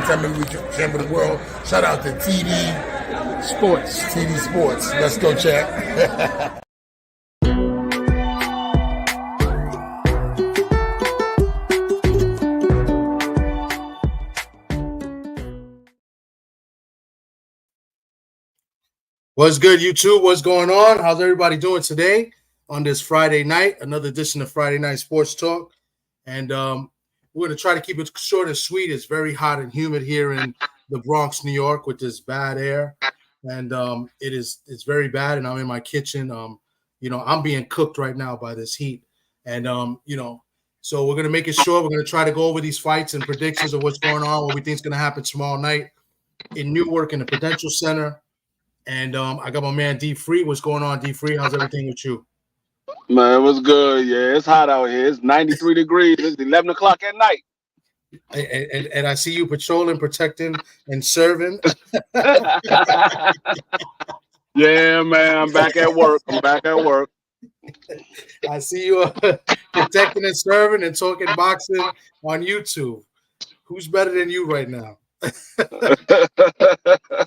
10-time heavyweight champion of the world. Shout out to TD Sports. TD Sports. Let's go, chat. What's good, YouTube? What's going on? How's everybody doing today on this Friday night? Another edition of Friday Night Sports Talk. And we're going to try to keep it short and sweet. It's very hot and humid here in the Bronx, New York, with this bad air. And it's very bad. And I'm in my kitchen. I'm being cooked right now by this heat. And, so we're going to make it short. We're going to try to go over these fights and predictions of what's going on, what we think is going to happen tomorrow night in Newark in the Prudential Center. And I got my man D Free. What's going on, D Free? How's everything with you? Man, what's good? Yeah, it's hot out here. It's 93 degrees. It's 11 o'clock at night. And I see you patrolling, protecting, and serving. Yeah, man. I'm back at work. I see you protecting and serving and talking boxing on YouTube. Who's better than you right now?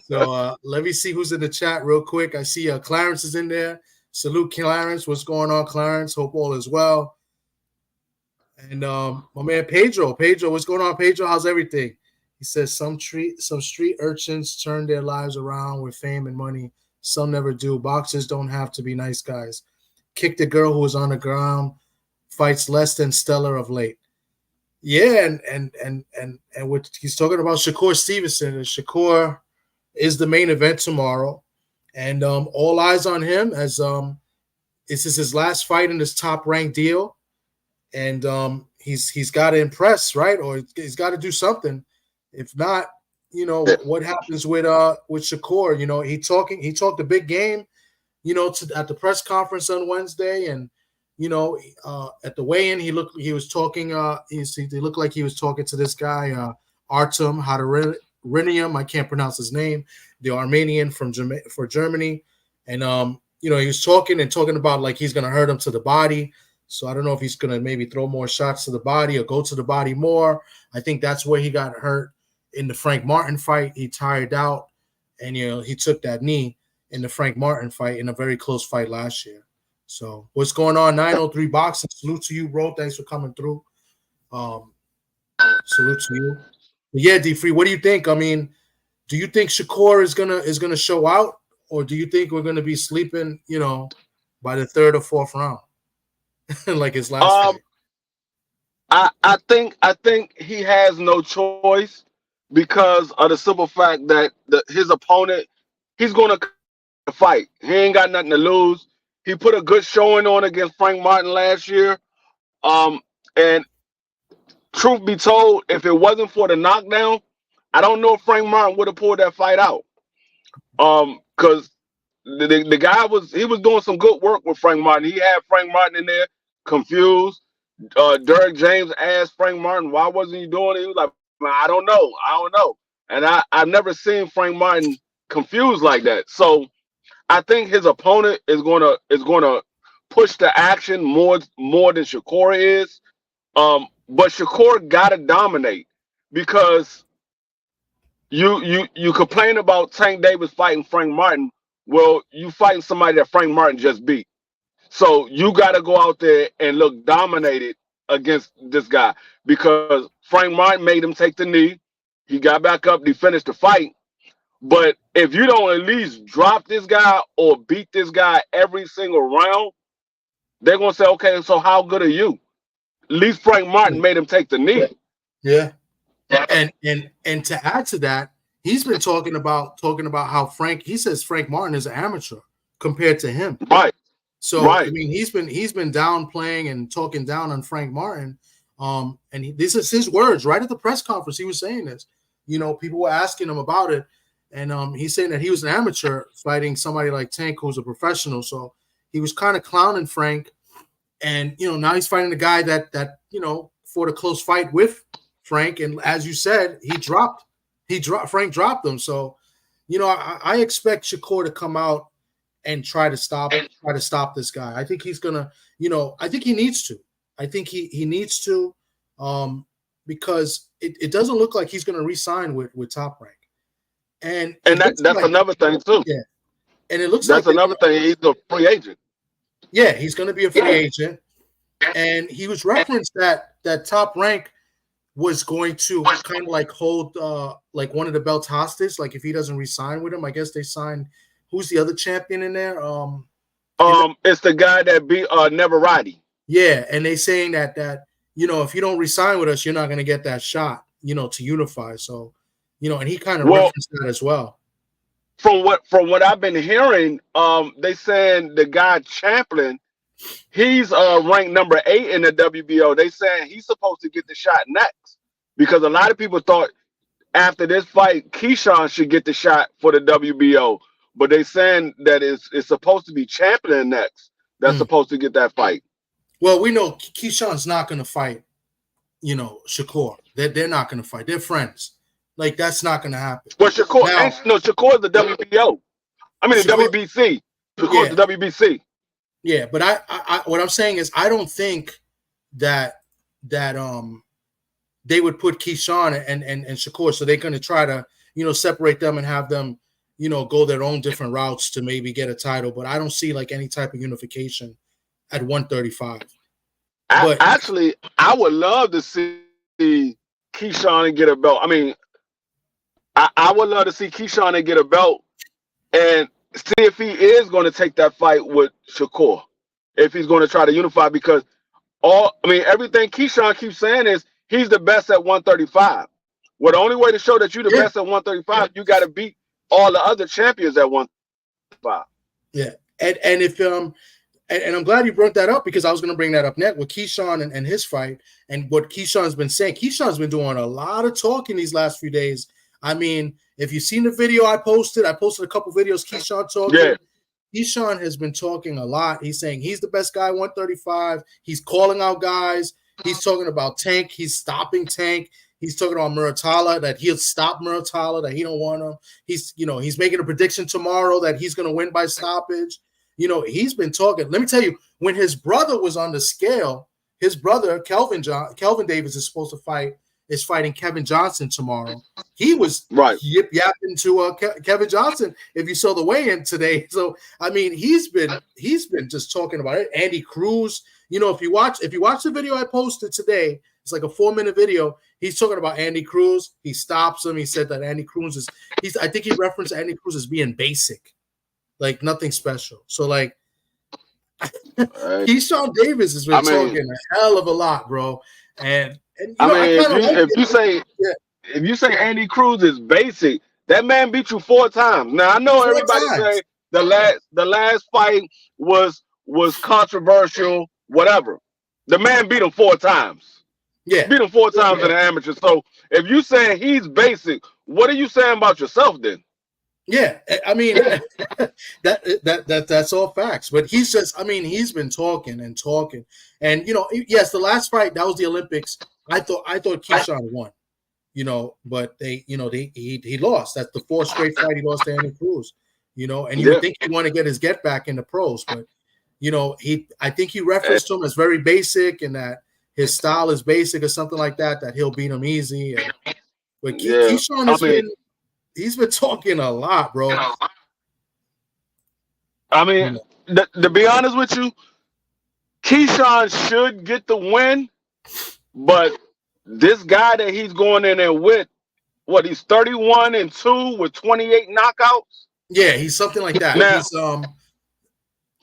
So let me see who's in the chat real quick. I see Clarence is in there. Salute, Clarence. What's going on, Clarence? Hope all is well. And my man Pedro, what's going on, Pedro? How's everything? He says some street urchins turn their lives around with fame and money. Some never do. Boxers don't have to be nice guys. Kick the girl who is on the ground. Fights less than stellar of late. Yeah, and what he's talking about Shakur Stevenson. And Shakur is the main event tomorrow, and all eyes on him as this is his last fight in this top-ranked deal, and he's got to impress, right? Or he's got to do something. If not, what happens with Shakur? He talked a big game, at the press conference on Wednesday, and. At the weigh-in, he looked like he was talking to this guy, Artem, I can't pronounce his name, the Armenian for Germany. And, he was talking about like he's going to hurt him to the body. So I don't know if he's going to maybe throw more shots to the body or go to the body more. I think that's where he got hurt in the Frank Martin fight. He tired out and, he took that knee in the Frank Martin fight in a very close fight last year. So what's going on? 903 Boxing. Salute to you, bro. Thanks for coming through. Salute to you. But yeah, D Free, what do you think? I mean, do you think Shakur is gonna show out, or do you think we're gonna be sleeping, by the third or fourth round, like his last fight? I think he has no choice because of the simple fact that his opponent, he's gonna fight. He ain't got nothing to lose. He put a good showing on against Frank Martin last year. And truth be told, if it wasn't for the knockdown, I don't know if Frank Martin would have pulled that fight out. Because the guy was doing some good work with Frank Martin. He had Frank Martin in there confused. Derek James asked Frank Martin, why wasn't he doing it? He was like, man, I don't know. And I've never seen Frank Martin confused like that. So I think his opponent is gonna push the action more than Shakur is. But Shakur gotta dominate because you complain about Tank Davis fighting Frank Martin. Well, you fighting somebody that Frank Martin just beat. So you gotta go out there and look dominated against this guy because Frank Martin made him take the knee. He got back up, he finished the fight. But if you don't at least drop this guy or beat this guy every single round, they're gonna say, okay, so how good are you? At least Frank Martin made him take the knee. Yeah. And to add to that, he's been talking about how he says Frank Martin is an amateur compared to him. Right. So right. I mean, he's been downplaying and talking down on Frank Martin. This is his words right at the press conference. He was saying this. People were asking him about it. And he's saying that he was an amateur fighting somebody like Tank, who's a professional. So he was kind of clowning Frank. And, now he's fighting a guy that fought a close fight with Frank. And as you said, Frank dropped him. So, I expect Shakur to come out and try to stop this guy. I think he's going to, I think he needs to. I think he needs to. because it doesn't look like he's going to re-sign with Top Rank. And that's like, another thing too. Yeah. And it looks that's like another thing. He's a free agent. Yeah, he's going to be a free agent. And he was referenced that Top Rank was going to kind of like hold like one of the belts hostage. Like if he doesn't re-sign with him, I guess they signed. Who's the other champion in there? It's the guy that beat Never Roddy. Yeah, and they saying that if you don't re-sign with us, you're not going to get that shot. To unify. So, and he kind of referenced that as well. From what I've been hearing, they saying the guy Champlin, he's ranked number 8 in the WBO. They saying he's supposed to get the shot next because a lot of people thought after this fight, Keyshawn should get the shot for the WBO, but they saying that it's supposed to be Champlin next. That's supposed to get that fight. Well, we know Keyshawn's not going to fight, Shakur. They're not going to fight. They're friends. Like that's not going to happen. But Shakur, Shakur is the WBO. I mean the WBC. Shakur is the WBC. Yeah, but I what I'm saying is I don't think that they would put Keyshawn and Shakur, so they're going to try to separate them and have them go their own different routes to maybe get a title. But I don't see like any type of unification at 135. Actually, I would love to see Keyshawn and get a belt. I mean, I would love to see Keyshawn and get a belt and see if he is going to take that fight with Shakur, if he's going to try to unify, because everything Keyshawn keeps saying is he's the best at 135. Well, the only way to show that you're the best at 135, you got to beat all the other champions at 135. Yeah, and if and I'm glad you brought that up because I was going to bring that up next with Keyshawn and his fight and what Keyshawn's been saying. Keyshawn's been doing a lot of talking these last few days. I mean, if you've seen the video I posted a couple videos, Keyshawn talking. Yeah. Keyshawn has been talking a lot. He's saying he's the best guy, 135. He's calling out guys. He's talking about Tank. He's stopping Tank. He's talking about Muratalla, that he'll stop Muratalla, that he don't want him. He's making a prediction tomorrow that he's going to win by stoppage. He's been talking. Let me tell you, when his brother was on the scale, his brother, Kelvin Davis, is fighting Kevin Johnson tomorrow. He was yip-yapping to Kevin Johnson if you saw the weigh-in today. So, I mean, he's been just talking about it. Andy Cruz, if you watch the video I posted today, it's like a 4-minute video. He's talking about Andy Cruz. He stops him. He said that Andy Cruz I think he referenced Andy Cruz as being basic, like nothing special. So, like, Keyshawn Davis has been talking a hell of a lot, bro. And if you say Andy Cruz is basic, that man beat you 4 times. Now I know everybody say the last fight was controversial, whatever. The man beat him 4 times. Yeah, beat him 4 times in the amateur. So if you saying he's basic, what are you saying about yourself then? Yeah, I mean that's all facts. But he's been talking and talking, and yes, the last fight that was the Olympics. I thought Keyshawn won, but he lost. That's the 4th straight fight he lost to Andy Cruz, and you would think he'd want to get his get back in the pros, but I think he referenced him as very basic and that his style is basic or something like that he'll beat him easy. But Keyshawn he's been talking a lot, bro. I mean, to be honest with you, Keyshawn should get the win, but this guy that he's going in there with, he's 31-2 with 28 knockouts? Yeah, he's something like that. Now,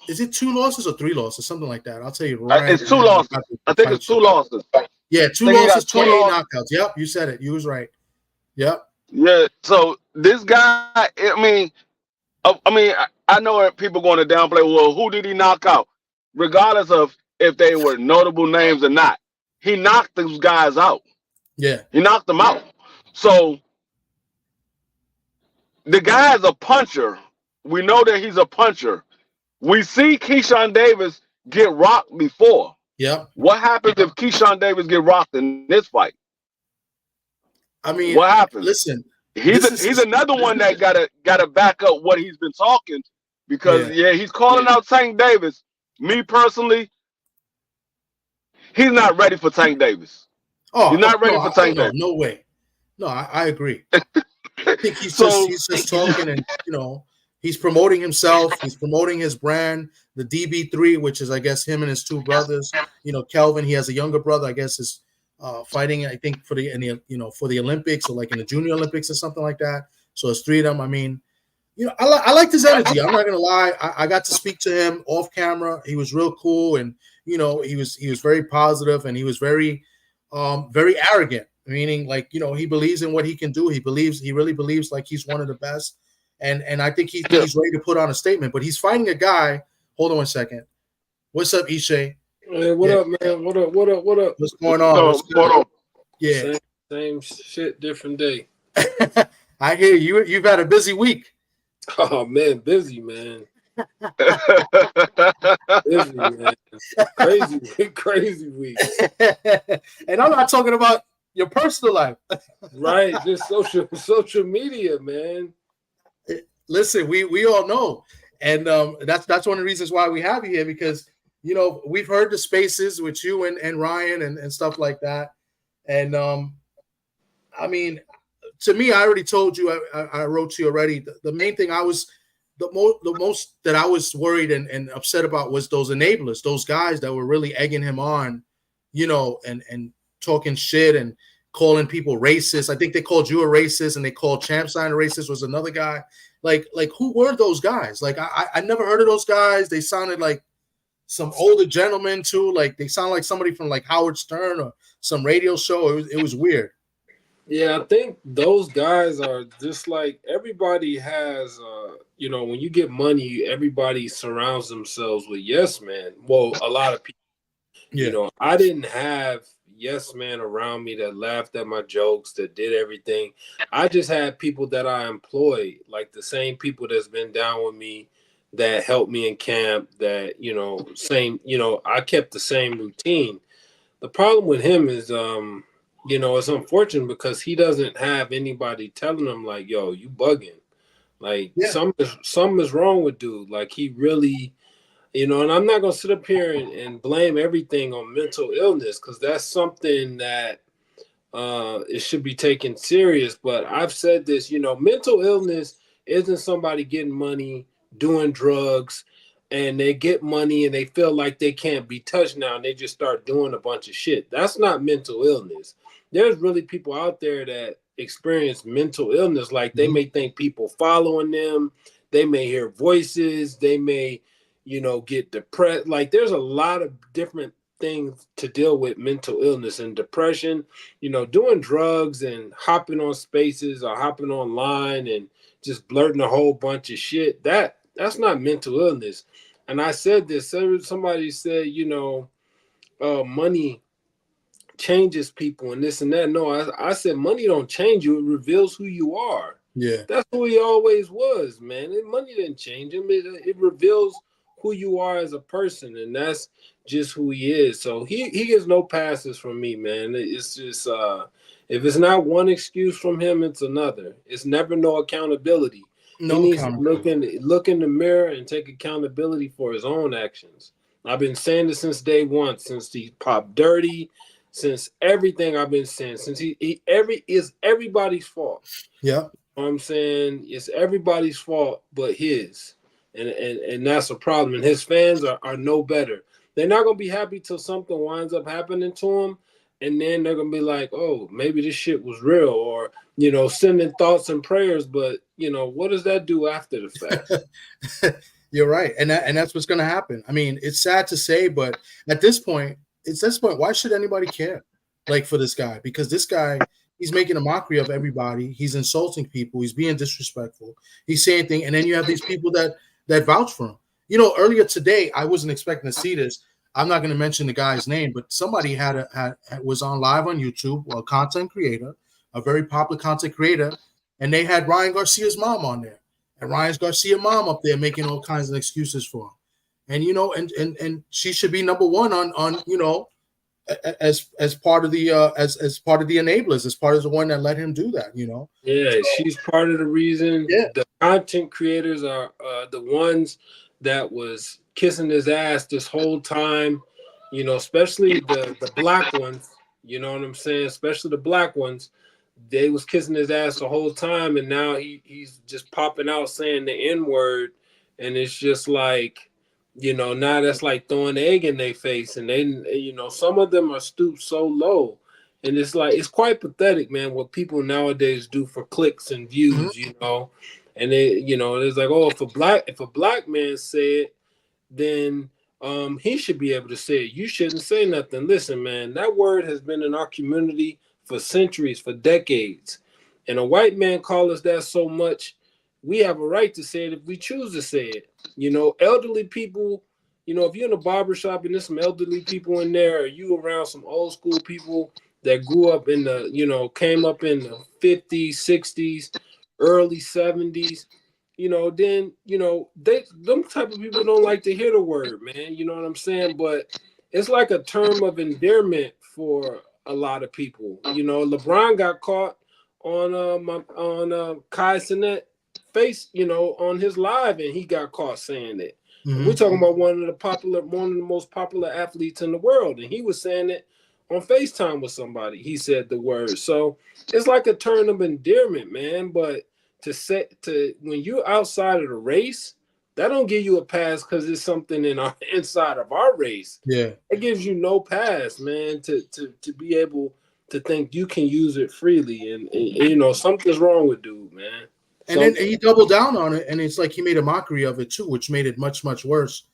is it 2 losses or 3 losses? Something like that. I'll tell you right. It's 2 losses. I think it's 2 losses. Yeah, 2 losses, 28 knockouts. Yep, you said it. You was right. Yep. Yeah, so this guy, I know people going to downplay, well, who did he knock out? Regardless of if they were notable names or not, he knocked those guys out. Yeah. He knocked them out. So the guy's a puncher. We know that he's a puncher. We see Keyshawn Davis get rocked before. Yep. What happens if Keyshawn Davis get rocked in this fight? I mean, what happens? Listen, he's another one that gotta back up what he's been talking, because he's calling out Tank Davis. Me personally, he's not ready for Tank Davis. You're not ready for Tank no, Day. no way. No, I agree. I think he's So- just talking, and he's promoting himself. He's promoting his brand, the DB3, which is, I guess, him and his two brothers. Kelvin, he has a younger brother, I guess, is fighting, I think, for the Olympics, or like in the Junior Olympics or something like that. So it's three of them. I mean, I liked his energy. I'm not gonna lie. I got to speak to him off camera. He was real cool, and he was very positive, and he was very arrogant. Meaning, like, he believes in what he can do. He really believes like he's one of the best. And I think he's ready to put on a statement. But he's fighting a guy. Hold on 1 second. What's up, Ishe? Hey, what up, man? What up? What's going on? What's good? on? Yeah. Same shit, different day. I hear you. You've had a busy week. Oh man, busy, man. Busy, man. Crazy week. And I'm not talking about your personal life. Right, just social media, man. Listen, we all know, and that's one of the reasons why we have you here, because we've heard the spaces with you and Ryan and stuff like that, and I mean, to me, I already told you, I wrote to you already. The main thing the most that I was worried and upset about was those enablers, those guys that were really egging him on, and talking shit and calling people racist. I think they called you a racist, and they called Champsign a racist. Was another guy. Like who were those guys? Like I never heard of those guys. They sounded like some older gentlemen too. Like they sound like somebody from like Howard Stern or some radio show. It was weird. Yeah, I think those guys are just like everybody has. When you get money, everybody surrounds themselves with yes man. Well, a lot of people. Yeah. I didn't have yes man around me that laughed at my jokes, that did everything. I just had people that I employed, like the same people that's been down with me, that helped me in camp, that I kept the same routine. The problem with him is it's unfortunate because he doesn't have anybody telling him like, yo, you bugging. Like something is wrong with dude. Like he really and I'm not going to sit up here and blame everything on mental illness, because that's something that it should be taken serious. But I've said this, mental illness isn't somebody getting money, doing drugs, and they get money and they feel like they can't be touched now and they just start doing a bunch of shit. That's not mental illness. There's really people out there that experience mental illness. Like they may think people following them. They may hear voices. They may get depressed. Like there's a lot of different things to deal with mental illness and depression. Doing drugs and hopping on spaces or hopping online and just blurting a whole bunch of shit, that's not mental illness. And I said this, somebody said, money changes people and this and that. No, I said money don't change you, it reveals who you are. Yeah. That's who he always was, man. And money didn't change him. It reveals who you are as a person, and that's just who he is. So he gets no passes from me, man. It's just if it's not one excuse from him, it's another. It's never no accountability. He needs to look in the mirror and take accountability for his own actions. I've been saying this since day one, since he popped dirty, since everything I've been saying, since it's everybody's fault. Yeah. You know what I'm saying? It's everybody's fault but his. And that's a problem. And his fans are no better. They're not going to be happy till something winds up happening to them. And then they're going to be like, oh, maybe this shit was real, or, sending thoughts and prayers. But, what does that do after the fact? You're right. And that's what's going to happen. I mean, it's sad to say, but at this point, why should anybody care? Like for this guy? Because this guy, he's making a mockery of everybody. He's insulting people. He's being disrespectful. He's saying things. And then you have these people that vouch for him. Earlier today, I wasn't expecting to see this. I'm not going to mention the guy's name, but somebody was on live on YouTube, a content creator, a very popular content creator, and they had Ryan Garcia's mom on there. And Ryan Garcia's mom up there making all kinds of excuses for him. And and she should be number one on as part of the as part of the enablers, as part of the one that let him do that. Yeah, she's part of the reason. Yeah. The content creators are the ones that was kissing his ass this whole time, especially the black ones. You know what I'm saying? Especially the black ones. They was kissing his ass the whole time, and now he's just popping out saying the N-word, and it's just like, you know, now that's like throwing egg in their face, and they, you know, some of them are stooped so low, and it's like, it's quite pathetic, man, what people nowadays do for clicks and views, you know, and they, you know, it's like, oh, if a black man said, then he should be able to say it. You shouldn't say nothing. Listen, man, that word has been in our community for centuries, for decades. And a white man calls us that so much, we have a right to say it if we choose to say it. You know, elderly people, you know, if you're in a barbershop and there's some elderly people in there, or you around some old school people that grew up in the, you know, came up in the 50s, 60s, early 70s, you know, then, you know, them type of people don't like to hear the word, man. You know what I'm saying? But it's like a term of endearment for a lot of people. You know, LeBron got caught on Kai Cenat face, you know, on his live, and he got caught saying it. We're talking about one of the most popular athletes in the world, and he was saying it on FaceTime with somebody. He said the word. So it's like a term of endearment, man. But when you're outside of the race, that don't give you a pass because it's something inside of our race. Yeah, it gives you no pass, man, to be able to think you can use it freely, and you know, something's wrong with dude, man. And then he doubled down on it, and it's like he made a mockery of it too, which made it much, much worse.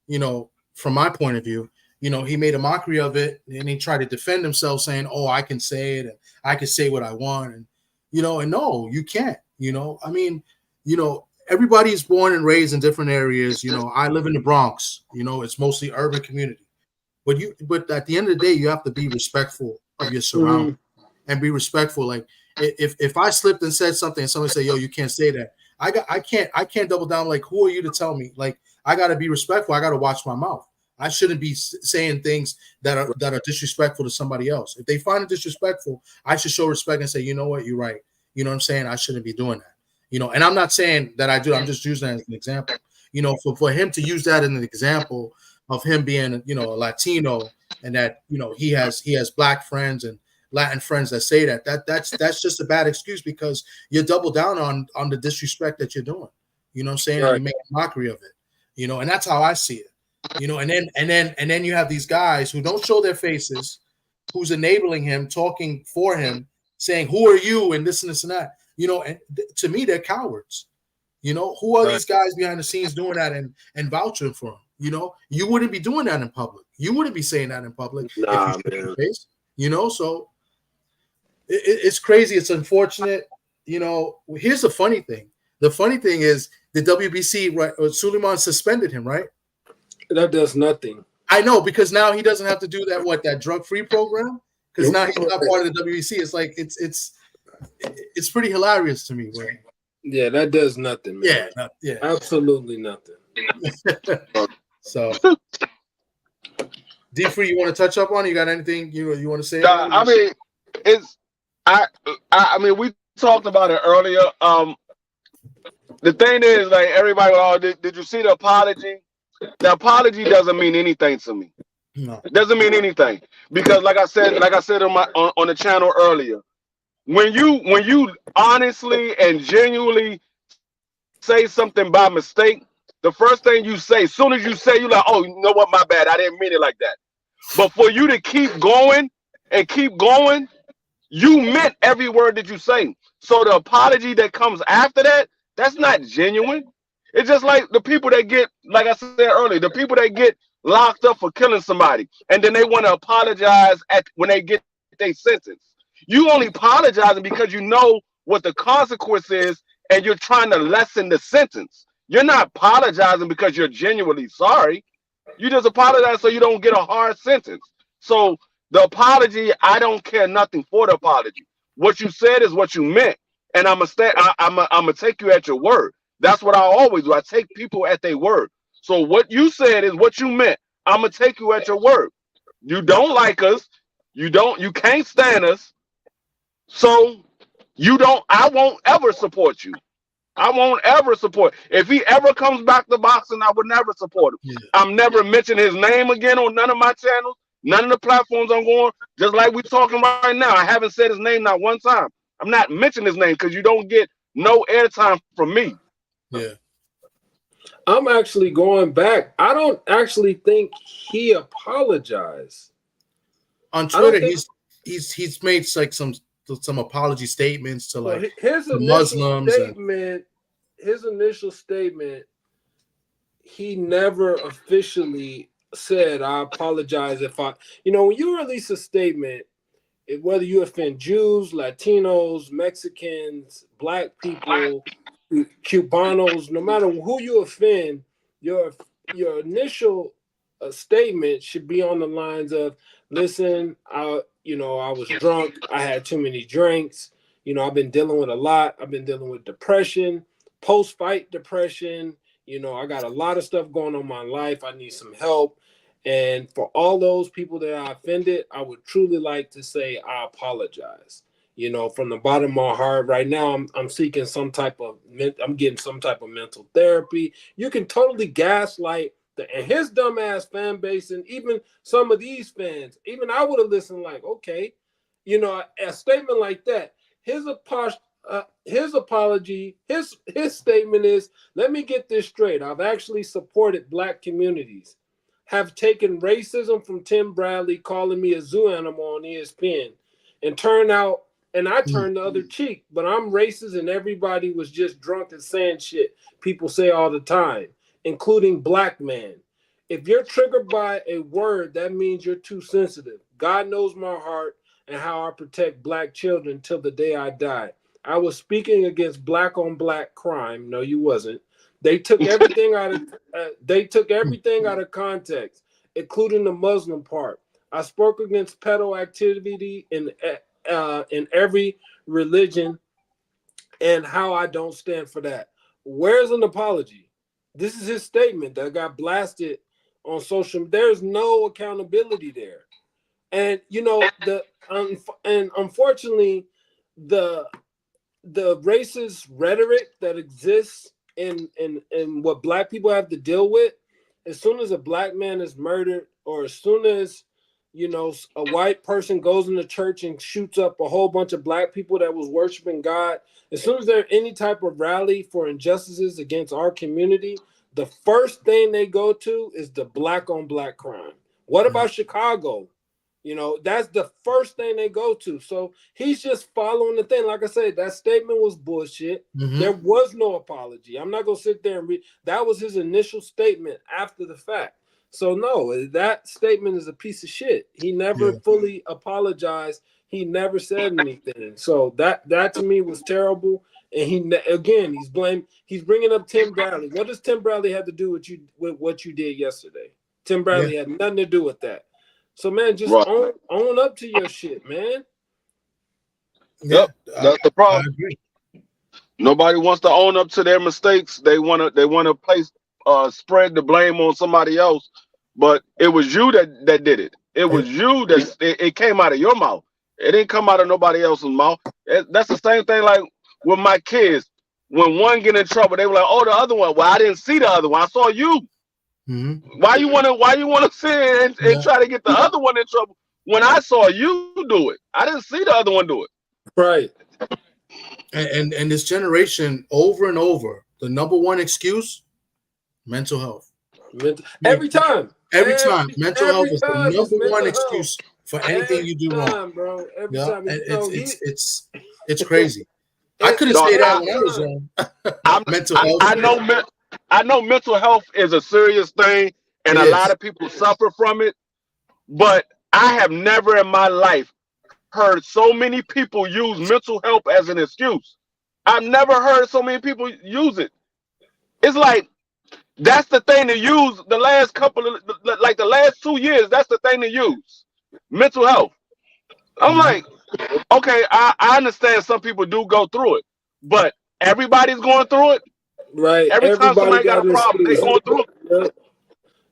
You know, from my point of view, you know, he made a mockery of it, and he tried to defend himself, saying, "Oh, I can say it, and I can say what I want," and you know, and no, you can't. You know, I mean, you know, everybody is born and raised in different areas. You know, I live in the Bronx. You know, it's mostly urban community, but at the end of the day, you have to be respectful of your surroundings and be respectful. Like if I slipped and said something, and somebody say, "Yo, you can't say that," I can't double down. Like, who are you to tell me? Like, I got to be respectful. I got to watch my mouth. I shouldn't be saying things that are disrespectful to somebody else. If they find it disrespectful, I should show respect and say, you know what, you're right. You know what I'm saying? I shouldn't be doing that. You know, and I'm not saying that I do. I'm just using that as an example. You know, for him to use that as an example of him being, you know, a Latino, and that, you know, he has black friends and Latin friends that say that's just a bad excuse, because you double down on the disrespect that you're doing. You know what I'm saying? Right. And you make a mockery of it. You know, and that's how I see it. You know, and then you have these guys who don't show their faces, who's enabling him, talking for him, saying, "Who are you?" and this and this and that. You know, and to me, they're cowards. You know, who are these guys behind the scenes doing that and vouching for him? You know, you wouldn't be doing that in public. You wouldn't be saying that in public if you showed your face. You know, so it's crazy. It's unfortunate. You know, here's the funny thing. The funny thing is the WBC, right? Suleiman suspended him, right? That does nothing. I know, because now he doesn't have to do that that drug-free program, because now he's not part of the WBC. It's like it's pretty hilarious to me. Right? Yeah, that does nothing, man. Yeah, absolutely nothing. So, D-Free, you want to touch up on it? You got anything you want to say? I mean, I mean, we talked about it earlier. The thing is, like, everybody, did you see the apology? The apology doesn't mean anything to me. No. It doesn't mean anything, because like I said on the channel earlier, when you honestly and genuinely say something by mistake, the first thing you say, as soon as you say, you're like, "Oh, you know what, my bad, I didn't mean it like that." But for you to keep going and keep going, you meant every word that you say. So the apology that comes after that, that's not genuine. It's just like the people that get, like I said earlier, the people that get locked up for killing somebody, and then they want to apologize when they get their sentence. You only apologizing because you know what the consequence is, and you're trying to lessen the sentence. You're not apologizing because you're genuinely sorry. You just apologize so you don't get a hard sentence. So the apology, I don't care nothing for the apology. What you said is what you meant, and I'm gonna take you at your word. That's what I always do. I take people at their word. So what you said is what you meant. I'm gonna take you at your word. You don't like us. You can't stand us. So I won't ever support you. I won't ever support. If he ever comes back to boxing, I would never support him. Yeah. I'm never mentioning his name again on none of my channels. None of the platforms I'm going, just like we're talking right now. I haven't said his name not one time. I'm not mentioning his name because you don't get no airtime from me. Yeah. I'm actually going back. I don't actually think he apologized. On Twitter, he's made like some apology statements to like his the Muslims. His initial statement, he never officially said, I apologize if I, when you release a statement, whether you offend Jews, Latinos, Mexicans, Black people, Cubanos, no matter who you offend, your initial statement should be on the lines of, listen, I was drunk, I had too many drinks, I've been dealing with a lot, I've been dealing with depression, post-fight depression, I got a lot of stuff going on in my life, I need some help. And for all those people that I offended, I would truly like to say I apologize. From the bottom of my heart, right now, I'm seeking I'm getting some type of mental therapy. You can totally gaslight and his dumbass fan base, and even some of these fans. Even I would have listened like, okay, a statement like that. His apology, his statement is, let me get this straight. I've actually supported Black communities. Have taken racism from Tim Bradley calling me a zoo animal on ESPN, and I turned the other cheek, but I'm racist and everybody was just drunk and saying shit people say all the time, including Black man. If you're triggered by a word, that means you're too sensitive. God knows my heart and how I protect Black children till the day I die. I was speaking against Black on Black crime. No, you wasn't. They took everything out of context, including the Muslim part. I spoke against pedo activity in every religion, and how I don't stand for that. Where's an apology? This is his statement that got blasted on social. There's no accountability there, and unfortunately, the racist rhetoric that exists in what Black people have to deal with, as soon as a Black man is murdered, or as soon as a white person goes into church and shoots up a whole bunch of Black people that was worshiping God, as soon as there's any type of rally for injustices against our community, the first thing they go to is the Black on Black crime. What about Chicago? That's the first thing they go to. So he's just following the thing. Like I said, that statement was bullshit. Mm-hmm. There was no apology. I'm not going to sit there and read. That was his initial statement after the fact. So no, that statement is a piece of shit. He never fully apologized. He never said anything. So that to me was terrible. And he's bringing up Tim Bradley. What does Tim Bradley have to do with what you did yesterday? Tim Bradley had nothing to do with that. So, man, just own up to your shit, man. Yep, that's the problem. Nobody wants to own up to their mistakes. They want to place spread the blame on somebody else, but it was you that did it. It was you that it came out of your mouth. It didn't come out of nobody else's mouth. That's the same thing like with my kids. When one get in trouble, they were like, "Oh, the other one." Well, I didn't see the other one. I saw you. Mm-hmm. Why you wanna sit and try to get the other one in trouble when I saw you do it? I didn't see the other one do it. Right. And this generation, over and over, the number one excuse, mental health. Every time. Mental health is the number one excuse for anything you do wrong, bro. Every time. It's crazy. I couldn't say that when I was young. Mental health. I know mental health is a serious thing, and a lot of people suffer from it. But I have never in my life heard so many people use mental health as an excuse. I've never heard so many people use it. It's like that's the thing to use the last the last 2 years. That's the thing to use. Mental health. I'm like, okay, I understand some people do go through it, but everybody's going through it. Right. Every time somebody got a problem, they going through it.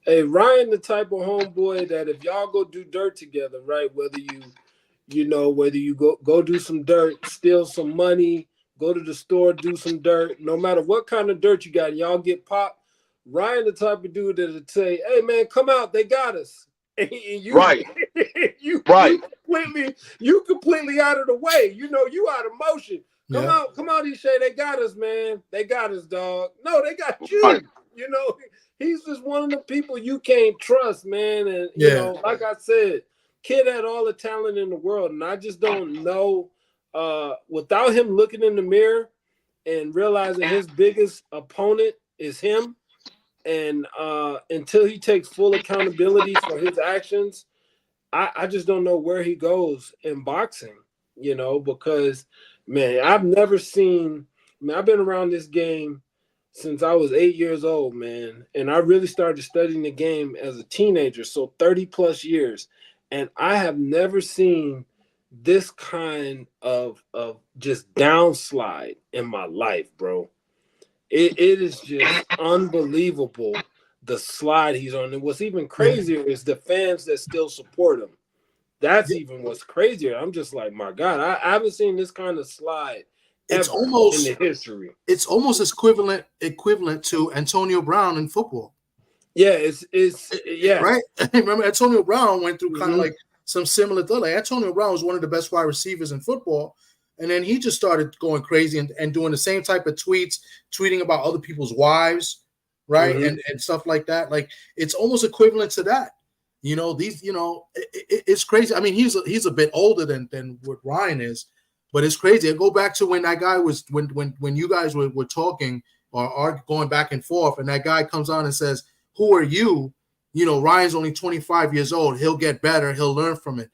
Hey, Ryan, the type of homeboy that if y'all go do dirt together, right? Whether you go do some dirt, steal some money, go to the store, do some dirt, no matter what kind of dirt you got, and y'all get popped. Ryan, the type of dude that'll say, "Hey man, come out, they got us." and you, Right. you Right. you completely out of the way. You know, you out of motion. Come Yeah. on, Ishe. They got us, man. They got us, dog. No, they got you. Right. You know, he's just one of the people you can't trust, man. And you Yeah. know, like I said, kid had all the talent in the world, and I just don't know. Without him looking in the mirror and realizing his biggest opponent is him, and until he takes full accountability for his actions, I just don't know where he goes in boxing. You know, because man, I've never seen. I mean, I've been around this game since I was 8 years old, man, and I really started studying the game as a teenager, so 30 plus years, and I have never seen this kind of just downslide in my life, bro. It is just unbelievable the slide he's on. And what's even crazier is the fans that still support him. That's even what's crazier. I'm just like, my God, I haven't seen this kind of slide It's ever almost in the history. It's almost equivalent to Antonio Brown in football. Yeah, it's yeah. Right? Remember, Antonio Brown went through kind of Mhm. like some similar thing. Like Antonio Brown was one of the best wide receivers in football. And then he just started going crazy and doing the same type of tweeting about other people's wives, right? Mhm. And stuff like that. Like it's almost equivalent to that. You know, it's crazy. I mean, he's a bit older than what Ryan is, but it's crazy. I go back to when that guy was when you guys were talking or are going back and forth, and that guy comes on and says, "Who are you?" You know, Ryan's only 25 years old. He'll get better. He'll learn from it.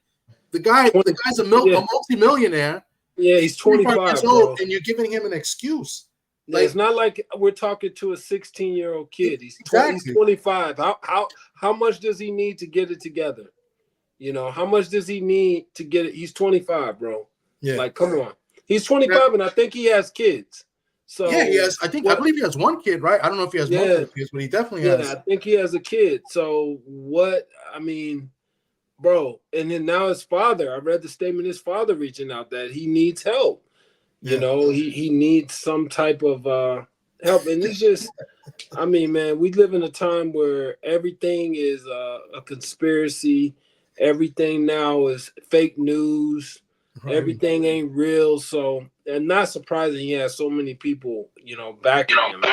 The guy's a multi-millionaire. Yeah, he's 25 years bro. old, and you're giving him an excuse. Like, it's not like we're talking to a 16-year-old kid. He's Exactly. 25. How much does he need to get it together? You know, how much does he need to get it? He's 25, bro. Yeah. Like, come on. He's 25, and I think he has kids. So yeah, he has. I believe he has one kid, right? I don't know if he has multiple kids, but he definitely has. Yeah, I think he has a kid. So what? I mean, bro. And then now his father. I read the statement. His father reaching out that he needs help. You know, he needs some type of help. And it's just, I mean, man, we live in a time where everything is a conspiracy. Everything now is fake news. Right. Everything ain't real. So, and not surprising he has so many people, you know, backing him.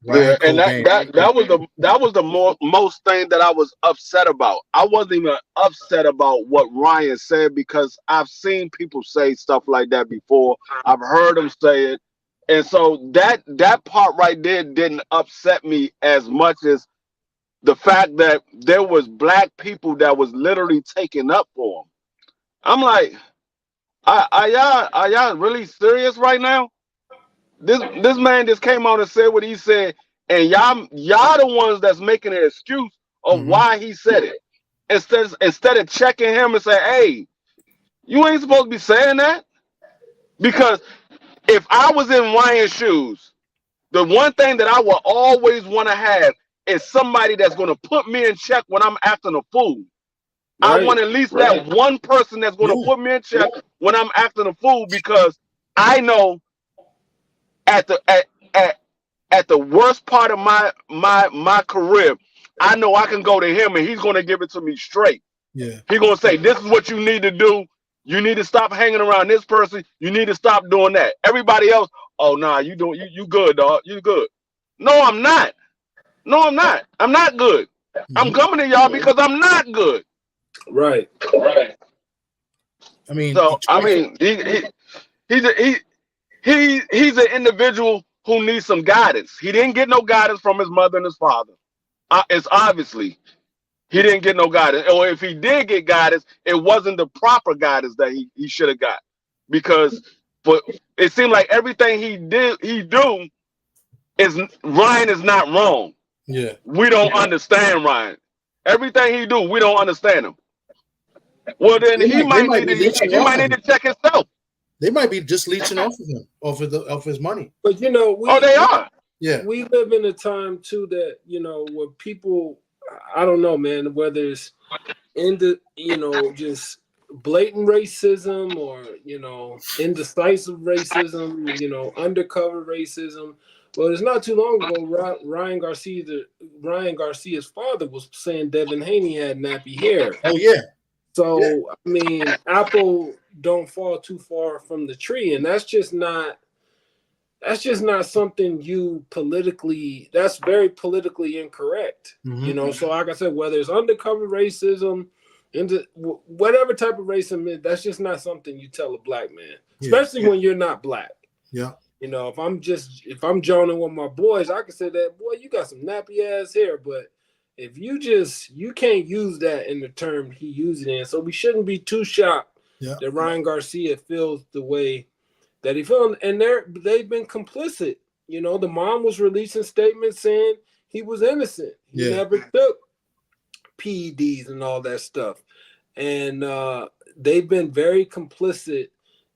Yeah, and that was the most thing that I was upset about. I wasn't even upset about what Ryan said because I've seen people say stuff like that before. I've heard them say it, and so that part right there didn't upset me as much as the fact that there was black people that was literally taking up for him. I'm like, are y'all really serious right now? This man just came out and said what he said, and y'all the ones that's making an excuse of why he said it. Instead of checking him and say, hey, you ain't supposed to be saying that. Because if I was in Ryan's shoes, the one thing that I will always want to have is somebody that's going to put me in check when I'm acting a fool. Right. I want at least that one person that's going to put me in check when I'm acting a fool, because I know at the worst part of my career, I know I can go to him and he's going to give it to me straight. Yeah. He's going to say, this is what you need to do. You need to stop hanging around this person. You need to stop doing that. Everybody else, oh, nah, you good, dog. You good. No, I'm not. I'm not good. I'm coming to y'all because I'm not good. Right. I mean, so I mean, he's an individual who needs some guidance. He didn't get no guidance from his mother and his father. It's obviously he didn't get no guidance. Or if he did get guidance, it wasn't the proper guidance that he should have got. Because it seemed like everything he do is Ryan is not wrong. Yeah. We don't understand Ryan. Everything he do, we don't understand him. Well, then he might need to check himself. They might be just leeching off of him, off his money. But you know, they are. Yeah. We live in a time too that, you know, where people, I don't know, man, whether it's just blatant racism or, you know, indecisive racism, you know, undercover racism, Well, it's not too long ago. Ryan Garcia's father was saying Devin Haney had nappy hair. Oh yeah. So Yeah. I mean, apple don't fall too far from the tree, and that's just not something you politically. That's very politically incorrect. Mm-hmm. You know. So like I said, whether it's undercover racism, into whatever type of racism, that's just not something you tell a black man, especially when you're not black. Yeah. You know, if I'm joning with my boys, I can say that, boy, you got some nappy ass hair, but if you can't use that in the term he used it in. So we shouldn't be too shocked that Ryan Garcia feels the way that he feels. And they've been complicit. You know, the mom was releasing statements saying he was innocent. He never took PEDs and all that stuff. And they've been very complicit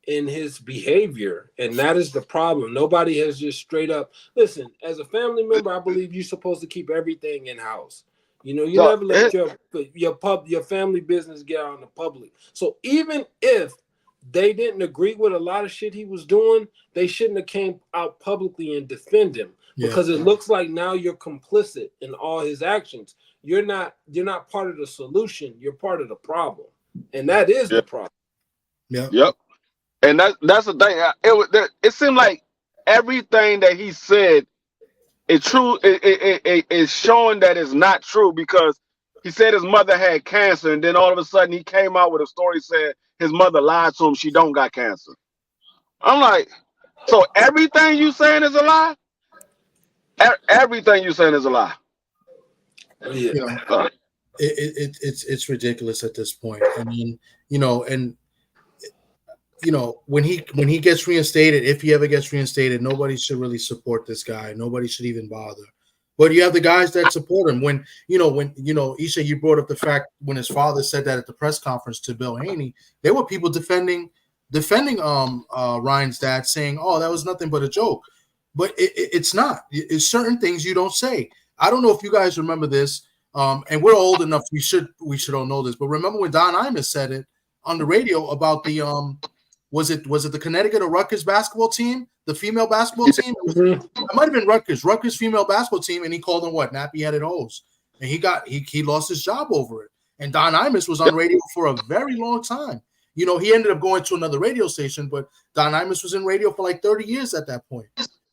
in his behavior, and that is the problem. Nobody has just straight up listen. As a family member, I believe you're supposed to keep everything in house. You know, you never let your family business get out in the public. So even if they didn't agree with a lot of shit he was doing, they shouldn't have came out publicly and defend him because it looks like now you're complicit in all his actions. You're not part of the solution. You're part of the problem, and that is the problem. Yep. And that's the thing. It seemed like everything that he said is true. It is showing that it's not true because he said his mother had cancer, and then all of a sudden he came out with a story saying his mother lied to him. She don't got cancer. I'm like, so everything you saying is a lie? Everything you saying is a lie. Yeah. It's ridiculous at this point. I mean, when he gets reinstated, if he ever gets reinstated, nobody should really support this guy. Nobody should even bother. But you have the guys that support him. When Ishe, you brought up the fact when his father said that at the press conference to Bill Haney, there were people defending Ryan's dad, saying, "Oh, that was nothing but a joke." But it's not. It's certain things you don't say. I don't know if you guys remember this, and we're old enough. We should all know this. But remember when Don Imus said it on the radio about the was it the Connecticut or Rutgers basketball team, the female basketball team? It might have been Rutgers female basketball team, and he called them what, nappy-headed hoes, and he lost his job over it. And Don Imus was on radio for a very long time. He ended up going to another radio station, but Don Imus was in radio for like 30 years at that point.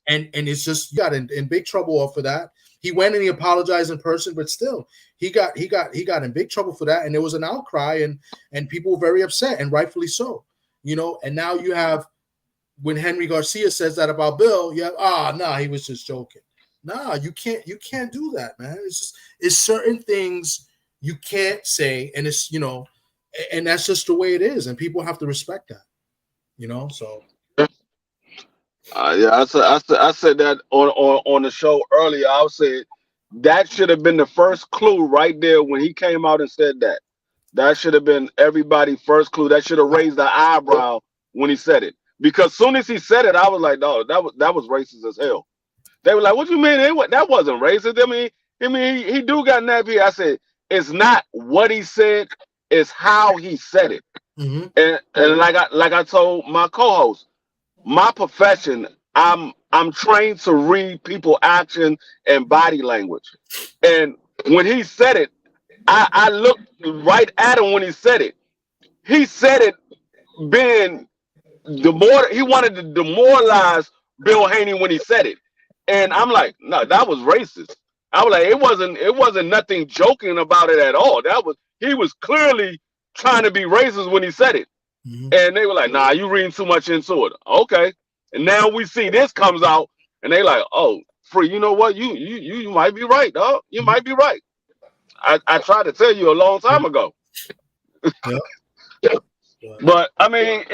And it's just he got in big trouble off of that. He went and he apologized in person, but still he got in big trouble for that. And there was an outcry, and people were very upset, and rightfully so. And now you have when Henry Garcia says that about Bill, he was just joking. Nah, you can't do that, man. It's certain things you can't say, and it's and that's just the way it is, and people have to respect that. So. I said that on the show earlier. I said that should have been the first clue right there when he came out and said that. That should have been everybody's first clue. That should have raised the eyebrow when he said it. Because as soon as he said it, I was like, no, that was racist as hell. They were like, what you mean? That wasn't racist. I mean, he do got nappy. I said, it's not what he said, it's how he said it. Mm-hmm. And like I told my co-host, my profession, I'm trained to read people action and body language. And when he said it, I looked right at him when he said it. He said it being he wanted to demoralize Bill Haney when he said it. And I'm like, no, that was racist. I was like, it wasn't nothing joking about it at all. He was clearly trying to be racist when he said it. Mm-hmm. And they were like, nah, you reading too much into it. Okay. And now we see this comes out and they like, oh, Free, you know what? You might be right, dog. You might be right. I tried to tell you a long time ago. But I mean,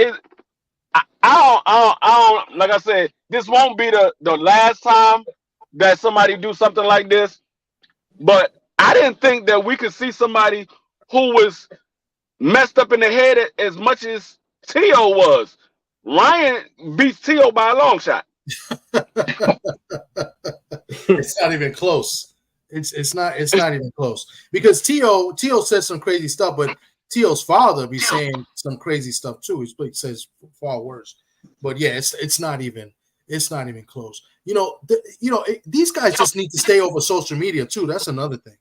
I don't like I said, this won't be the last time that somebody do something like this. But I didn't think that we could see somebody who was messed up in the head as much as T.O. was. Ryan beats T.O. by a long shot. It's not even close. It's not even close because T.O. says some crazy stuff, but T.O.'s father be saying some crazy stuff too. He says far worse. But yeah, it's not even It's not even close. These guys just need to stay over social media too. That's another thing.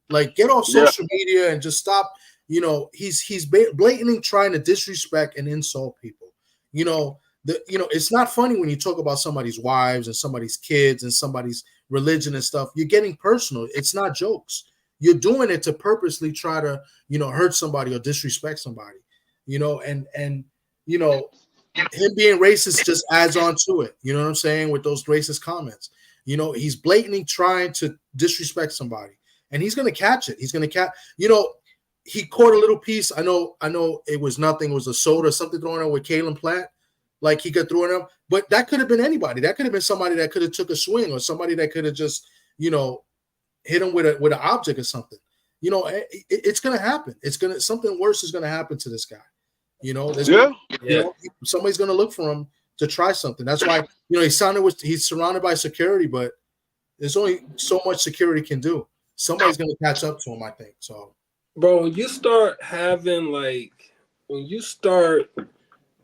Like, get off social media and just stop. He's blatantly trying to disrespect and insult people. It's not funny when you talk about somebody's wives and somebody's kids and somebody's religion and stuff. You're getting personal. It's not jokes. You're doing it to purposely try to, hurt somebody or disrespect somebody. And him being racist just adds on to it. You know what I'm saying? With those racist comments, he's blatantly trying to disrespect somebody, and he's going to catch it. He's going to catch, he caught a little piece. I know it was nothing. It was a soda, something thrown out with Kalen Platt. Like, he got thrown up, but that could have been anybody. That could have been somebody that could have took a swing, or somebody that could have just, hit him with an object or something. It's going to happen. Something worse is going to happen to this guy. Somebody's going to look for him to try something. That's why, he's surrounded by security, but there's only so much security can do. Somebody's going to catch up to him, I think. So, bro, when you start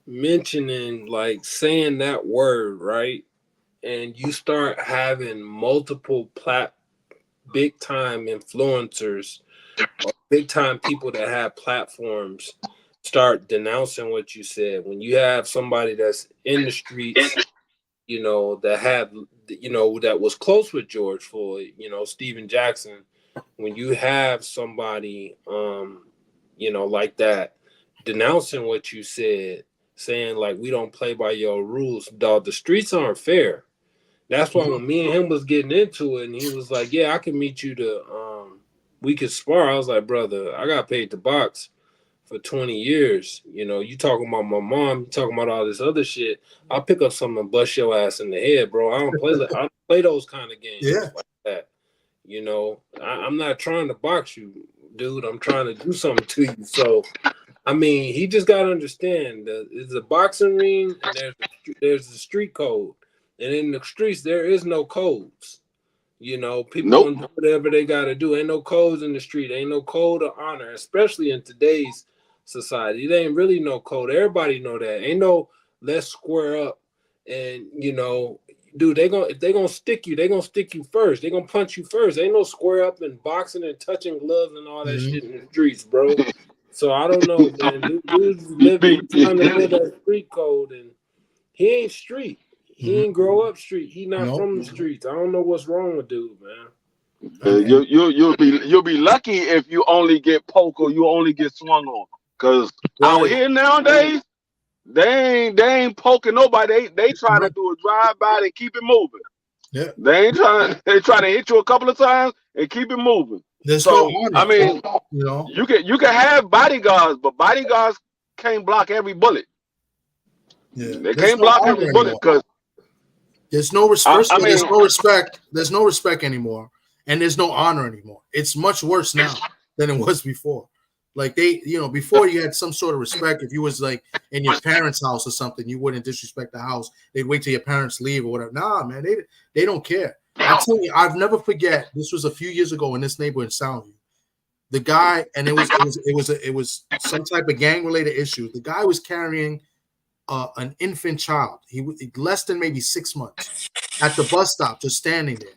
mentioning, like, saying that word, right? And you start having multiple big time influencers or big time people that have platforms start denouncing what you said. When you have somebody that's in the streets, that was close with George Floyd, Stephen Jackson, when you have somebody, like that denouncing what you said, saying, like, we don't play by your rules, dog, the streets aren't fair. That's why when me and him was getting into it, and he was like, yeah, I can meet you we could spar. I was like, brother, I got paid to box for 20 years. You talking about my mom, you talking about all this other shit. I'll pick up something and bust your ass in the head, bro. I don't play those kind of games like that. I'm not trying to box you, dude. I'm trying to do something to you. So, I mean, he just got to understand that it's a boxing ring and there's the street code. And in the streets, there is no codes. People don't do whatever they got to do. Ain't no codes in the street. Ain't no code of honor, especially in today's society. There ain't really no code. Everybody know that. Ain't no let's square up. And, dude, if they gonna stick you, they gonna stick you first. They gonna punch you first. Ain't no square up and boxing and touching gloves and all that shit in the streets, bro. So I don't know, man. Dude's trying to live that street code, and he ain't street. He ain't grow up street. He not from the streets. I don't know what's wrong with dude, man. You'll be lucky if you only get poked or you only get swung on. Cause out here nowadays, they ain't poking nobody. They try to do a drive by and keep it moving. Yeah. They try to hit you a couple of times and keep it moving. I mean, you can have bodyguards, but bodyguards can't block every bullet. Yeah. They can't block every bullet because there's no respect. There's no respect. There's no respect anymore, and there's no honor anymore. It's much worse now than it was before. Like before you had some sort of respect. If you was like in your parents' house or something, you wouldn't disrespect the house. They'd wait till your parents leave or whatever. Nah, man, they don't care. I tell you, I've never forget. This was a few years ago in this neighborhood in Soundview. The guy, and it was some type of gang related issue. The guy was carrying an infant child. He was less than maybe 6 months at the bus stop, just standing there,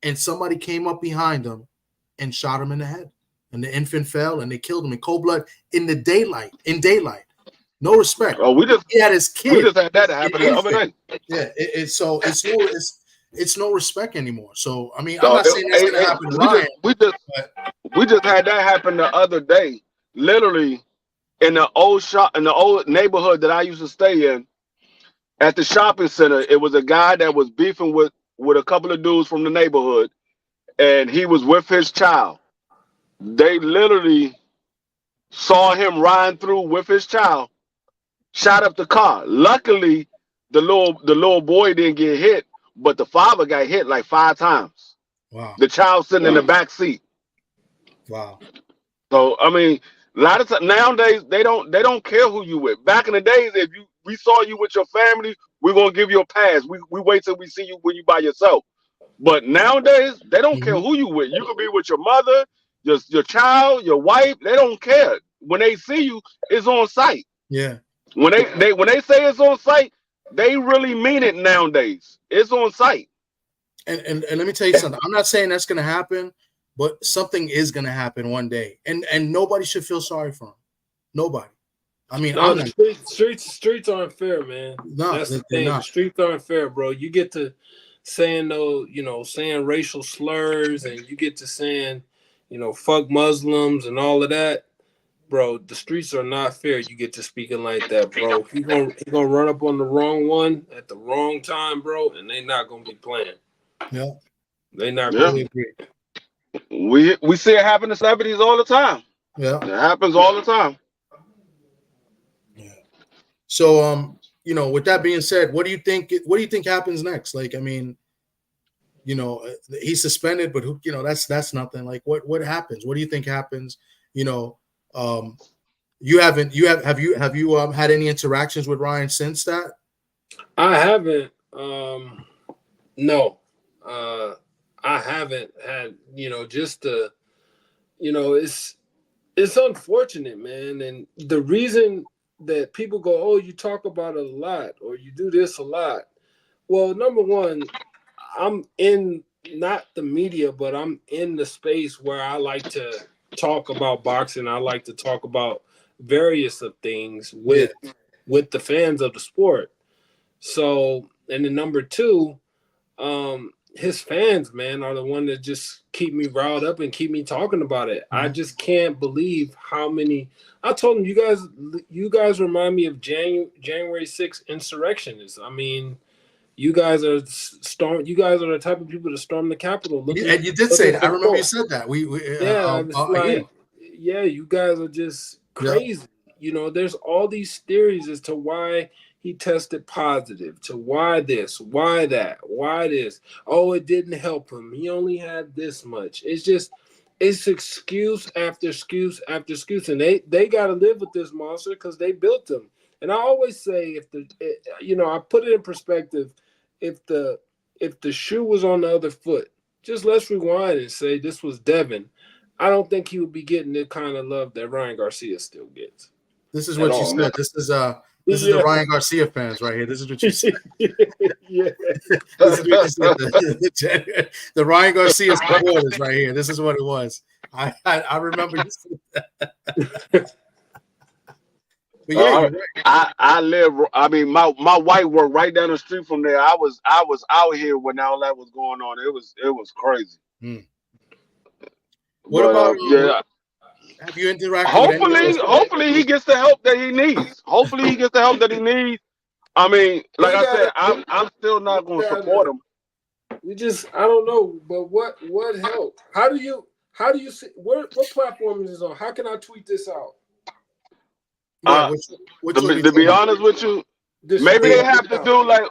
and somebody came up behind him and shot him in the head. And the infant fell, and they killed him in cold blood in the daylight. No respect. Oh, he had his kid. We just had that happen the other day. Yeah, it's no respect anymore. So I mean, I'm not saying that's gonna happen to Ryan. We just had that happen the other day. Literally, in the old neighborhood that I used to stay in, at the shopping center, it was a guy that was beefing with a couple of dudes from the neighborhood, and he was with his child. They literally saw him riding through with his child, shot up the car. Luckily, the little boy didn't get hit, but the father got hit like 5 times. Wow. The child sitting in the back seat. Wow. So I mean, a lot of times nowadays they don't care who you with. Back in the days, if we saw you with your family, we're gonna give you a pass. We wait till we see you when you by yourself. But nowadays, they don't care who you with. You could be with your mother, your child, your wife. They don't care. When they see you, it's on site. Yeah. When they say it's on site, They really mean it nowadays. It's on site. And let me tell you something. I'm not saying that's going to happen, but something is going to happen one day. And nobody should feel sorry for them. Nobody. I mean, no, streets aren't fair, man. No, that's the thing. The streets aren't fair, bro. You get to saying saying racial slurs, and you get to saying, fuck Muslims and all of that. Bro, the streets are not fair. You get to speaking like that, bro. He gonna run up on the wrong one at the wrong time, bro, and they not gonna be playing. Yeah, they not gonna agree. We see it happen to celebrities all the time. Yeah, it happens all the time. Yeah. So with that being said, what do you think happens next? Like, I mean, he's suspended, but that's nothing. Like, what happens? What do you think happens? Have you had any interactions with Ryan since that? I haven't. No, I haven't had. Just it's unfortunate, man. And the reason that people go, "Oh, you talk about it a lot, or you do this a lot." Well, number one, I'm in not the media, but I'm in the space where I like to talk about boxing. I like to talk about various of things with the fans of the sport. So, and then number two, his fans, man, are the one that just keep me riled up and keep me talking about it. I just can't believe how many. I told him, you guys remind me of January 6th insurrectionists. I mean, you guys are the type of people that storm the Capitol. And you did say that. I remember you said that. You guys are just crazy. Yeah. There's all these theories as to why he tested positive, to why this, why that, why this. Oh, it didn't help him. He only had this much. It's excuse after excuse after excuse, and they got to live with this monster because they built him. And I always say, I put it in perspective. If the shoe was on the other foot, just let's rewind and say this was Devin. I don't think he would be getting the kind of love that Ryan Garcia still gets. This is what you said. This is the Ryan Garcia fans right here. This is what you said. Yeah. This is what you said. The Ryan Garcia supporters right here. This is what it was. I remember you said that. But yeah, I live. I mean, my wife worked right down the street from there. I was out here when all that was going on. It was crazy. What about have you interacted? Hopefully he gets the help that he needs. Hopefully he gets the help that he needs. I mean, like I said, I'm still not going to support him. I don't know, but what help? How do you see what platform is this on? How can I tweet this out? To be honest with you, maybe they have to do like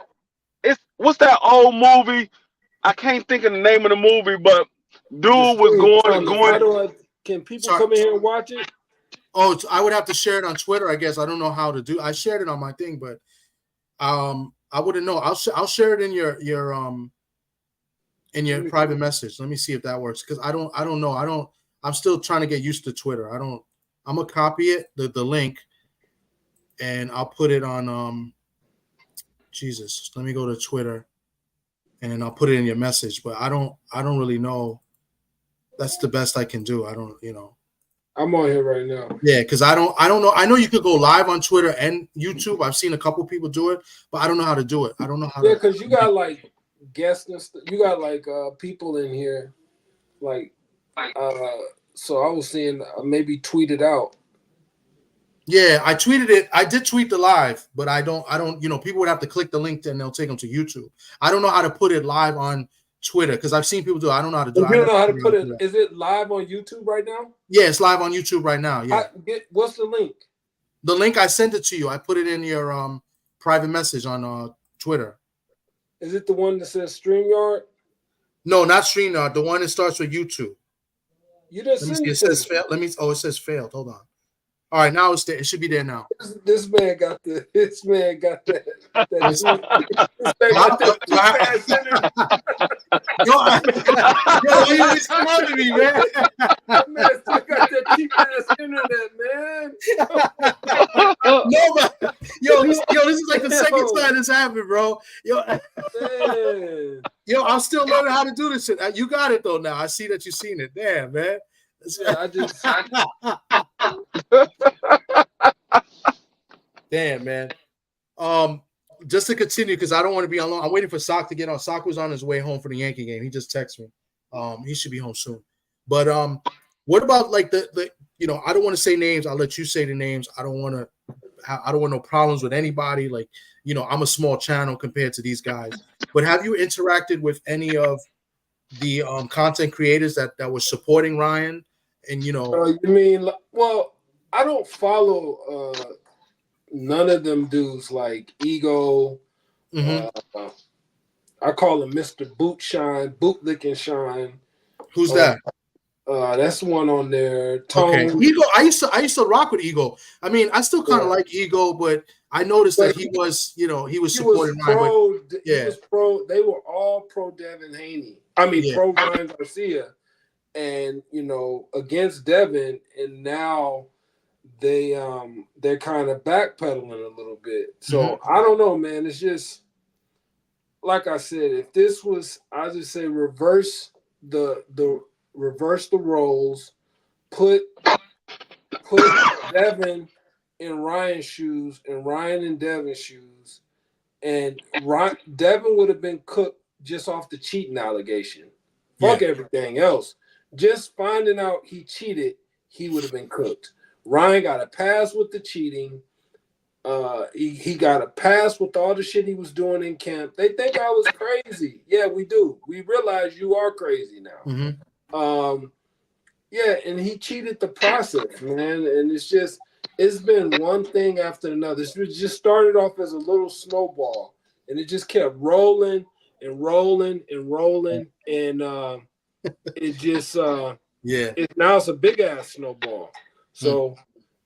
what's that old movie? I can't think of the name of the movie, but dude was going. Can people come in here and watch it? Oh, I would have to share it on Twitter, I guess. I don't know how to do. I shared it on my thing, but I wouldn't know. I'll share it in your private message. Let me see if that works because I don't know. I'm still trying to get used to Twitter. I'm gonna copy it, the link, and I'll put it on Jesus. Let me go to Twitter and I'll put it in your message, but I don't really know. That's the best I can do. I don't, I'm on here right now. Yeah, because I don't know. I know you could go live on Twitter and YouTube. I've seen a couple people do it, but I don't know how to do it. I don't know how. Yeah, because you got like guests and stuff. You got like people in here, like. So I was seeing maybe tweet it out. Yeah, I tweeted it. I did tweet the live, but I don't. People would have to click the link and they'll take them to YouTube. I don't know how to put it live on Twitter because I've seen people do it. I don't know how to do it. You don't know how to put it. Is it live on YouTube right now? Yeah, it's live on YouTube right now. Yeah. What's the link? The link I sent it to you. I put it in your private message on Twitter. Is it the one that says StreamYard? No, not StreamYard. The one that starts with YouTube. You just it says failed. It says failed. Hold on. All right, now it's there. It should be there now. This man got that. This man got that Yo, he's coming to me, man. That man still got that cheap ass internet, man. No, but this is like the second time let this happen, bro. Yo, yo, I'm still learning how to do this shit. You got it though now. I see that you've seen it. Damn, man. I just damn, man. Just to continue, because I don't want to be alone. I'm waiting for Sock to get on. Sock was on his way home for the Yankee game. He just texted me. He should be home soon. But what about like the I don't want to say names. I'll let you say the names. I don't want no problems with anybody. Like, I'm a small channel compared to these guys. But have you interacted with any of the content creators that were supporting Ryan? And you mean, well, I don't follow none of them dudes like Ego. Mm-hmm. I call him Mr. Bootlicking Shine. Who's that? That's one on there. Tone. Okay. Ego. I used to rock with Ego. I mean, I still kind of like Ego, but I noticed that he was, he was supporting Ryan. He was pro. They were all pro Devin Haney. I mean, pro Ryan Garcia, and against Devin, and now they're kind of backpedaling a little bit. So I don't know, man. It's just like I said. If this was, I just say reverse the roles, put Devin in Ryan's shoes and Ryan in Devin's shoes, and Devin would have been cooked just off the cheating allegation. Fuck everything else. Just finding out he cheated, he would have been cooked. Ryan got a pass with the cheating. He got a pass with all the shit he was doing in camp. They think I was crazy. Yeah, we do. We realize you are crazy now. And he cheated the process, man. And it's been one thing after another. It just started off as a little snowball, and it just kept rolling and rolling and rolling, and it just now it's a big ass snowball. So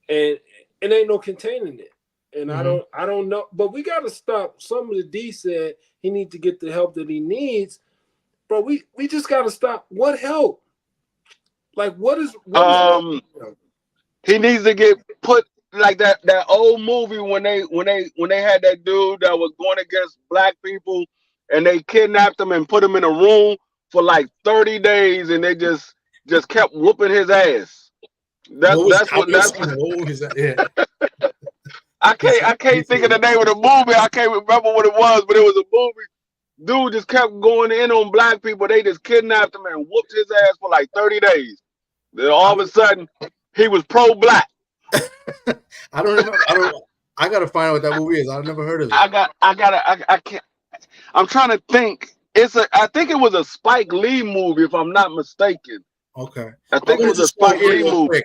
and it ain't no containing it. And I don't know, but we gotta stop. Some of the D said he needs to get the help that he needs, but we just gotta stop. What help? Like what is he needs to get put like that old movie when they had that dude that was going against black people and they kidnapped him and put him in a room for like 30 days and they just kept whooping his ass. That's what I can't think of the name of the movie. I can't remember what it was, but it was a movie. Dude just kept going in on black people. They just kidnapped him and whooped his ass for like 30 days. Then all of a sudden, he was pro-black. I don't remember. I gotta find out what that movie is. I've never heard of it. I can't. I'm trying to think. I think it was a Spike Lee movie, if I'm not mistaken. Okay. I think it was a Spike Lee movie.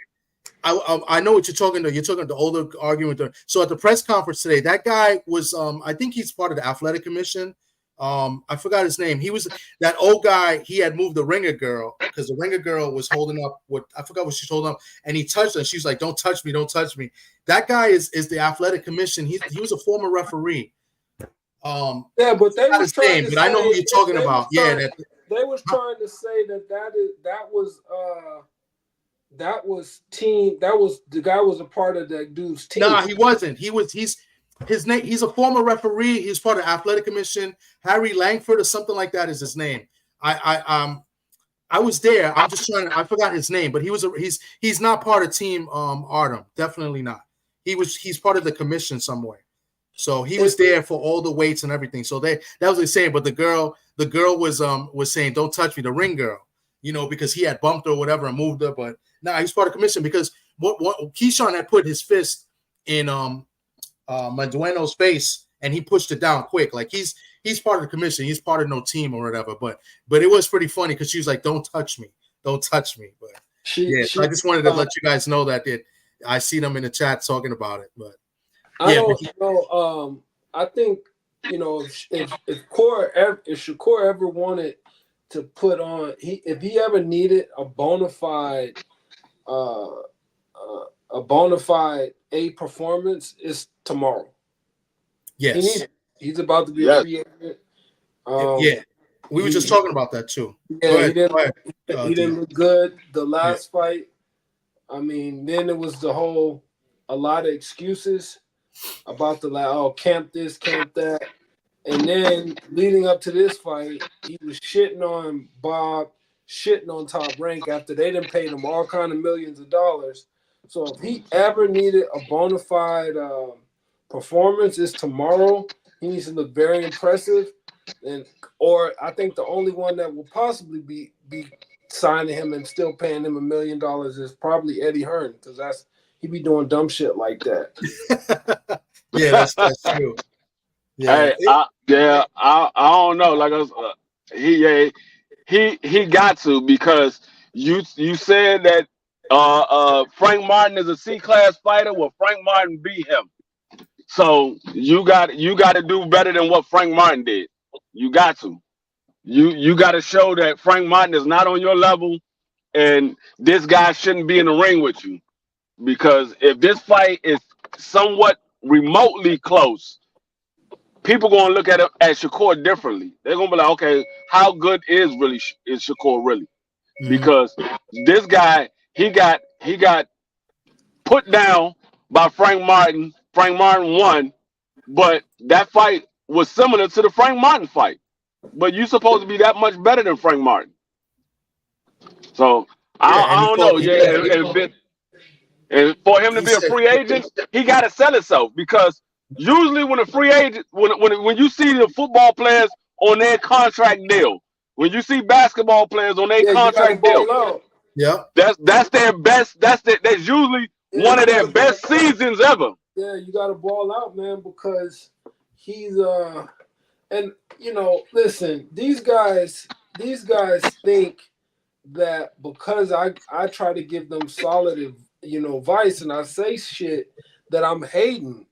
I know what you're talking to. You're talking the older argument. So at the press conference today, that guy was, I think he's part of the athletic commission. I forgot his name. He was that old guy. He had moved the ringer girl because the ringer girl was holding up I forgot what she told him, and he touched her. And she was like, "Don't touch me, don't touch me." That guy is the athletic commission. He was a former referee. But they were his name, but I know who you're talking about. They was trying to say that was team. That was the guy was a part of that dude's team. No, he wasn't. He's his name. He's a former referee. He's part of the athletic commission. Harry Langford or something like that is his name. I was there. I'm just trying. I forgot his name, but he's not part of team Artem. Definitely not. He's part of the commission somewhere. So he was there for all the weights and everything. So that was what he's saying. But the girl was saying, "Don't touch me," the ring girl, because he had bumped her or whatever and moved her. But he's part of the commission because what Keyshawn had put his fist in Madueno's face and he pushed it down quick. Like he's part of the commission. He's part of no team or whatever. But it was pretty funny because she was like, "Don't touch me, don't touch me." But so I just wanted to let you guys know that I see them in the chat talking about it. But I don't know. I think if Shakur ever wanted to put on, if he ever needed a bona fide A performance, it's tomorrow. Yes, he's about to be a free agent. We were just talking about that too. Yeah, he didn't look good the last fight. I mean, then it was a lot of excuses. about to like, oh, camp this, camp that. And then leading up to this fight, he was shitting on Bob, shitting on Top Rank after they done paid him all kind of millions of dollars. So if he ever needed a bona fide performance, it's tomorrow. He needs to look very impressive. Or I think the only one that will possibly be signing him and still paying him $1 million is probably Eddie Hearn, because he be doing dumb shit like that. Yeah, that's true. Yeah, I don't know. Like he got to, because you said that Frank Martin is a C-class fighter. Well, Frank Martin beat him, so you got to do better than what Frank Martin did. You got to. You got to show that Frank Martin is not on your level, and this guy shouldn't be in the ring with you. Because if this fight is somewhat remotely close, people gonna look at Shakur differently. They're gonna be like, okay, how good is Shakur really? Mm-hmm. Because this guy, he got put down by Frank Martin. Frank Martin won, but that fight was similar to the Frank Martin fight. But you're supposed to be that much better than Frank Martin. So I don't know. And for him to be a free agent, he got to sell himself, because usually when a free agent, when you see the football players on their contract deal, when you see basketball players on their contract deal, that's their best. That's usually one of their best seasons ever. Yeah, you got to ball out, man, because he's and you know, listen, these guys think that because I try to give them solid advice and I say shit that I'm hating.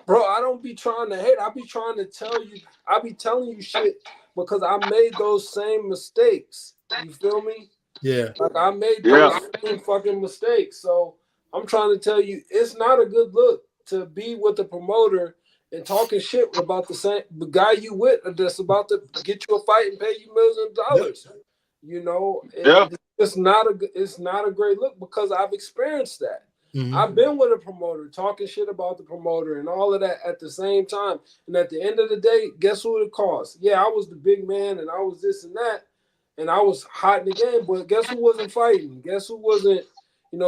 Bro, I don't be trying to hate. I be trying to tell you, I be telling you shit because I made those same mistakes. You feel me? Yeah. Like I made those same fucking mistakes. So I'm trying to tell you, it's not a good look to be with the promoter and talking shit about the guy you with that's about to get you a fight and pay you millions of dollars. Yep. You know, it's not a great look, because I've experienced that. Mm-hmm. I've been with a promoter talking shit about the promoter and all of that at the same time. And at the end of the day, guess who it cost? Yeah, I was the big man and I was this and that, and I was hot in the game, but guess who wasn't fighting? Guess who wasn't,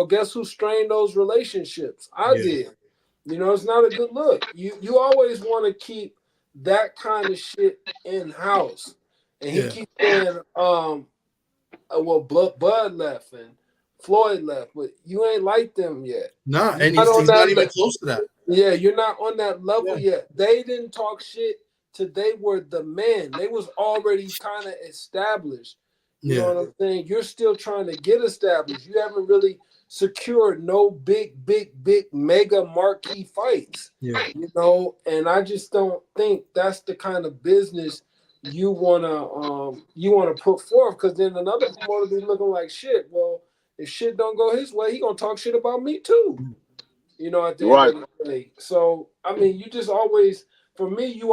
guess who strained those relationships? I did. It's not a good look. You always want to keep that kind of shit in-house. And he keeps saying, Bud left and Floyd left, but you ain't like them yet. Nah, and he's not even close to that. Yeah, you're not on that level yet. They didn't talk shit till they were the man. They was already kind of established. You know what I'm saying? You're still trying to get established. You haven't really secured no big mega marquee fights. Yeah. And I just don't think that's the kind of business you wanna put forth, because then another promoter be looking like shit. Well, if shit don't go his way, he gonna talk shit about me too. At the end of the day. So I mean, you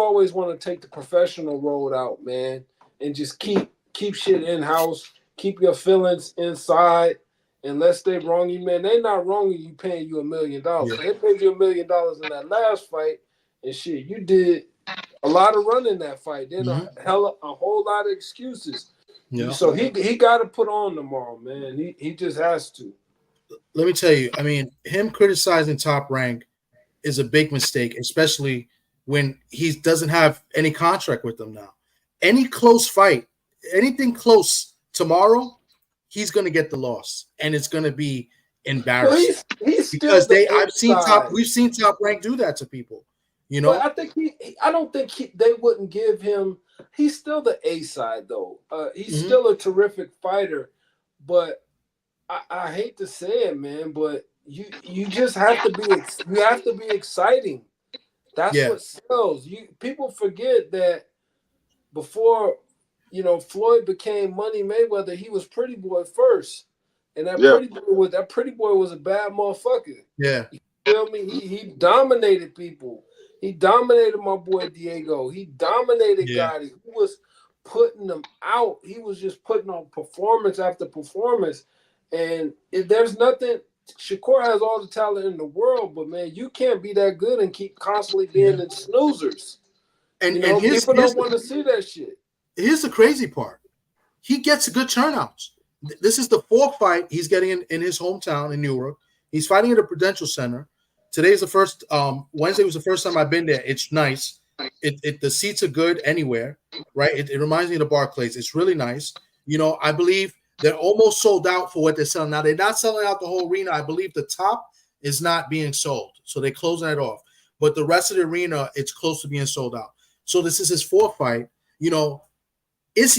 always want to take the professional road out, man, and just keep shit in house, keep your feelings inside, and let's stay wrong you, man. They not wronging you, paying you $1 million. They paid you $1 million in that last fight, and shit, you did a lot of running that fight. Then a whole lot of excuses. Yeah. So he got to put on tomorrow, man. He just has to. Let me tell you, I mean, him criticizing Top Rank is a big mistake, especially when he doesn't have any contract with them now. Any close fight, anything close tomorrow, he's going to get the loss, and it's going to be embarrassing. Well, he's because we've seen Top Rank do that to people. But I don't think they wouldn't give him. He's still the A side though. He's still a terrific fighter, but I hate to say it, man. But you just have to be. You have to be exciting. That's what sells. People forget that before Floyd became Money Mayweather, he was Pretty Boy first, and that Pretty Boy was a bad motherfucker. Yeah, you feel me? He dominated people. He dominated my boy Diego. He dominated Gotti. He was putting them out. He was just putting on performance after performance. And there's nothing Shakur has all the talent in the world, but man, you can't be that good and keep constantly being the snoozers. And, you know, and people don't want to see that shit. Here's the crazy part. He gets good turnouts. This is the 4th fight he's getting in his hometown in Newark. He's fighting at the Prudential Center. Today's the first. Wednesday was the first time I've been there. It's nice. The seats are good anywhere, right? It reminds me of the Barclays. It's really nice. You know, I believe they're almost sold out for what they're selling now. They're not selling out the whole arena. I believe the top is not being sold, so they're closing it off. But the rest of the arena, it's close to being sold out. So this is his 4th fight. You know,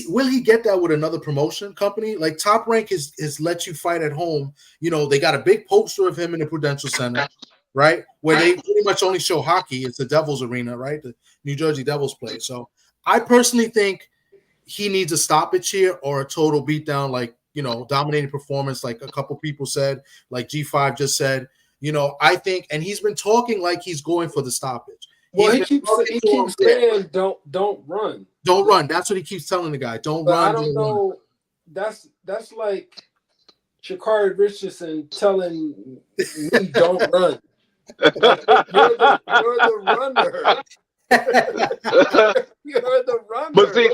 will he get that with another promotion company? Like Top Rank is let you fight at home. You know, they got a big poster of him in the Prudential Center, right? Where they pretty much only show hockey. It's the Devils arena, right? The New Jersey Devils play. So I personally think he needs a stoppage here or a total beatdown, like, you know, dominating performance, like a couple people said, like G5 just said. You know, I think, and he's been talking like he's going for the stoppage. Well, he keeps saying don't run. Don't run. That's what he keeps telling the guy. Don't run. I don't know. Run. That's like Shakur Stevenson telling me don't run. You're the runner. You're the runner. But see,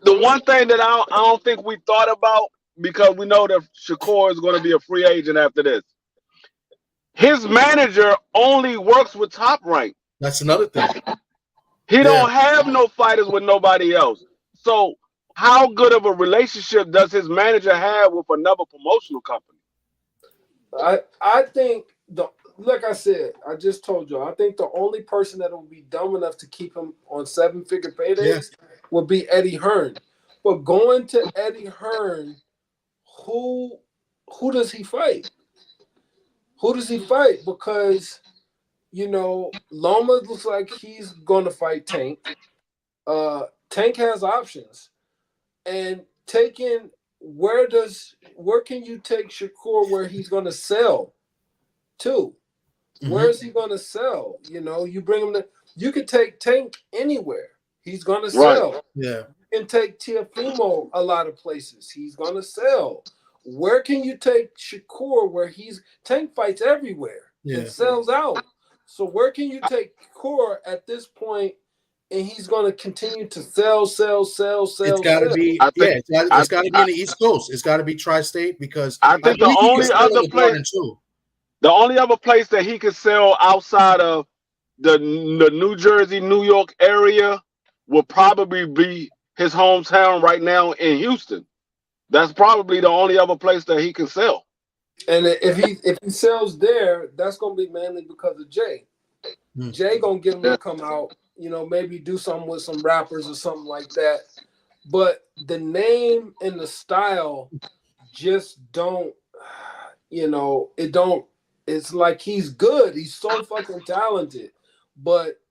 the one thing that I don't think we thought about, because we know that Shakur is going to be a free agent after this. His manager only works with Top Rank. That's another thing. He don't have no fighters with nobody else. So how good of a relationship does his manager have with another promotional company? I think like I said, I just told you, I think the only person that would be dumb enough to keep him on 7-figure paydays would be Eddie Hearn. But going to Eddie Hearn, who does he fight? Who does he fight? Because, you know, Loma looks like he's going to fight Tank. Tank has options. And where can you take Shakur where he's going to sell to? Mm-hmm. Where is he going to sell? You know, you bring him you could take Tank anywhere. He's going to sell. Right. Yeah. You can take Tiafumo a lot of places. He's going to sell. Where can you take Shakur where Tank fights everywhere and sells out? So where can you take Shakur at this point and he's going to continue to sell? It's got to be, it's got to be in the East Coast. It's got to be tri-state because I think the only other place that he could sell outside of the New Jersey, New York area would probably be his hometown right now in Houston. That's probably the only other place that he can sell. And if he sells there, that's gonna be mainly because of Jay. Jay gonna get him to come out, you know, maybe do something with some rappers or something like that. But the name and the style just don't, you know, it's like he's good. He's so fucking talented, but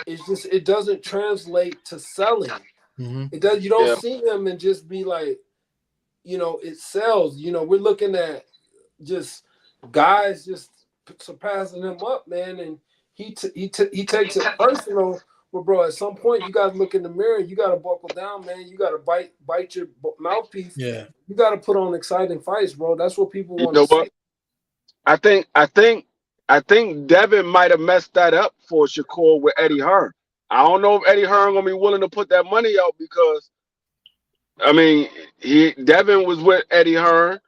it doesn't translate to selling. Mm-hmm. It does. You don't see him and just be like, you know, it sells. You know, we're looking at just guys just surpassing him up, man, and he takes it personal. But bro, at some point you gotta look in the mirror. You gotta buckle down, man. You gotta bite your mouthpiece. Yeah, you gotta put on exciting fights, bro. That's what people want to see. I think Devin might have messed that up for Shakur with Eddie Hearn. I don't know if Eddie Hearn gonna be willing to put that money out because, I mean, Devin was with Eddie Hearn,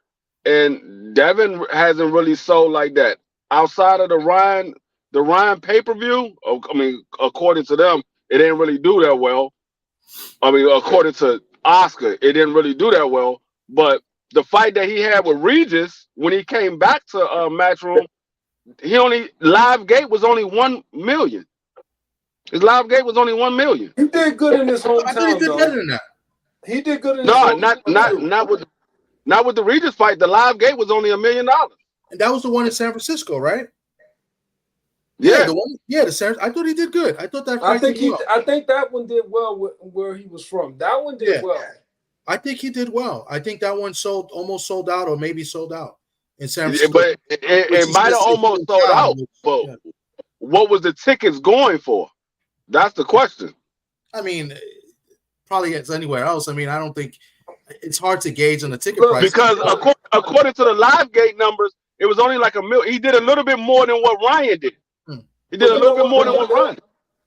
and Devin hasn't really sold like that outside of the Ryan pay-per-view. I mean, according to them, it didn't really do that well. I mean, according to Oscar, it didn't really do that well. But the fight that he had with Regis when he came back to Matchroom, live gate was only 1 million. His live gate was only 1 million. He did good in his hometown. I think he did better than that. He did good in his hometown. Not with the Regis fight. The live gate was only $1 million. And that was the one in San Francisco, right? Yeah, the one. Yeah, I thought he did good. I thought that. I think that one did well where he was from. That one did well. I think he did well. I think that one almost sold out, or maybe sold out in San Francisco. But it might have almost sold out. But what was the tickets going for? That's the question. I mean, probably it's anywhere else. I mean, I don't think it's hard to gauge on the ticket price because according to the live gate numbers, it was only like $1 million. He did a little bit more than what Ryan did. He did a little bit more than what Ryan.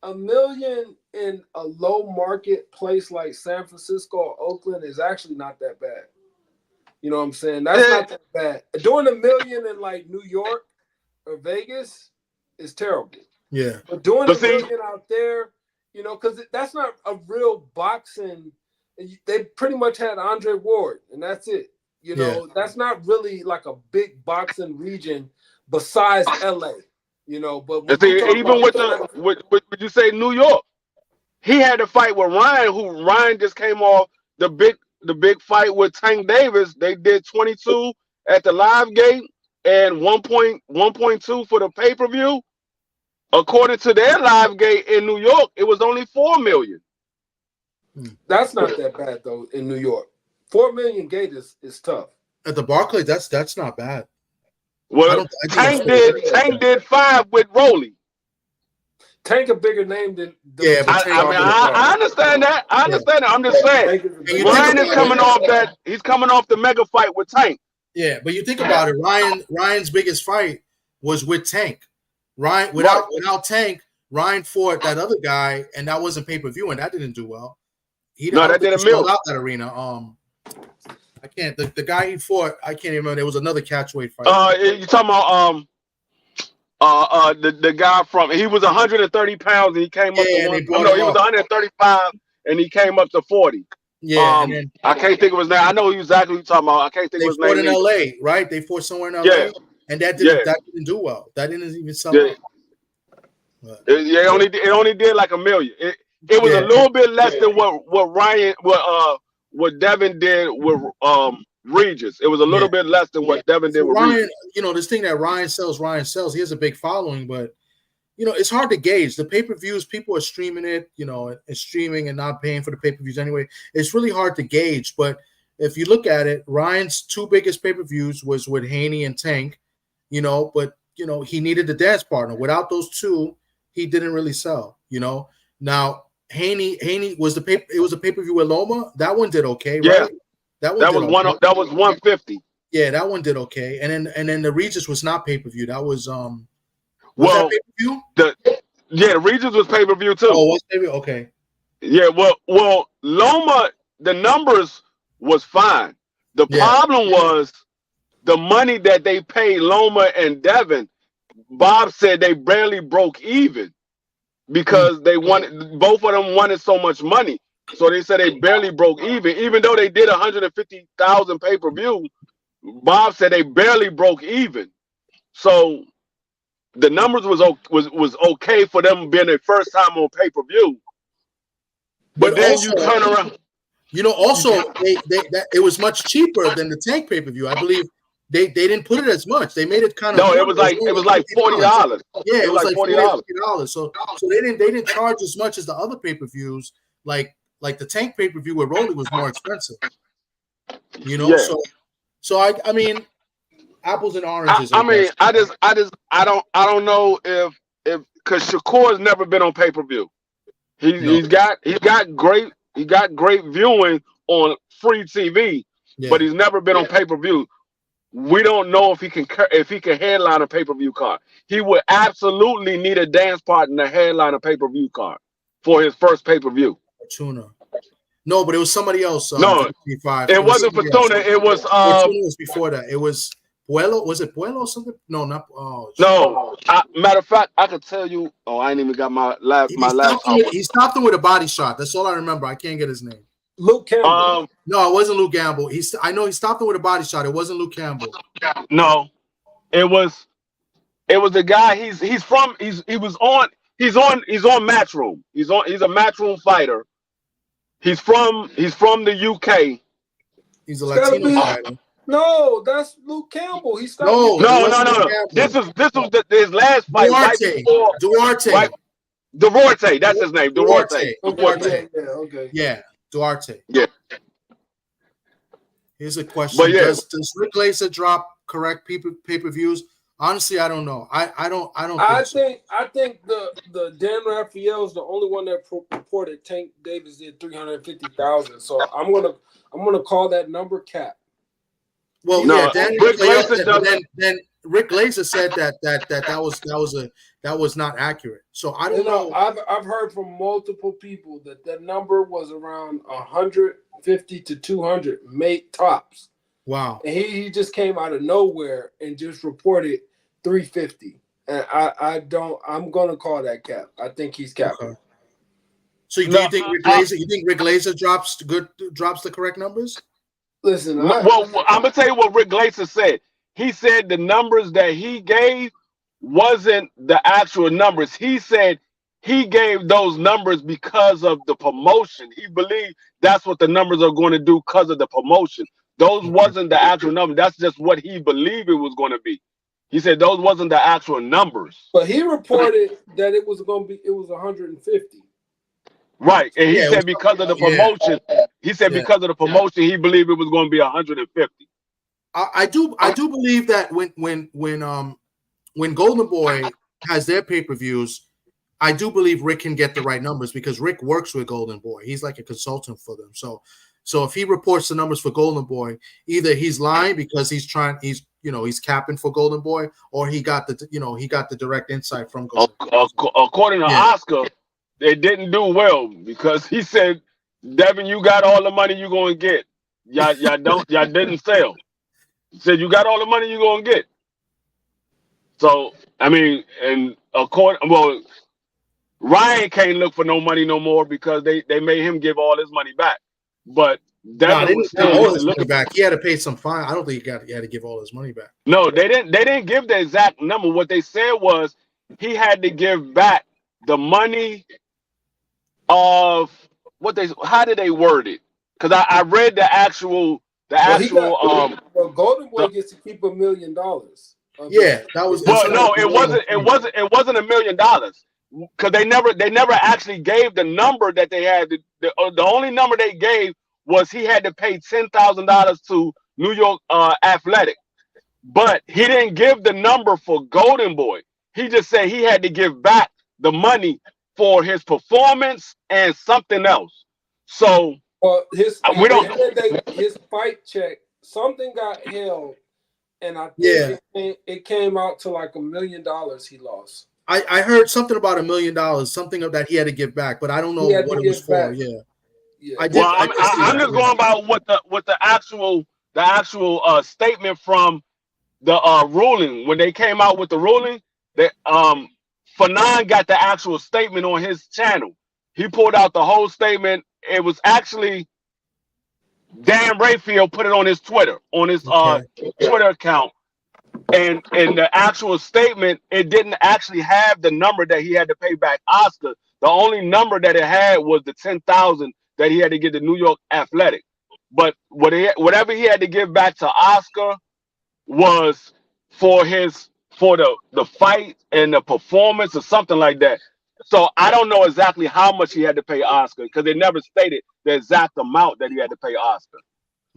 $1 million in a low market place like San Francisco or Oakland is actually not that bad. You know what I'm saying? That's not that bad. Doing $1 million in like New York or Vegas is terrible. Yeah. But doing $1 million out there, you know, because that's not a real boxing. They pretty much had Andre Ward, and that's it. You know, that's not really like a big boxing region besides LA. You know, but even would you say New York? He had to fight with Ryan, who Ryan just came off the big fight with Tank Davis. They did 22 at the live gate and 1.2 for the pay-per-view. According to their live gate in New York, it was only $4 million. That's not that bad though in New York. $4 million gate is tough. At the Barclays, that's not bad. Well, Tank did 5 with Rolly. Tank a bigger name than I understand that. I understand that. I'm just saying Ryan is coming off that. He's coming off the mega fight with Tank. Yeah, but you think about it, Ryan's biggest fight was with Tank. Ryan without Tank, Ryan fought that other guy, and that wasn't pay-per-view, and that didn't do well. That did a mill out that arena. I can't. The guy he fought, I can't even remember. There was another catchweight fight. You talking about the guy from? He was 130 pounds and he came up to he was 135 and he came up to 40. Yeah, I can't think of his name. I know exactly what you're talking about. I can't think of his name. They fought in LA, right? They fought somewhere in LA, and that didn't do well. That didn't even sell. Yeah. It only did like $1 million. It was a little bit less than what Devin did with Regis. It was a little bit less than what Devin did with Ryan. Regis. You know, this thing that Ryan sells. He has a big following, but you know, it's hard to gauge. The pay-per-views, people are streaming it, you know, and streaming and not paying for the pay-per-views anyway. It's really hard to gauge. But if you look at it, Ryan's 2 biggest pay-per-views was with Haney and Tank, you know, but you know, he needed the dance partner. Without those 2, he didn't really sell, you know. Now Haney was it was a pay-per-view with Loma. That one did okay, right? Yeah. That was 150. Yeah, that one did okay. And then the Regis was not pay-per-view. That was that pay-per-view? The Regis was pay-per-view too. Oh, was pay-per-view? Okay. Yeah, well, Loma, the numbers was fine. The problem was the money that they paid Loma and Devin. Bob said they barely broke even because they wanted, both of them wanted so much money. So they said they barely broke even though they did 150,000 pay-per-view. Bob said they barely broke even. So the numbers was okay for them being their first time on pay-per-view. But then also, you turn around. You know, also it was much cheaper than the Tank pay-per-view. I believe they didn't put it as much. They made it kind of it was like $40. Yeah, it was like $40. So they didn't charge as much as the other pay-per-views. Like the Tank pay-per-view with Rolly was more expensive. You know, so I mean, apples and oranges. I don't know if because Shakur's never been on pay-per-view. He's got great viewing on free TV, but he's never been on pay-per-view. We don't know if he can headline a pay-per-view card. He would absolutely need a dance partner to headline a pay-per-view card for his first pay-per-view. Fortuna. No, but it was somebody else. No, it wasn't Fortuna. It was Fortuna was before that. It was Puello. Was it Puello or something? No, not. Oh, no. Matter of fact, I could tell you. Oh, I ain't even got my last. He stopped him with a body shot. That's all I remember. I can't get his name. Luke Campbell. No, it wasn't Luke Campbell. I know he stopped him with a body shot. It wasn't Luke Campbell. No, it was the guy. He's on Matchroom. He's a Matchroom fighter. He's from the UK. He's a Latino fighter. No, that's Luke Campbell. He stopped. No. This was his last fight. Duarte. That's his name. Duarte. Okay. Yeah. Duarte. Yeah. Here's a question: Does Rick Laser drop correct pay-per-views? Honestly, I don't know. I don't. I think the Dan Raphael is the only one that reported Tank Davis did 350,000. So I'm gonna call that number cap. Well, No, yeah. Then Rick Glazer then Rick Glazer said that was not accurate. So I don't know. I've heard from multiple people that number was around 150 to 200 mate tops. Wow. And he just came out of nowhere and just reported 350. And I'm gonna call that cap. I think he's capping. Okay. So do you think Rick Glazer drops the correct numbers? Listen, well, I'm gonna tell you what Rick Glazer said. He said the numbers that he gave wasn't the actual numbers. He said he gave those numbers because of the promotion. He believed that's what the numbers are going to do because of the promotion. Those wasn't the actual number. That's just what he believed it was going to be. He said those wasn't the actual numbers. But he reported that it was 150. Right. And he said because of the promotion, because of the promotion, he believed it was going to be 150. I do believe that when Golden Boy has their pay-per-views, I do believe Rick can get the right numbers because Rick works with Golden Boy. He's like a consultant for them. So if he reports the numbers for Golden Boy, either he's lying because he's capping for Golden Boy, or he got the direct insight from Golden Boy. According to Oscar, they didn't do well because he said, "Devin, you got all the money you're gonna get. Y'all didn't sell." He said, "You got all the money you're gonna get." So I mean, and Ryan can't look for no money no more because they made him give all his money back. But Devin was still all his money back. He had to pay some fine. I don't think he had to give all his money back. No, they didn't give the exact number. What they said was he had to give back the money of how did they word it? Because I read the actual Golden Boy gets to keep $1 million. Yeah, that was. Well, no, it wasn't $1 million because they never actually gave the number that they had. The only number they gave was he had to pay $10,000 to New York Athletic, but he didn't give the number for Golden Boy. He just said he had to give back the money for his performance and something else. So his fight check, something got held, and I think it came out to like $1 million he lost. I heard something about $1 million, something of that he had to give back, but I don't know what it was for. Yeah. I'm just going by what the actual statement from the ruling when they came out with the ruling that Fanon got the actual statement on his channel. He pulled out the whole statement. It was actually Dan Rayfield put it on his Twitter, Twitter account. And the actual statement, it didn't actually have the number that he had to pay back Oscar. The only number that it had was the $10,000 that he had to give to New York Athletic. But whatever he had to give back to Oscar was for the fight and the performance or something like that. So I don't know exactly how much he had to pay Oscar because they never stated the exact amount that he had to pay Oscar.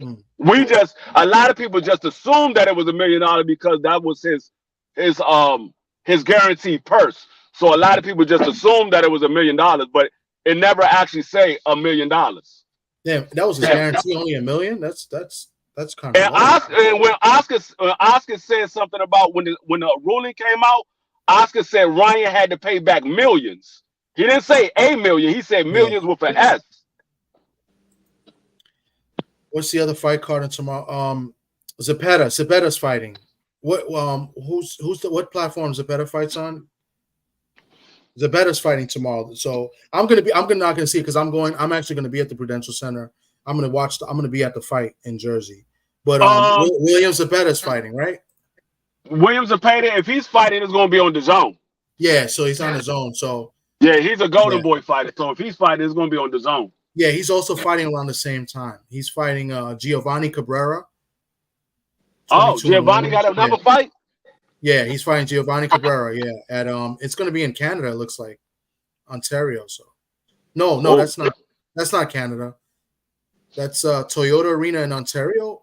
A lot of people just assumed that it was $1 million because that was his guaranteed purse. So a lot of people just assumed that it was $1 million, but it never actually say $1 million. Damn, that was his guarantee, only $1 million. That's kind of. And when Oscar said something about when the ruling came out, Oscar said Ryan had to pay back millions. He didn't say a million. He said millions with an S. What's the other fight card in tomorrow? Zepeda's fighting. What what platform Zepeda fights on? Zepeda's fighting tomorrow. So I'm not gonna see it because I'm actually gonna be at the Prudential Center. I'm gonna be at the fight in Jersey. But William Zepeda's fighting, right? William Zepeda, if he's fighting, it's gonna be on the zone. Yeah, so he's on his own. So yeah, he's a Golden Boy fighter. So if he's fighting, it's gonna be on the zone. Yeah, he's also fighting around the same time. He's fighting Giovanni Cabrera. Oh, Giovanni got another fight? Yeah, he's fighting Giovanni Cabrera. Yeah, at it's going to be in Canada. It looks like Ontario. So no, that's not Canada. That's Toyota Arena in Ontario.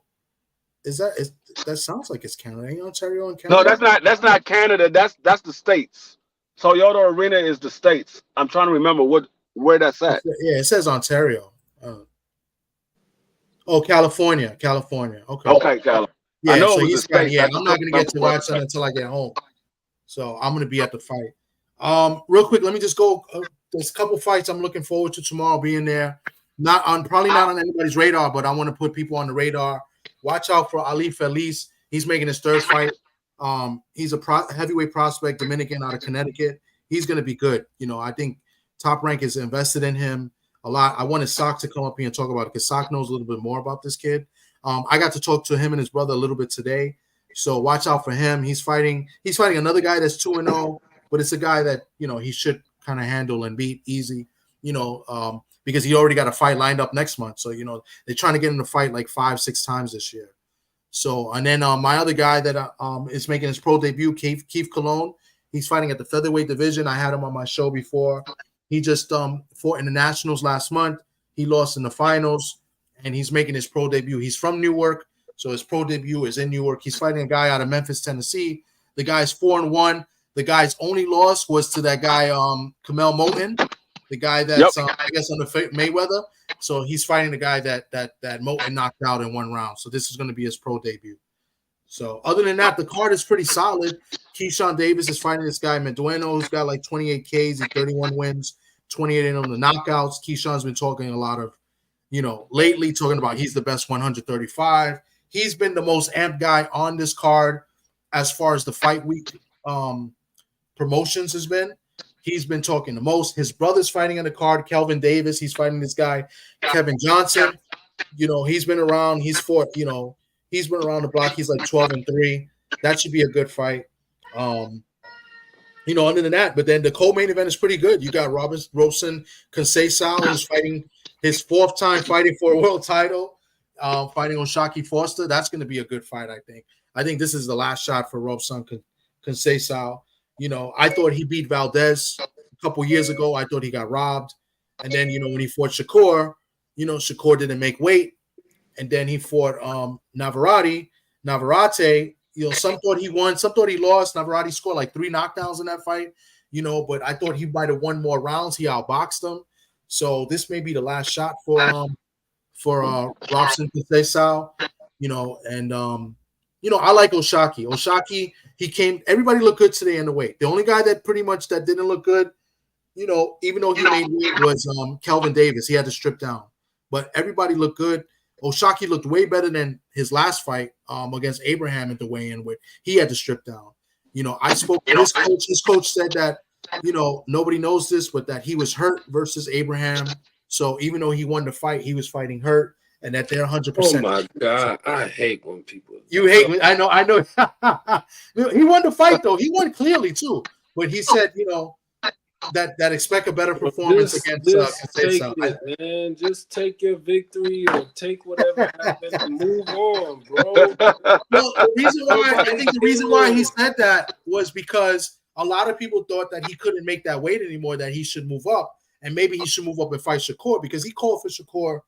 That sounds like it's Canada? Ain't Ontario in Canada? No, that's not Canada. That's the States. Toyota Arena is the States. I'm trying to remember where that's at. Yeah, it says Ontario. California. Okay. Okay, California. I Yeah, know so it was he's the fighting. state. Yeah, I just I'm not don't gonna get to remember watch that until I get home. So I'm gonna be at the fight. Real quick, let me just go. There's a couple fights I'm looking forward to tomorrow being there. Probably not on anybody's radar, but I want to put people on the radar. Watch out for Ali Feliz. He's making his third fight. He's a heavyweight prospect, Dominican out of Connecticut. He's gonna be good. I think Top Rank is invested in him a lot. I wanted Sock to come up here and talk about it because Sock knows a little bit more about this kid. I got to talk to him and his brother a little bit today. So watch out for him. He's fighting another guy that's 2-0, but it's a guy that he should kind of handle and beat easy, because he already got a fight lined up next month. So they're trying to get him to fight like 5-6 times this year. So and then my other guy that is making his pro debut, Keith Cologne, he's fighting at the featherweight division. I had him on my show before. He just fought in the Nationals last month. He lost in the finals, and he's making his pro debut. He's from Newark, so his pro debut is in Newark. He's fighting a guy out of Memphis, Tennessee. The guy's 4-1. The guy's only loss was to that guy, Kamel Moten, the guy that's I guess under Mayweather. So he's fighting the guy that Moten knocked out in 1 round. So this is going to be his pro debut. So other than that, the card is pretty solid. Keyshawn Davis is fighting this guy Medueno, who's got like 28 Ks, he's 31 wins, 28 in on the knockouts. Keyshawn's been talking a lot of, lately talking about he's the best 135. He's been the most amped guy on this card as far as the fight week promotions has been. He's been talking the most. His brother's fighting on the card, Kelvin Davis. He's fighting this guy, Kevin Johnson. He's been around. He's fought, he's been around the block. He's like 12-3. That should be a good fight. Other than that, but then the co-main event is pretty good. You got Robson Conceição, who's fighting his 4th time fighting for a world title, fighting Oshaki Foster. That's going to be a good fight, I think. I think this is the last shot for Robson Conceição. I thought he beat Valdez a couple years ago. I thought he got robbed. And then, when he fought Shakur, Shakur didn't make weight. And then he fought Navarrete. Some thought he won, some thought he lost. Navarrete scored like 3 knockdowns in that fight, but I thought he might have won more rounds. He outboxed him. So this may be the last shot for Robson Conceição, and I like Oshaki. Oshaki, everybody looked good today in the weight. The only guy that pretty much that didn't look good, even though he made weight, was Kelvin Davis. He had to strip down. But everybody looked good. Oshaki looked way better than his last fight against Abraham at the weigh-in, where he had to strip down. I spoke to his coach. His coach said that, nobody knows this, but that he was hurt versus Abraham. So even though he won the fight, he was fighting hurt, and that they're 100%. Oh my God, I hate when people. You hate. I know. He won the fight though. He won clearly too. But he said, that expect a better performance against take it, man. Just take your victory or take whatever happened and move on, bro. Well, the reason why he said that was because a lot of people thought that he couldn't make that weight anymore, that he should move up, and maybe he should move up and fight Shakur, because he called for Shakur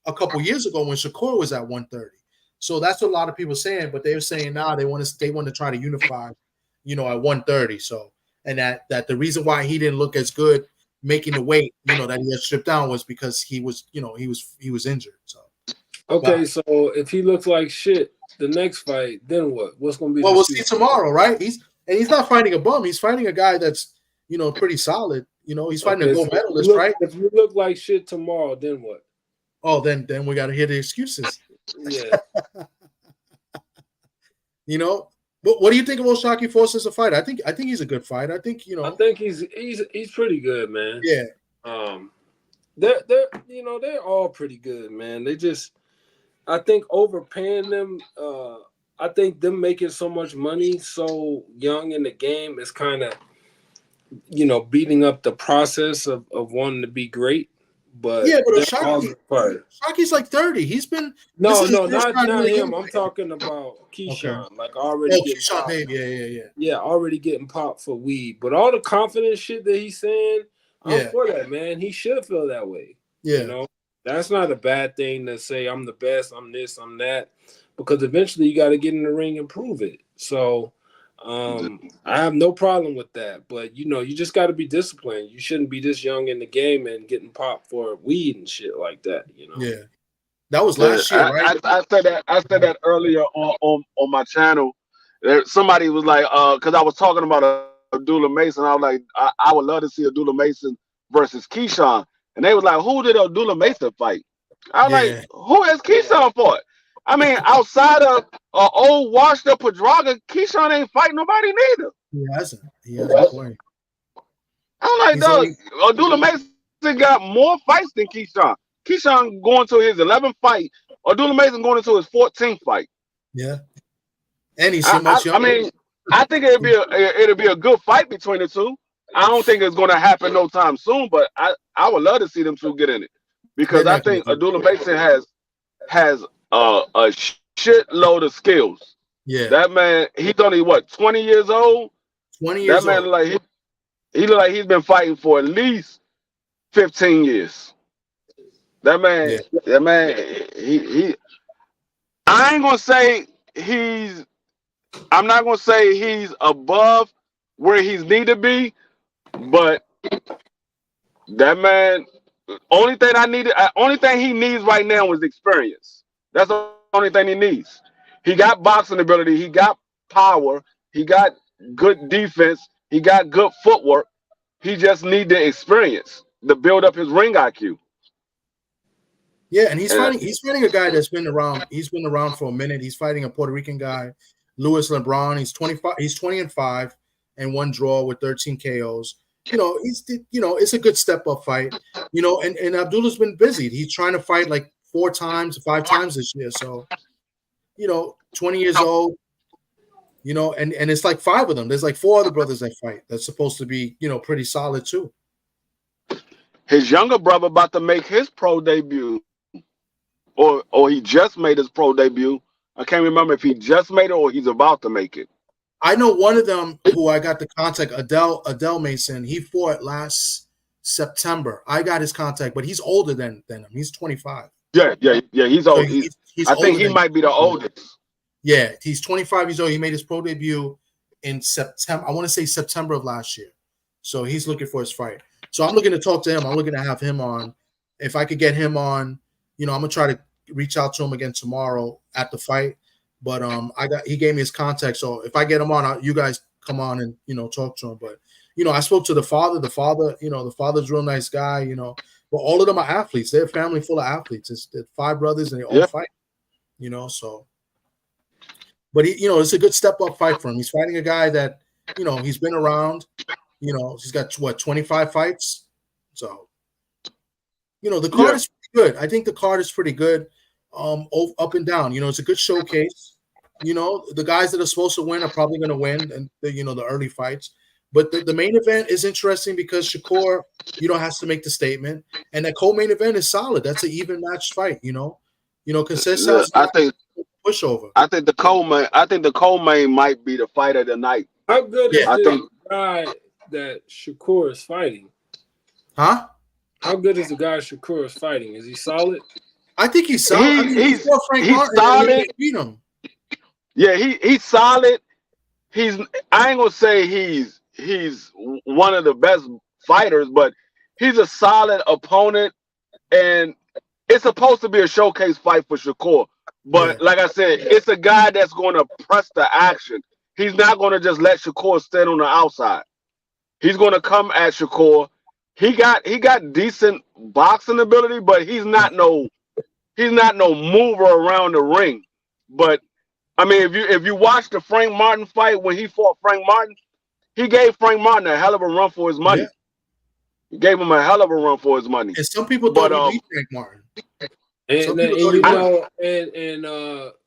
a couple years ago when Shakur was at 130. So that's what a lot of people saying, but they were saying now they want to try to unify, at 130. So. And that the reason why he didn't look as good making the weight, that he had stripped down, was because he was injured. So okay, so if he looks like shit the next fight, then what? What's going to be? Well, we'll see tomorrow, right? He's not fighting a bum. He's fighting a guy that's pretty solid. He's fighting a gold medalist, right? If you look like shit tomorrow, then what? Oh, then we got to hear the excuses. Yeah. But what do you think of Oshaki Foster as a fighter? I think he's a good fighter. I think I think he's pretty good, man. Yeah. They're all pretty good, man. They just, I think overpaying them. I think them making so much money so young in the game is kind of, beating up the process of wanting to be great. But yeah, but Oshaki's like 30. He's been not him. I'm talking about Keyshawn. Okay. Like already getting Keyshawn, yeah, already getting popped for weed. But all the confident shit that he's saying, I'm for that, man. He should feel that way. Yeah, that's not a bad thing to say. I'm the best. I'm this. I'm that. Because eventually you got to get in the ring and prove it. So. I have no problem with that, but you just got to be disciplined. You shouldn't be this young in the game and getting popped for weed and shit like that. Yeah. That was last year, right? I said that earlier on my channel. Somebody was like, because I was talking about Abdullah Mason. I was like, I would love to see Abdullah Mason versus Keyshawn. And they was like, who did Abdullah Mason fight? I was like, who has Keyshawn fought? I mean, outside of old washed up Pedraga, Keyshawn ain't fighting nobody neither. He hasn't played. I'm like, dog, Abdullah Mason got more fights than Keyshawn. Keyshawn going to his 11th fight. Abdullah Mason going into his 14th fight. Yeah. And he's so much younger. I mean, I think it'll be a good fight between the two. I don't think it's going to happen no time soon, but I would love to see them two get in it because I think Abdullah Mason has a shitload of skills. Yeah, that man, he's only what 20 years old. 20 years that man old. He look like he's been fighting for at least 15 years. That man, he. I ain't gonna say I'm not gonna say he's above where he's need to be, but that man, only thing he needs right now is experience. That's the only thing he needs. He got boxing ability, he got power, he got good defense, he got good footwork. He just need the experience to build up his ring IQ. Yeah, and he's fighting a guy that's been around. He's been around for a minute. He's fighting a Puerto Rican guy, Luis Lebron. He's 25. He's 20-5 and 1 draw with 13 KOs. It's a good step up fight. And Abdullah's been busy. He's trying to fight like 5 times this year. So, 20 years old. And it's like 5 of them. There's like 4 other brothers that fight. That's supposed to be pretty solid too. His younger brother about to make his pro debut. Or he just made his pro debut. I can't remember if he just made it or he's about to make it. I know one of them who I got the contact, Adele Mason. He fought last September. I got his contact, but he's older than him. He's 25. Yeah. He's old. He's I think he might be the oldest. Yeah, he's 25 years old. He made his pro debut in September. I want to say September of last year. So he's looking for his fight. So I'm looking to talk to him. I'm looking to have him on. If I could get him on, I'm gonna try to reach out to him again tomorrow at the fight. But he gave me his contact. So if I get him on, you guys come on and talk to him. But I spoke to the father. The father's a real nice guy. But all of them are athletes. They're a family full of athletes. It's 5 brothers and they all fight. So. But it's a good step up fight for him. He's fighting a guy that he's been around. He's got 25 fights. So the card is pretty good. I think the card is pretty good. Up and down. It's a good showcase. The guys that are supposed to win are probably going to win, and the early fights. But the main event is interesting because Shakur, has to make the statement, and that co-main event is solid. That's an even match fight. Because I think pushover. I think the co-main might be the fight of the night. How good is the guy that Shakur is fighting? Huh? How good is the guy Shakur is fighting? Is he solid? I think he's solid. He's solid. Beat him. Yeah, he's solid. I ain't gonna say he's one of the best fighters, but he's a solid opponent, and it's supposed to be a showcase fight for Shakur. But like I said, it's a guy that's going to press the action. He's not going to just let Shakur stand on the outside. He's going to come at Shakur. He got decent boxing ability, but he's not no mover around the ring. But I mean, if you watch the Frank Martin fight when he fought Frank Martin, he gave Frank Martin a hell of a run for his money. Yeah. He gave him a hell of a run for his money. And some people thought he beat Frank Martin.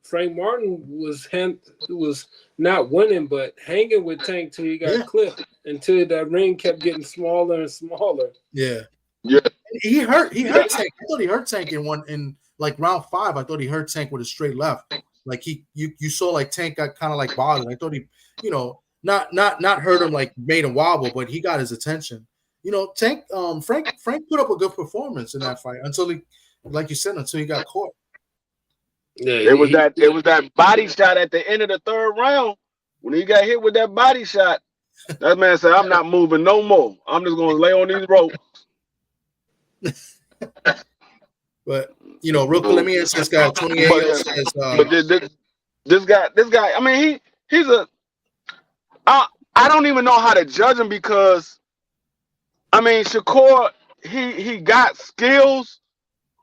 Frank Martin was not winning, but hanging with Tank till he got clipped, until that ring kept getting smaller and smaller. Yeah. He hurt Tank. I thought he hurt Tank in like round 5. I thought he hurt Tank with a straight left. Like you saw like Tank got kind of like bothered. I thought he, not hurt him, like made him wobble, but he got his attention. Tank Frank put up a good performance in that fight until he, like you said, until he got caught. Yeah, it was that body shot at the end of the 3rd round when he got hit with that body shot. That man said, "I'm not moving no more. I'm just gonna lay on these ropes." But real quick, let me answer this guy. 28 says, but this guy. I mean, he's a. I don't even know how to judge him because, I mean, Shakur, he got skills,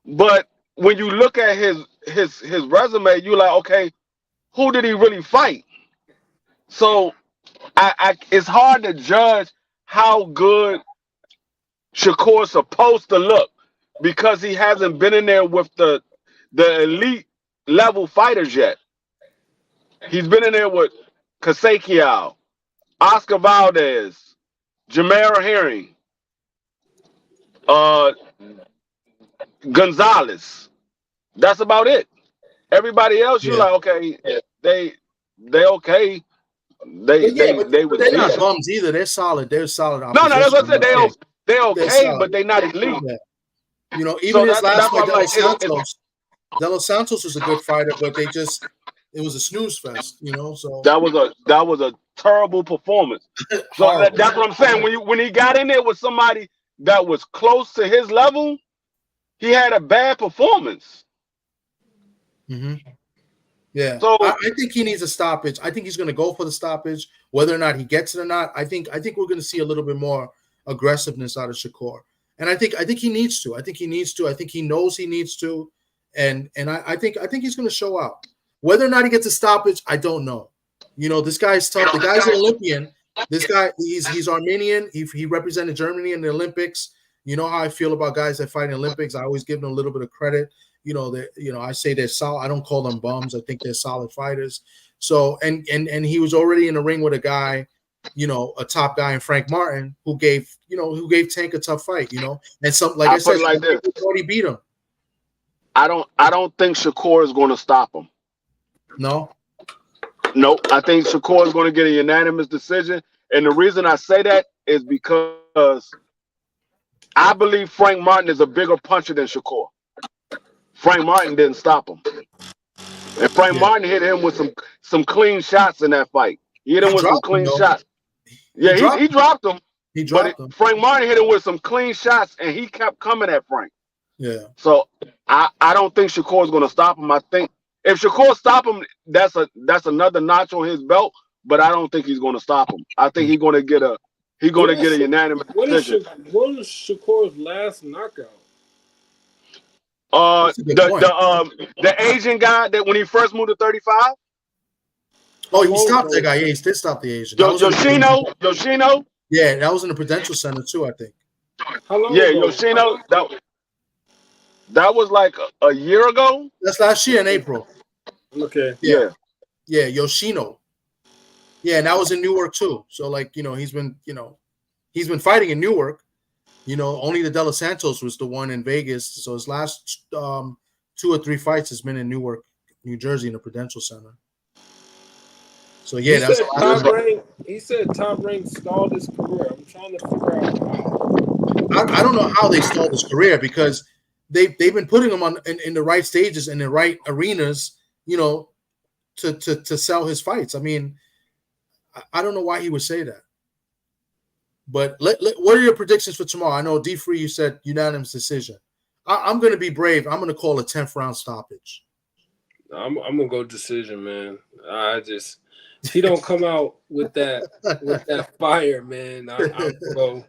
but when you look at his resume, you're like, okay, who did he really fight? So it's hard to judge how good Shakur's supposed to look because he hasn't been in there with the elite level fighters yet. He's been in there with Kasakiel, Oscar Valdez, Jameer Herring, Gonzalez. That's about it. Everybody else, you're like, okay, they okay. They but they're not bums either. They're solid. They're solid. No, that's what I said. They're okay, but they're not elite. Yeah. Even his last fight, De Los Santos was a good fighter, but it was a snooze fest, So that was a terrible performance. So that's what I'm saying. When he got in there with somebody that was close to his level, he had a bad performance. Mm-hmm. Yeah. So I think he needs a stoppage. I think he's going to go for the stoppage, whether or not he gets it or not. I think we're going to see a little bit more aggressiveness out of Shakur, and I think he needs to. I think he knows he needs to, and I think he's going to show out. Whether or not he gets a stoppage, I don't know. This guy's tough. The guy's an Olympian. This guy, he's Armenian. He represented Germany in the Olympics. You know how I feel about guys that fight in the Olympics. I always give them a little bit of credit. I say they're solid. I don't call them bums. I think they're solid fighters. So, and he was already in the ring with a guy, a top guy in Frank Martin who gave Tank a tough fight, and some, like I said, like this. Already beat him. I don't think Shakur is going to stop him. No. Nope. I think Shakur is going to get a unanimous decision. And the reason I say that is because I believe Frank Martin is a bigger puncher than Shakur. Frank Martin didn't stop him. And Frank Martin hit him with some clean shots in that fight. He hit him with some clean shots. Yeah, he dropped him. He dropped him. Frank Martin hit him with some clean shots, and he kept coming at Frank. Yeah. So I don't think Shakur is going to stop him. I think if Shakur stop him, that's another notch on his belt. But I don't think he's going to stop him. I think he's going to get a unanimous decision. What was Shakur's last knockout? The Asian guy that when he first moved to 35. Oh, he stopped that guy. Yeah, he did stop the Asian. Yoshino. Yeah, that was in the Prudential Center too, I think. How long ago? Yoshino. That was like a year ago. That's last year in April. Okay. Yeah, Yoshino. Yeah, and that was in Newark too. So he's been fighting in Newark. Only the De Los Santos was the one in Vegas. So his last 2 or 3 fights has been in Newark, New Jersey, in the Prudential Center. So yeah, he said Top Rank stalled his career. I'm trying to figure out how. I don't know how they stalled his career because they've been putting him in the right stages and the right arenas, to sell his fights. I mean, I don't know why he would say that. But what are your predictions for tomorrow? I know D-Free, you said unanimous decision. I'm going to be brave. I'm going to call a 10th round stoppage. I'm going to go decision, man. If he don't come out with that fire, man, I'm go.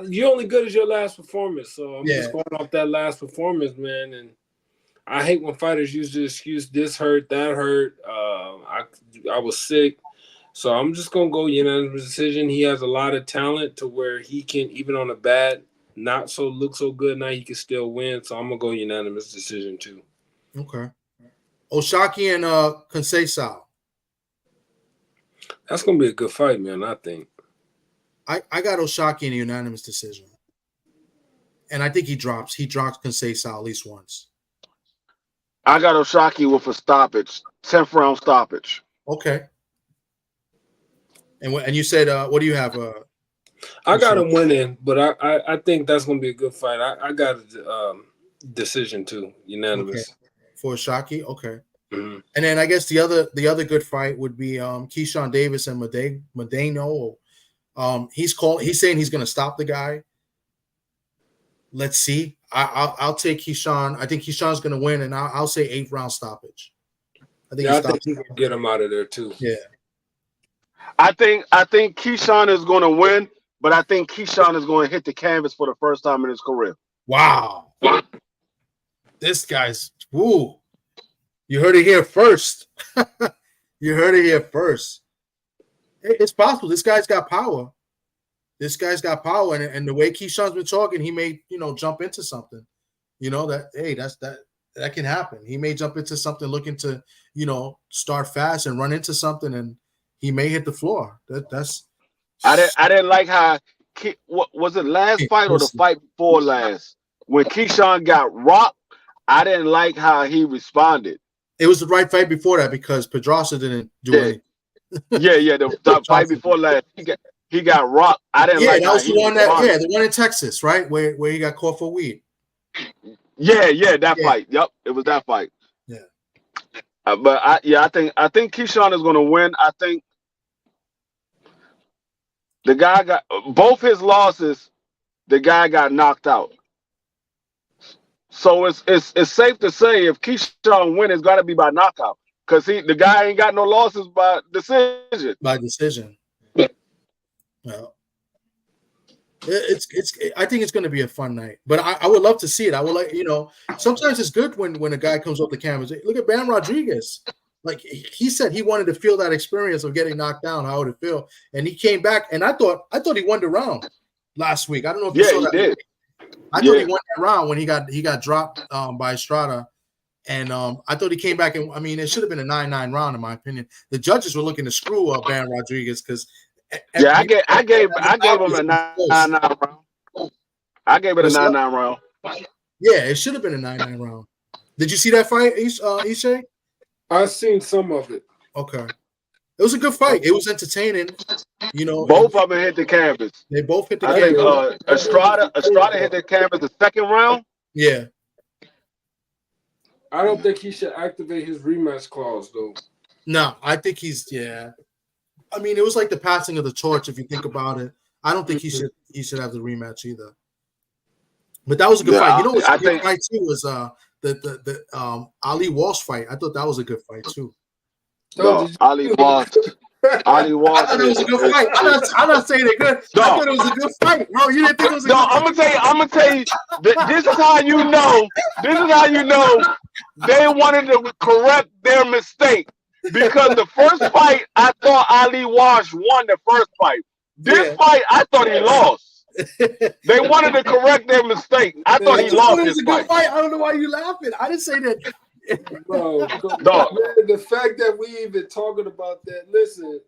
You're only good as your last performance. So I'm just going off that last performance, man. And I hate when fighters use the excuse, this hurt, that hurt. I was sick. So I'm just going to go unanimous decision. He has a lot of talent to where he can, even on a bad, look so good now, he can still win. So I'm going to go unanimous decision too. Okay. Oshaki and Conceição. That's going to be a good fight, man, I think. I got Oshaki in a unanimous decision. And I think he drops Conceição at least once. I got Oshaki with a stoppage, 10th round stoppage. Okay. And you said, what do you have? I got him winning, but I think that's going to be a good fight. I got a decision too, unanimous. Okay. For Oshaki? Okay. Mm-hmm. And then I guess the other good fight would be Keyshawn Davis and Medano. He's saying he's going to stop the guy. let's see. I'll take Keyshawn. I think Keyshawn's going to win, and I'll say 8th round stoppage. I think he can get him out of there too. Yeah. I think Keyshawn is going to win, but I think Keyshawn is going to hit the canvas for the first time in his career. Wow. This guy's woo. You heard it here first. You heard it here first. It's possible. This guy's got power. And the way Keyshawn's been talking, he may, jump into something. That can happen. He may jump into something looking to, start fast and run into something, and he may hit the floor. I didn't like how what was it last fight or the fight before last when Keyshawn got rocked. I didn't like how he responded. It was the right fight before that because Pedraza didn't do anything. The fight before last he got rocked. I didn't like that was the one the one in Texas, right? Where he got caught for weed. That fight. Yep, it was that fight. Yeah. But I think Keyshawn is going to win. I think the guy got both his losses. The guy got knocked out. So it's safe to say if Keyshawn wins, it's got to be by knockout because the guy ain't got no losses by decision. By decision. Well, I think it's going to be a fun night, but I would love to see it. I would like, sometimes it's good when a guy comes off the canvas. Look at Bam Rodriguez. Like he said, he wanted to feel that experience of getting knocked down. How would it feel? And he came back, and I thought he won the round last week. I don't know if you saw that. Did. I thought he won that round when he got dropped by Estrada, and I thought he came back, and I mean it should have been a 9-9 round in my opinion. The judges were looking to screw up Bam Rodriguez because. I gave him a 9-9 round. I gave it a 9-9 round. Yeah, it should have been a 9-9 round. Did you see that fight, Ishe? I seen some of it. Okay, it was a good fight. It was entertaining. Both of them hit the canvas. They both hit the canvas. Estrada hit the canvas the second round. Yeah. I don't think he should activate his rematch clause though. No, I think he's I mean, it was like the passing of the torch. If you think about it, I don't think he should have the rematch either. But that was a good fight. You know what's a good fight too was the Ali Walsh fight. I thought that was a good fight too. No, Ali Walsh. I thought it was a good fight. I'm not saying it good. No. I thought it was a good fight, bro. You didn't think it was a good fight. I'm gonna tell you. This is how you know. They wanted to correct their mistake. Because the first fight, I thought Ali Walsh won the first fight. This fight, I thought he lost. They wanted to correct their mistake. I thought he lost this fight. I don't know why you're laughing. I didn't say that. Bro, man, the fact that we even talking about that, listen,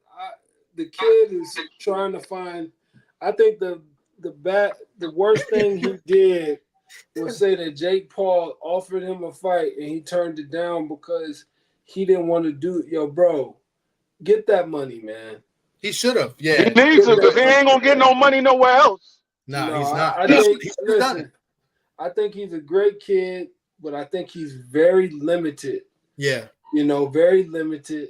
the kid is trying to find, I think the worst thing he did was say that Jake Paul offered him a fight and he turned it down because he didn't want to do it. Yo, bro, get that money, man. He should have. Yeah. He needs to because he ain't going to get no money nowhere else. No, he's not. I think he's a great kid, but I think he's very limited. Yeah. Very limited.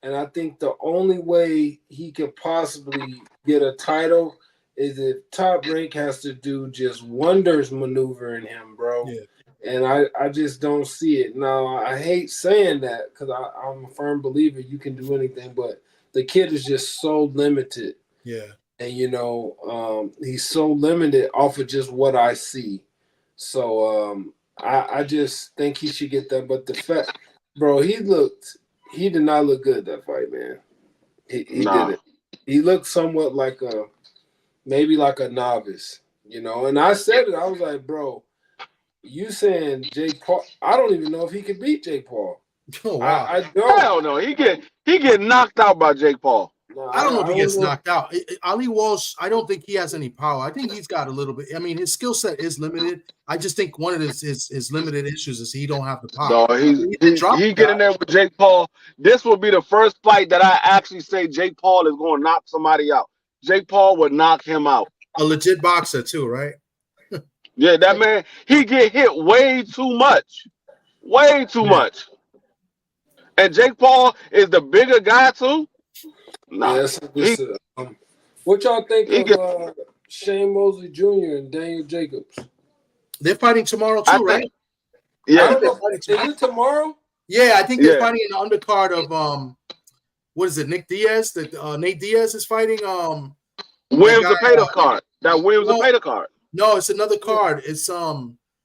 And I think the only way he could possibly get a title is if Top Rank has to do just wonders maneuvering him, bro. Yeah. And I just don't see it. Now, I hate saying that because I'm a firm believer you can do anything, but the kid is just so limited. Yeah. And, he's so limited off of just what I see. So I just think he should get that. But the fact, bro, he did not look good that fight, man. He didn't. He looked somewhat like maybe like a novice, And I said it. I was like, bro, you saying Jake Paul? I don't even know if he could beat Jake Paul. Oh, wow. I don't know. He get knocked out by Jake Paul. No, I don't know if he gets knocked out. Ali Walsh, I don't think he has any power. I think he's got a little bit. I mean, his skill set is limited. I just think one of his limited issues is he don't have the power. No, he get in there with Jake Paul. This will be the first fight that I actually say Jake Paul is going to knock somebody out. Jake Paul would knock him out. A legit boxer too, right? Yeah, that man, he get hit way too much. Way too much. And Jake Paul is the bigger guy too? No. What y'all think of Shane Mosley Jr. and Daniel Jacobs? They're fighting tomorrow too, right? I Yeah. don't know. Is it tomorrow? Yeah, I think they're Yeah. fighting in the undercard of what is it? Nick Diaz. That Nate Diaz is fighting Williams guy, the Pater card. That Williams the no. Pater card. No, it's another card. It's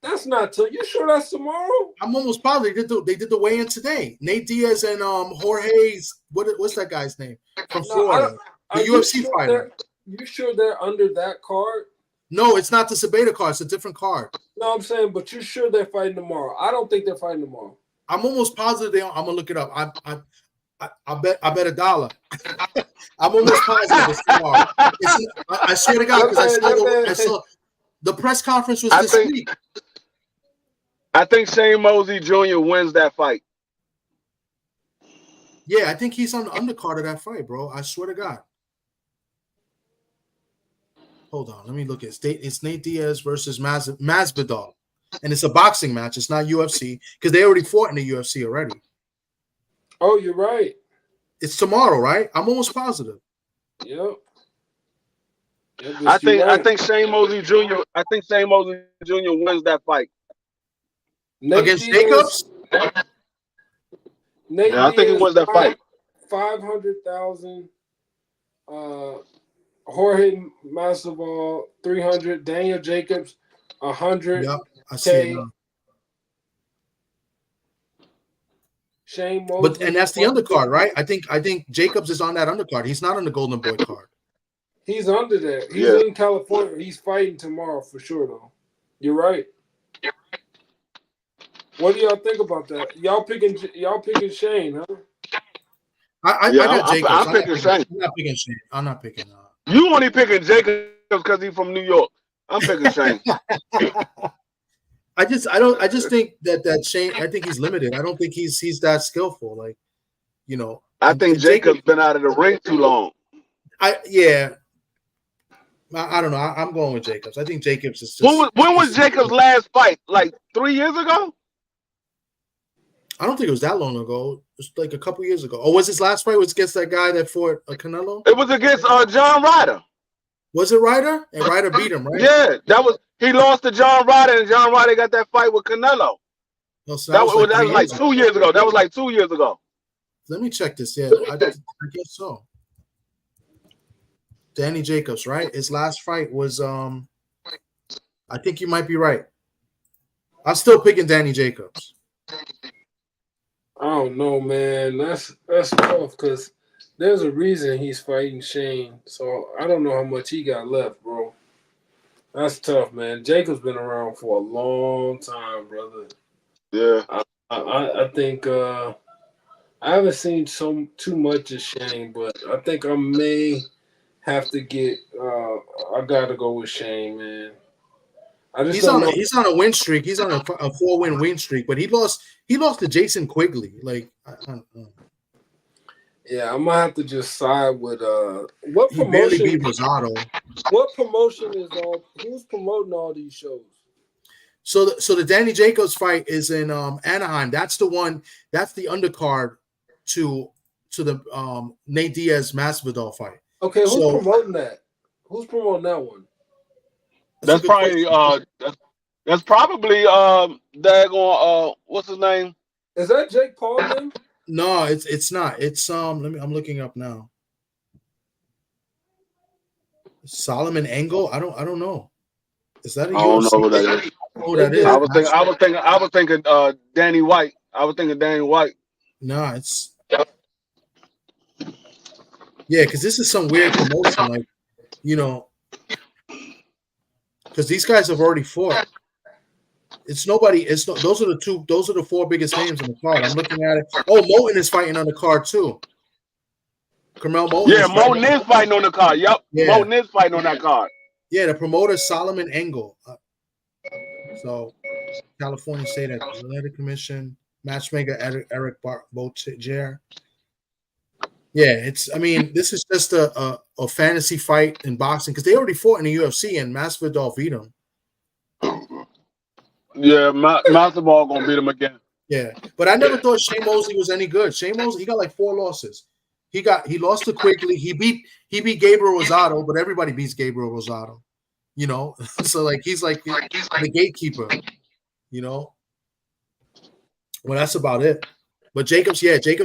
That's not. You sure that's tomorrow? I'm almost positive they did the weigh-in today. Nate Diaz and Jorge's what's that guy's name from Florida? The UFC fighter. You sure they're under that card? No, it's not the Sabata card. It's a different card. No, I'm saying, but you sure they're fighting tomorrow? I don't think they're fighting tomorrow. I'm almost positive they are. I'm gonna look it up. I bet $1. I'm almost positive it's tomorrow. I swear to God, because I saw the press conference was this week. I think Shane Mosley Jr. wins that fight. Yeah, I think he's on the undercard of that fight, bro. I swear to God. Hold on, let me look at it. It's Nate Diaz versus Masvidal, and it's a boxing match. It's not UFC because they already fought in the UFC already. Oh, you're right. It's tomorrow, right? I'm almost positive. Yep. I think Shane Mosley Jr. I think Shane Mosley Jr. wins that fight against Jacobs. Yeah, I think he wins that fight. 500,000. Jorge Masvidal 300. Daniel Jacobs 100. Yep, I see it now. Shane Mosley, and that's the undercard, right? I think Jacobs is on that undercard. He's not on the Golden Boy card. He's under there. He's in California. He's fighting tomorrow for sure, though. You're right. What do y'all think about that? Y'all picking Shane, huh? I got Jacobs. I'm picking Shane. I'm not picking Shane. I'm not picking. You only picking Jacobs because he's from New York. I'm picking Shane. I just think that Shane. I think he's limited. I don't think he's that skillful. Like, you know. I think Jacobs been out of the ring too long. I don't know. I'm going with Jacobs. I think Jacobs is just. When was Jacobs' last fight? Like 3 years ago? I don't think it was that long ago. It was like a couple years ago. Or was his last fight was against that guy that fought Canelo? It was against John Ryder. Was it Ryder? And Ryder beat him, right? Yeah, he lost to John Ryder, and John Ryder got that fight with Canelo. No, so that was like 2 years ago. That was like 2 years ago. Let me check this. Yeah, I guess so. Danny Jacobs, right? His last fight was I think you might be right. I'm still picking Danny Jacobs. I don't know, man. That's tough because there's a reason he's fighting Shane. So I don't know how much he got left, bro. That's tough, man. Jacob's been around for a long time, brother. Yeah. I think I haven't seen too much of Shane, but I think I may have to get I gotta go with Shane, man. He's on a win streak. He's on a 4-win win streak, but he lost to Jason Quigley. Like I don't know. Yeah, I'm gonna have to just side with what he promotion? barely beat Rosado. What promotion is all? Who's promoting all these shows? So the Danny Jacobs fight is in Anaheim. That's the one. That's the undercard to the Nate Diaz Masvidal fight. Okay, who's promoting that? Who's promoting that one? That's probably that's probably daggone what's his name? Is that Jake Paul then? No, it's not. It's I'm looking up now. Solomon Angle? I don't know. Is that a I don't know who that is. Who that is? I was thinking Danny White. I was thinking Danny White. No, it's because this is some weird promotion, like, you know, because these guys have already fought. Those are the 4 biggest names on the card. I'm looking at it. Oh, Moten is fighting on the card too. Carmel Moten. Yeah, Moten is fighting on the card. Yep. Yeah. Moten is fighting on that card. Yeah, the promoter Solomon Angle. So California State Athletic Commission, matchmaker Eric Boutier. Yeah, this is just a fantasy fight in boxing because they already fought in the UFC and Masvidal beat him. Yeah, Masvidal gonna beat him again. Yeah, but I never thought Shane Mosley was any good. Shane Mosley, he got like 4 losses. He lost to Quigley. He beat Gabriel Rosado, but everybody beats Gabriel Rosado. You know, so like he's like the gatekeeper. You know, well that's about it. But Jacobs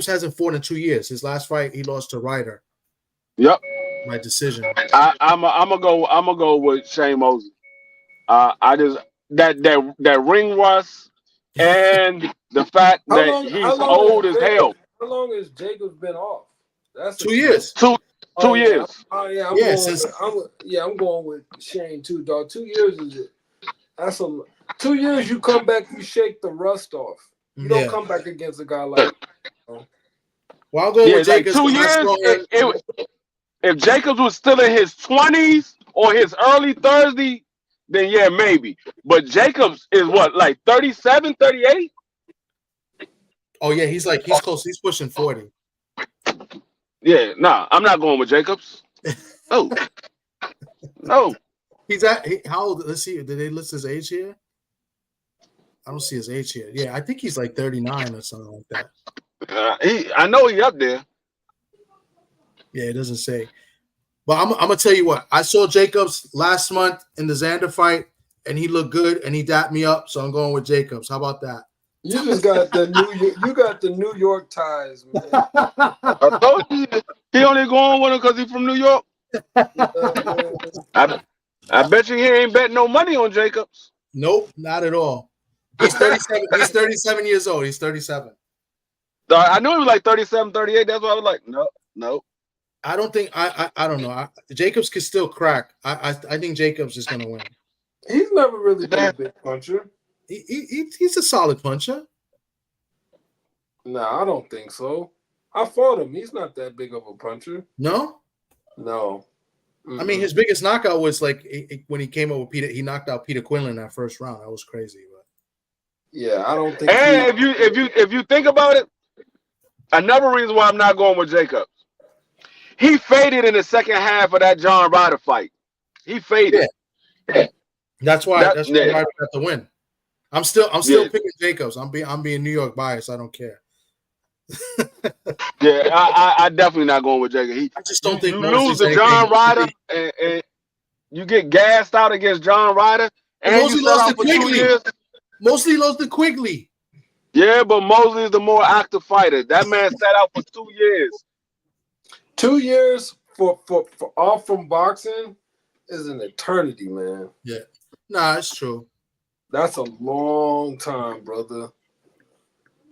hasn't fought in 2 years. His last fight he lost to Ryder. Yep. My decision. I'm gonna go with Shane Mosley. I just that ring rust and the fact that he's old as hell. How long has Jacobs been off? That's 2 years. Two years. I'm going with Shane too, dog. 2 years is it? That's 2 years. You come back, you shake the rust off. You don't come back against a guy like. Well, I'll go with Jacobs. Like 2 years. If Jacobs was still in his 20s or his early 30s, then yeah, maybe. But Jacobs is what, like 37, 38? Oh yeah, he's close. He's pushing 40. Yeah, nah, I'm not going with Jacobs. No. No. He's how old? Let's see. Did they list his age here? I don't see his age here. Yeah, I think he's like 39 or something like that. I know he's up there. Yeah, it doesn't say. But I'm gonna tell you what. I saw Jacobs last month in the Xander fight, and he looked good, and he dapped me up. So I'm going with Jacobs. How about that? You just got the New York ties, man. I told you he only going with him because he's from New York. I bet you he ain't betting no money on Jacobs. Nope, not at all. He's 37. He's 37 years old. He's 37. I knew he was like 37, 38. That's why I was like, no. I don't think I don't know. Jacobs could still crack. I think Jacobs is gonna win. He's never really been a big puncher. He's a solid puncher. Nah, I don't think so. I fought him. He's not that big of a puncher. No. Mm-mm. I mean, his biggest knockout was like when he came up with Peter. He knocked out Peter Quinlan in that first round. That was crazy. But yeah, I don't think. And if you think about it, another reason why I'm not going with Jacobs. He faded in the second half of that John Ryder fight. He faded. Yeah. That's why Ryder got the win. I'm still picking Jacobs. I'm being New York biased. I don't care. Yeah, I definitely not going with Jacobs. I just don't think you lose to John Ryder and you get gassed out against John Ryder and you set out for 2 years. Mostly lost to Quigley. Yeah, but Mosley is the more active fighter. That man sat out for 2 years. 2 years for off from boxing is an eternity, man. Yeah. Nah, it's true. That's a long time, brother.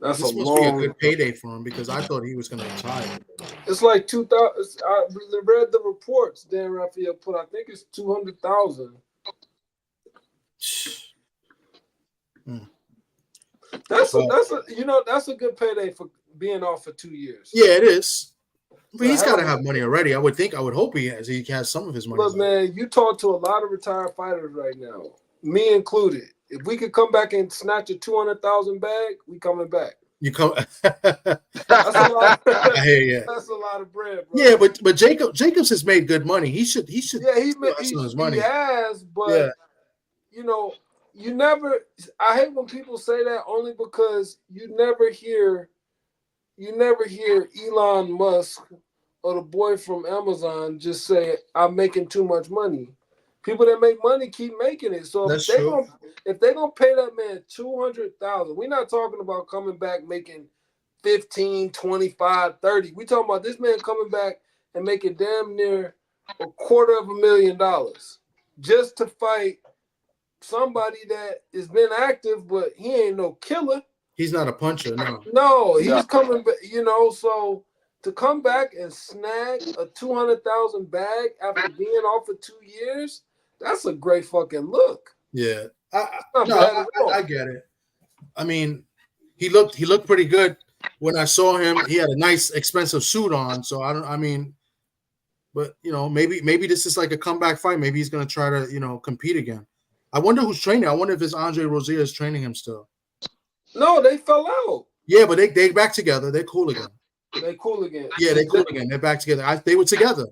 This must be a good payday for him because I thought he was going to retire. It's like 2,000. I read the reports Dan Raphael put. I think it's 200,000. That's a good payday for being off for 2 years. Yeah, it is. But he's got to have money already. I would hope he has. He has some of his money. Look, man, you talk to a lot of retired fighters right now, me included. If we could come back and snatch a 200,000 bag, we coming back. You come. That's a lot. I hear you. That's a lot of bread, bro. Yeah, but Jacobs has made good money. He should. Yeah, he has, but you never. I hate when people say that only because you never hear Elon Musk or the boy from Amazon just say, "I'm making too much money." People that make money keep making it. So if they're gonna pay that man 200,000, we're not talking about coming back making 15, 25, 30. We talking about this man coming back and making damn near $250,000 just to fight somebody that has been active, but he ain't no killer. He's not a puncher, no. No, he's coming back, so to come back and snag a 200,000 bag after being off for 2 years, that's a great fucking look. Yeah. I get it. I mean, he looked pretty good when I saw him. He had a nice expensive suit on, so but maybe this is like a comeback fight. Maybe he's gonna try to, compete again. I wonder who's training. I wonder if it's Andre Rozier is training him still. No, they fell out. Yeah, but they back together. They're cool again. They cool again. Yeah, they cool again. They're back together. They were together.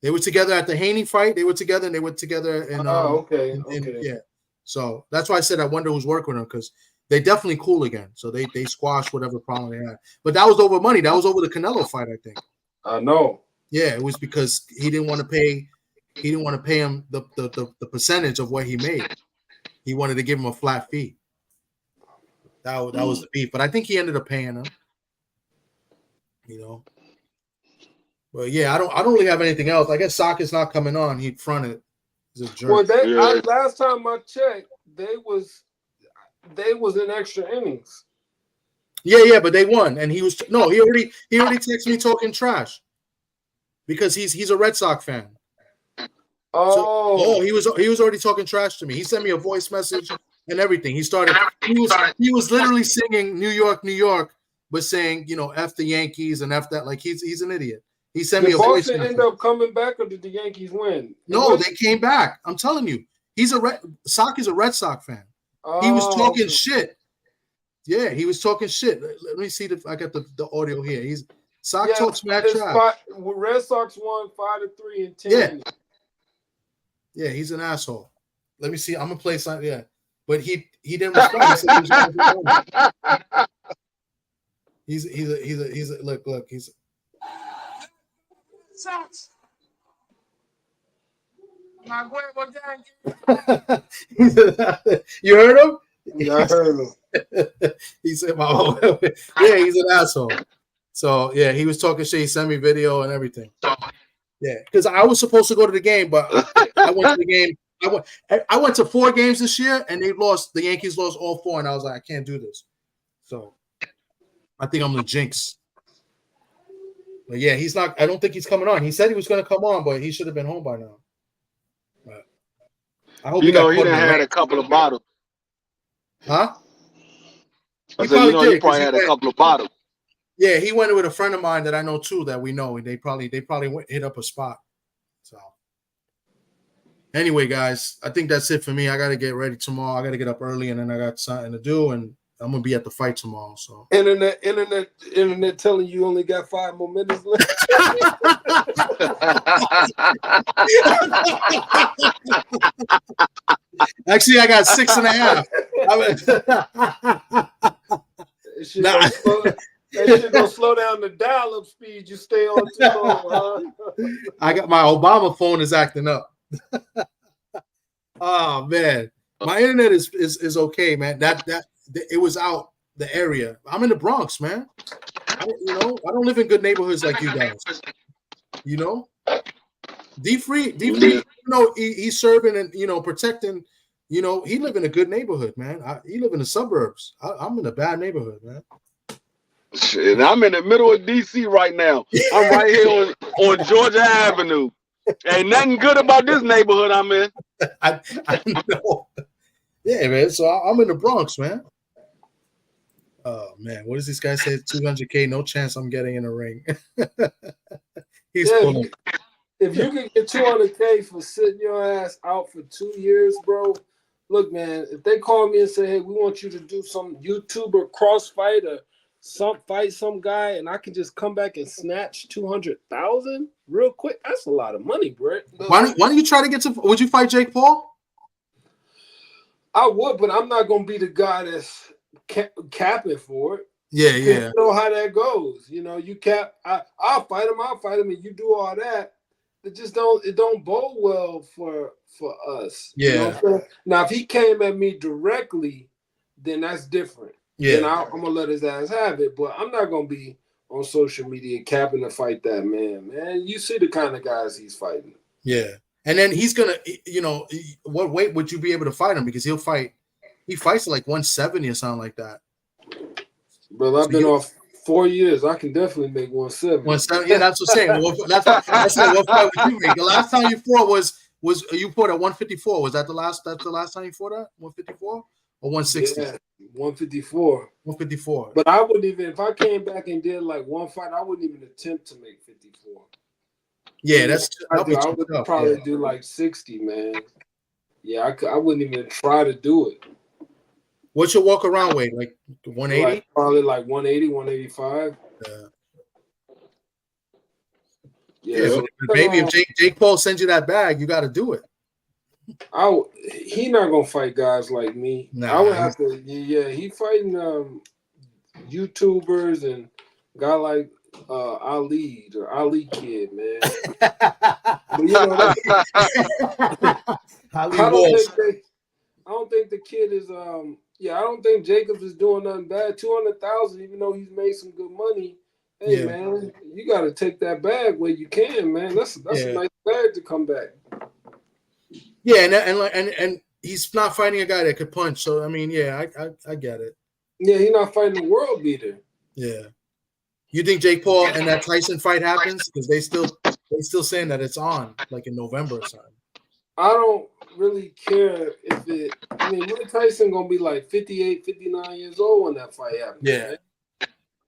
They were together at the Haney fight. They were together, and they were together in. Okay. Yeah. So that's why I said I wonder who's working with them because they definitely cool again. So they squashed whatever problem they had. But that was over money. That was over the Canelo fight, I think. I know. Yeah, it was because he didn't want to pay he didn't want to pay him the percentage of what he made. He wanted to give him a flat fee. That was the beef. But I think he ended up paying him. You know. But yeah, I don't really have anything else. I guess Socrates not coming on. He fronted. He's a jerk. Well, last time I checked, they was in extra innings. Yeah, but they won, and he already texted me talking trash because he's a Red Sox fan. He was already talking trash to me. He sent me a voice message and everything. He was literally singing New York, New York, but saying, you know, F the Yankees and F that. Like he's an idiot. He sent me a voice message. Did Boston end up coming back, or did the Yankees win? No, they came back. I'm telling you, Sock is a Red Sox fan. He was talking shit. Yeah, he was talking shit. Let me see if I got the audio here. Sock talks mad trash. Red Sox won 5-3 in 10 innings. Yeah, he's an asshole. Let me see. I'm gonna play something. Yeah, but he didn't respond. He's a look. He's. You heard him? Yeah, I heard him. He said, yeah, he's an asshole. So yeah, he was talking shit. He sent me video and everything. Yeah, because I was supposed to go to the game, but I went to the game. I went to 4 games this year, and they lost. The Yankees lost all 4, and I was like, I can't do this. So I think I'm the jinx. But yeah, he's not. I don't think he's coming on. He said he was going to come on, but he should have been home by now. But I hope he done had a couple of bottles. Huh? He probably had a couple of bottles. Yeah, he went with a friend of mine that I know too, that we know, and they probably hit up a spot. So anyway, guys, I think that's it for me. I got to get ready tomorrow. I got to get up early, and then I got something to do, and I'm gonna be at the fight tomorrow. So internet telling you only got 5 more minutes left. Actually, I got 6.5. That shit gonna slow down the dial-up speed. You stay on too long, huh? I got my Obama phone is acting up. Oh man, my internet is okay, man. That it was out the area. I'm in the Bronx, man. I don't live in good neighborhoods like you guys. You know, D-Free, he's serving and protecting. He live in a good neighborhood, man. He live in the suburbs. I'm in a bad neighborhood, man. Shit, I'm in the middle of DC right now. I'm right here on Georgia Avenue. Ain't nothing good about this neighborhood I'm in. I know. Yeah, man. So I'm in the Bronx, man. Oh man, what does this guy say? 200K, no chance I'm getting in a ring. He's pulling. If you can get 200K for sitting your ass out for 2 years, bro. Look, man, if they call me and say, hey, we want you to do some YouTuber crossfight or fight some guy, and I can just come back and snatch 200,000 real quick, that's a lot of money, bro. Why don't you try to get to? Would you fight Jake Paul? I would, but I'm not gonna be the guy that's capping for it. Yeah. You know how that goes. You cap. I'll fight him, and you do all that. It just don't bode well for us. Yeah. Now, if he came at me directly, then that's different. Yeah. Then I'm gonna let his ass have it. But I'm not gonna be on social media capping to fight that man. Man, you see the kind of guys he's fighting. Yeah. And then he's gonna, what weight would you be able to fight him? Because he fights like 170 or something like that. Bro, I've been off 4 years. I can definitely make 170. 170, yeah, that's what I'm saying. That's what fight would you make? The last time you fought was you fought at 154. Was that the last time you fought at 154 or 160? Yeah, 154. 154. But I wouldn't even, if I came back and did like one fight, I wouldn't even attempt to make 54. Yeah, I would probably do like 60, man. Yeah, I wouldn't even try to do it. What's your walk around weight? Like 180? Probably like 180, 185. Yeah. So maybe if Jake Paul sends you that bag, you got to do it. He not gonna fight guys like me. Nah, I would have to. Yeah, he fighting YouTubers and guy like Ali, the Ali kid, man. But, you know, I don't think the kid is I don't think Jacobs is doing nothing bad. 200,000, even though he's made some good money. Hey man, you got to take that bag where you can, man. That's a nice bag to come back. Yeah, and he's not fighting a guy that could punch. So I mean, I get it. Yeah, he's not fighting a world beater. Yeah. You think Jake Paul and that Tyson fight happens? Because they still saying that it's on, like in November or something. I don't really care if it. I mean, Mike Tyson gonna be like 58, 59 years old when that fight happens. Yeah. Man.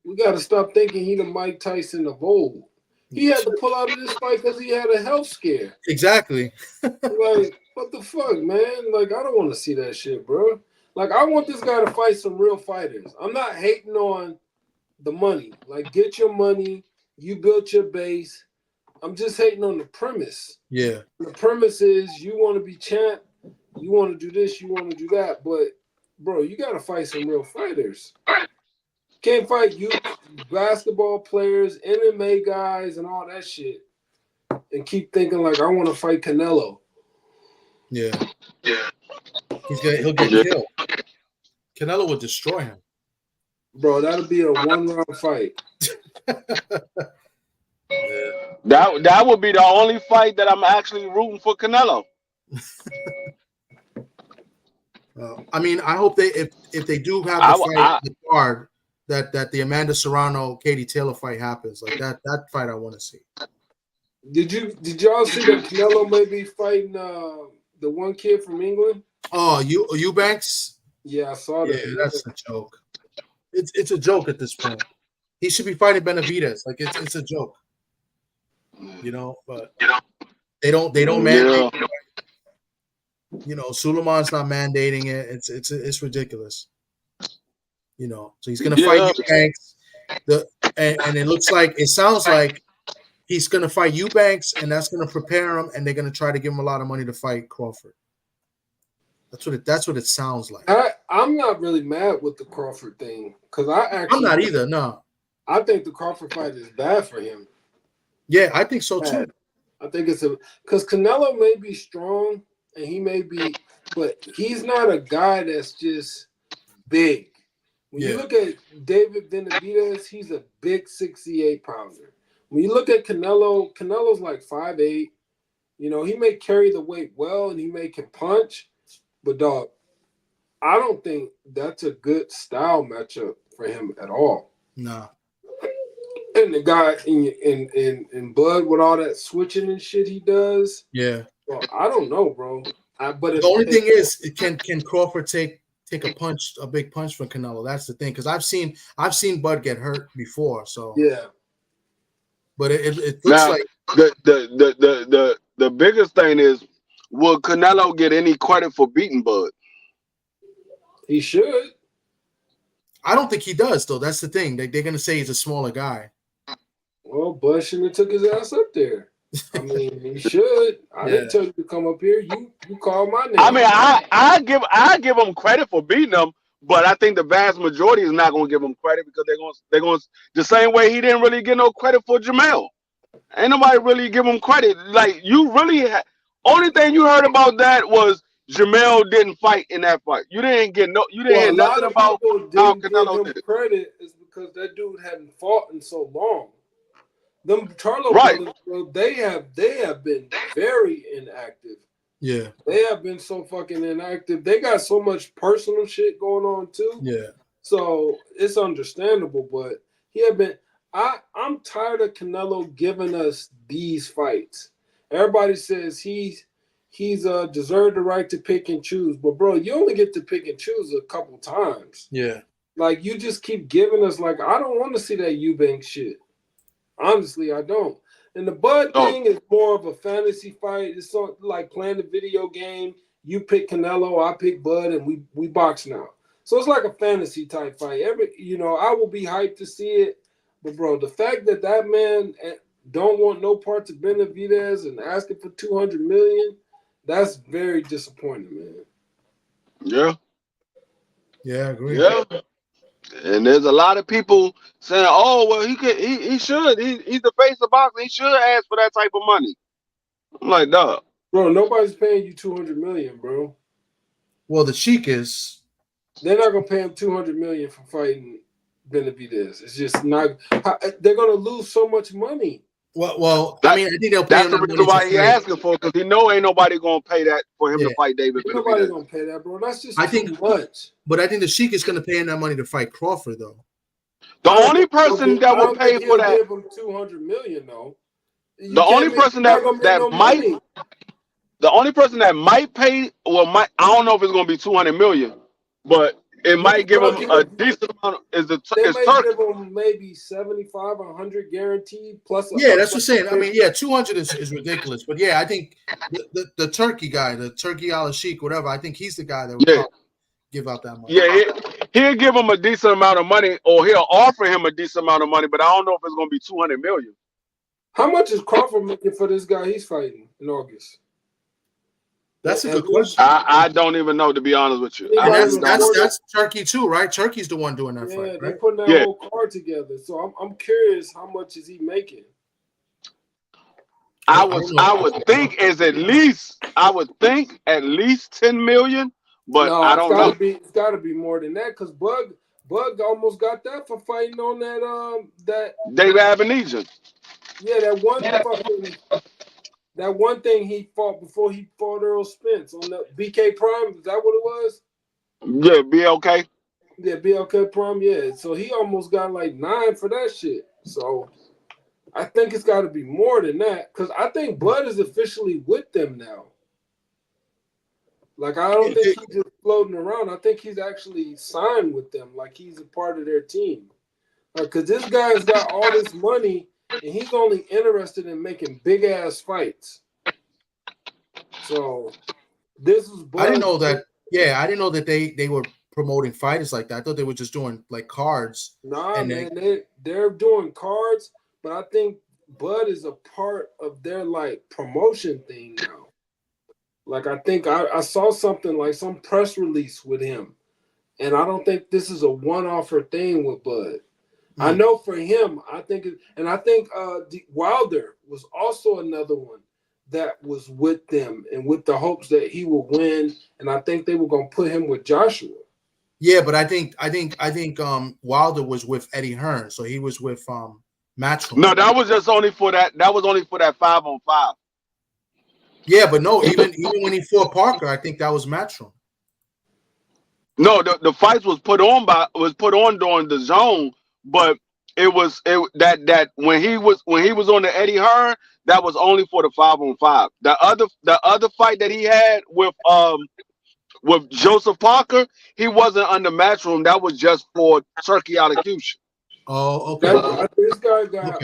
We got to stop thinking he the Mike Tyson of old. He had to pull out of this fight because he had a health scare. Exactly. Like, what the fuck, man? Like, I don't want to see that shit, bro. Like, I want this guy to fight some real fighters. I'm not hating on the money. Like, get your money. You built your base. I'm just hating on the premise. Yeah. The premise is you want to be champ. You want to do this. You want to do that. But, bro, you got to fight some real fighters. Can't fight youth basketball players, MMA guys, and all that shit, and keep thinking like I want to fight Canelo. Yeah. He'll get killed. Canelo would destroy him. Bro, that'll be a one-round fight. That would be the only fight that I'm actually rooting for Canelo. I mean, I hope if they do have the fight, the card. That the Amanda Serrano Katie Taylor fight happens, like that fight I want to see. Did y'all see that Canelo may be fighting the one kid from England? Oh, Eubanks? Yeah, I saw that. Yeah, that's a joke. It's a joke at this point. He should be fighting Benavidez. Like it's a joke. You know, but they don't mandate it. You know, Suleiman's not mandating it. It's ridiculous. You know, so he's gonna fight Eubanks. And it sounds like he's gonna fight Eubanks, and that's gonna prepare him, and they're gonna try to give him a lot of money to fight Crawford. That's what it sounds like. I'm not really mad with the Crawford thing because I'm not either. No, I think the Crawford fight is bad for him. Yeah, I think so too. I think it's because Canelo may be strong and he may be, but he's not a guy that's just big. When you look at David Benavidez, he's a big 68-pounder. When you look at Canelo's like 5'8". You know, he may carry the weight well and he may can punch, but dog, I don't think that's a good style matchup for him at all. No. And the guy in Bud with all that switching and shit he does. Yeah. Well, I don't know, bro. But the only thing is, can Crawford take a big punch from Canelo? That's the thing, because I've seen Bud get hurt before. So yeah, but it looks now, like the biggest thing is, will Canelo get any credit for beating Bud? He should. I don't think he does, though. That's the thing. They're gonna say he's a smaller guy. Well, Bud shouldn't have took his ass up there. I mean, he should. I didn't tell you to come up here. You called my name. I mean, I give him credit for beating him, but I think the vast majority is not going to give him credit because they're going the same way he didn't really get no credit for Jamel. Ain't nobody really give him credit. Like, you really only thing you heard about that was Jamel didn't fight in that fight. You didn't hear nothing about how Canelo did it. Credit is because that dude hadn't fought in so long. Them Charlo brothers, bro, they have been very inactive. Yeah. They have been so fucking inactive. They got so much personal shit going on too. Yeah. So it's understandable, but he had been I'm tired of Canelo giving us these fights. Everybody says he's deserved the right to pick and choose. But bro, you only get to pick and choose a couple times. Yeah. Like, you just keep giving us, like, I don't want to see that Eubank shit. Honestly, I don't. And the Bud thing is more of a fantasy fight. It's like playing the video game. You pick Canelo, I pick Bud, and we box now. So it's like a fantasy type fight. I will be hyped to see it. But bro, the fact that man don't want no parts of Benavidez and asking for $200 million, that's very disappointing, man. Yeah. Yeah, I agree. Yeah. And there's a lot of people saying, "Oh, well, he should. He's the face of boxing. He should ask for that type of money." I'm like, dog. Bro, nobody's paying you $200 million, bro. Well, the Sheik is. They're not gonna pay him $200 million for fighting Benavidez. It's just not. They're gonna lose so much money. Well, I mean, I think they'll pay him That's the that reason money why to he fight. asking for, because he know ain't nobody gonna pay that for him to fight David Ain't nobody Benavidez. gonna pay that, bro. That's just too much. But I think the Sheik is gonna pay him that money to fight Crawford, though. The only person that would pay for that. Give him $200 million, though. The only person that might. The only person that might pay, I don't know if it's gonna be 200 million, but it might give him a decent amount. Is Turkey? Give him maybe 75, 100 guaranteed plus. Yeah, that's what I'm saying. I mean, yeah, 200 is ridiculous, but yeah, I think the Turkey guy, the Turkey Al Sheik, whatever, I think he's the guy that would probably give out that money. Yeah, he'll give him a decent amount of money, or he'll offer him a decent amount of money, but I don't know if it's gonna be 200 million. How much is Crawford making for this guy he's fighting in August? That's a good question. I don't even know, to be honest with you. And that's Turkey too, right? Turkey's the one doing that fight. Yeah, right? they're putting that whole card together. So I'm curious, how much is he making? I would think at least 10 million, but no, I don't know. It's got to be more than that, because Bug almost got that for fighting on that David Avenesian. Yeah, that one thing he fought before he fought Earl Spence on the BK Prime. Is that what it was? Yeah, BLK. Yeah, BLK Prime. Yeah, so he almost got like 9 for that shit. So I think it's got to be more than that, because I think Bud is officially with them now. Like, I don't think he's just floating around. I think he's actually signed with them. Like, he's a part of their team. Because this guy's got all this money, and he's only interested in making big-ass fights. So, this is... I didn't know that... Yeah, I didn't know that they were promoting fighters like that. I thought they were just doing, like, cards. Nah, man, they're doing cards, but I think Bud is a part of their, like, promotion thing now. Like, I think I saw something, like some press release with him, and I don't think this is a one-offer thing with Bud. I know for him, I think Wilder was also another one that was with them and with the hopes that he would win, and I think they were going to put him with Joshua. Yeah, but I think Wilder was with Eddie Hearn, so he was with Matchroom. No, that was just only for that. That was only for that 5-on-5. Yeah, but no, even when he fought Parker, I think that was Matchroom. No, the fights was put on during the zone, but it was that when he was on the Eddie Hearn, that was only for the 5-on-5. The other fight that he had with Joseph Parker, he wasn't under Matchroom. That was just for Turkey Allocution. Oh, okay. This guy got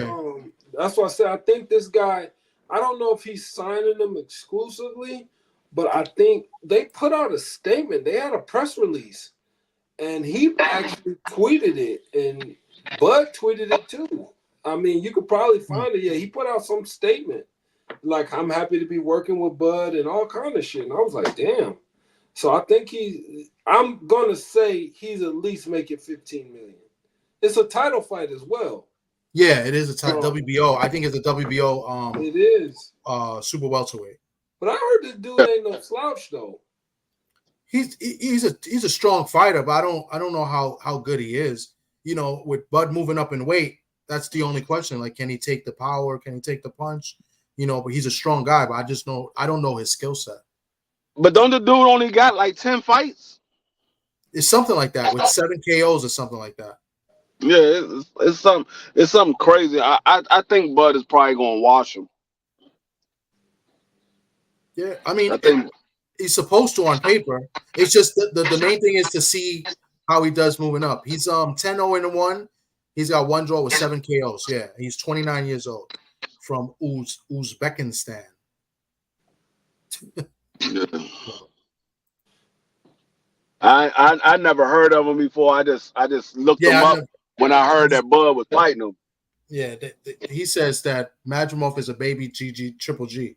that's why I said I think this guy. I don't know if he's signing them exclusively, but I think they put out a statement. They had a press release, and he actually tweeted it, and Bud tweeted it too. I mean, you could probably find it. Yeah, he put out some statement like, "I'm happy to be working with Bud" and all kind of shit. And I was like, "Damn!" So I think I'm gonna say he's at least making $15 million. It's a title fight as well. Yeah, it is a title WBO. I think it's a WBO. It is super welterweight. But I heard this dude ain't no slouch though. He's a strong fighter, but I don't know how good he is. You know, with Bud moving up in weight, that's the only question. Like, can he take the power? Can he take the punch? You know, but he's a strong guy. But I don't know his skill set. But don't the dude only got like 10 fights? It's something like that with 7 KOs or something like that. Yeah, it's something crazy. I think Bud is probably gonna wash him. Yeah, I mean, he's supposed to on paper. It's just the main thing is to see how he does moving up. He's 10-0-1. He's got 1 draw with 7 KOs. Yeah, he's 29 years old from Uzbekistan. I never heard of him before. I just looked him up when I heard that Bud was fighting him. Yeah, he says that Madrimov is a baby Triple G.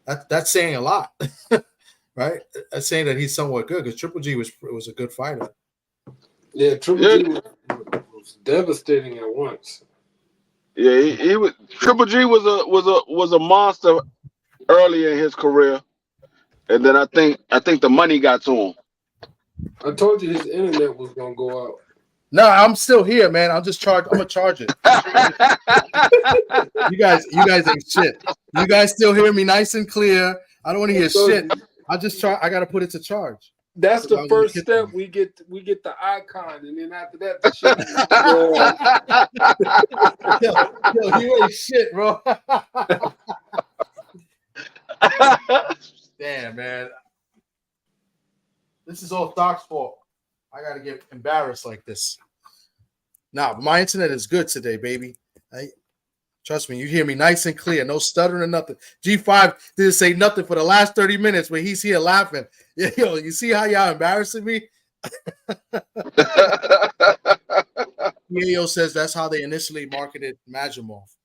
That's saying a lot, right? That's saying that he's somewhat good because Triple G was a good fighter. Yeah, Triple G was devastating at once. Yeah, he was. Triple G was a monster early in his career, and then I think the money got to him. I told you his internet was gonna go out. No, I'm still here, man. I'm gonna charge it. You guys ain't shit. You guys still hear me nice and clear. I don't want to hear shit. I gotta put it to charge. That's the first step. We get the icon, and then after that, the shit. Yo, you ain't shit, bro. Damn, man. This is all Doc's fault. I gotta get embarrassed like this. Nah, my internet is good today, baby. Trust me, you hear me nice and clear. No stuttering or nothing. G5 didn't say nothing for the last 30 minutes, but he's here laughing. Yo, you see how y'all embarrassing me? Yo says that's how they initially marketed Majimov.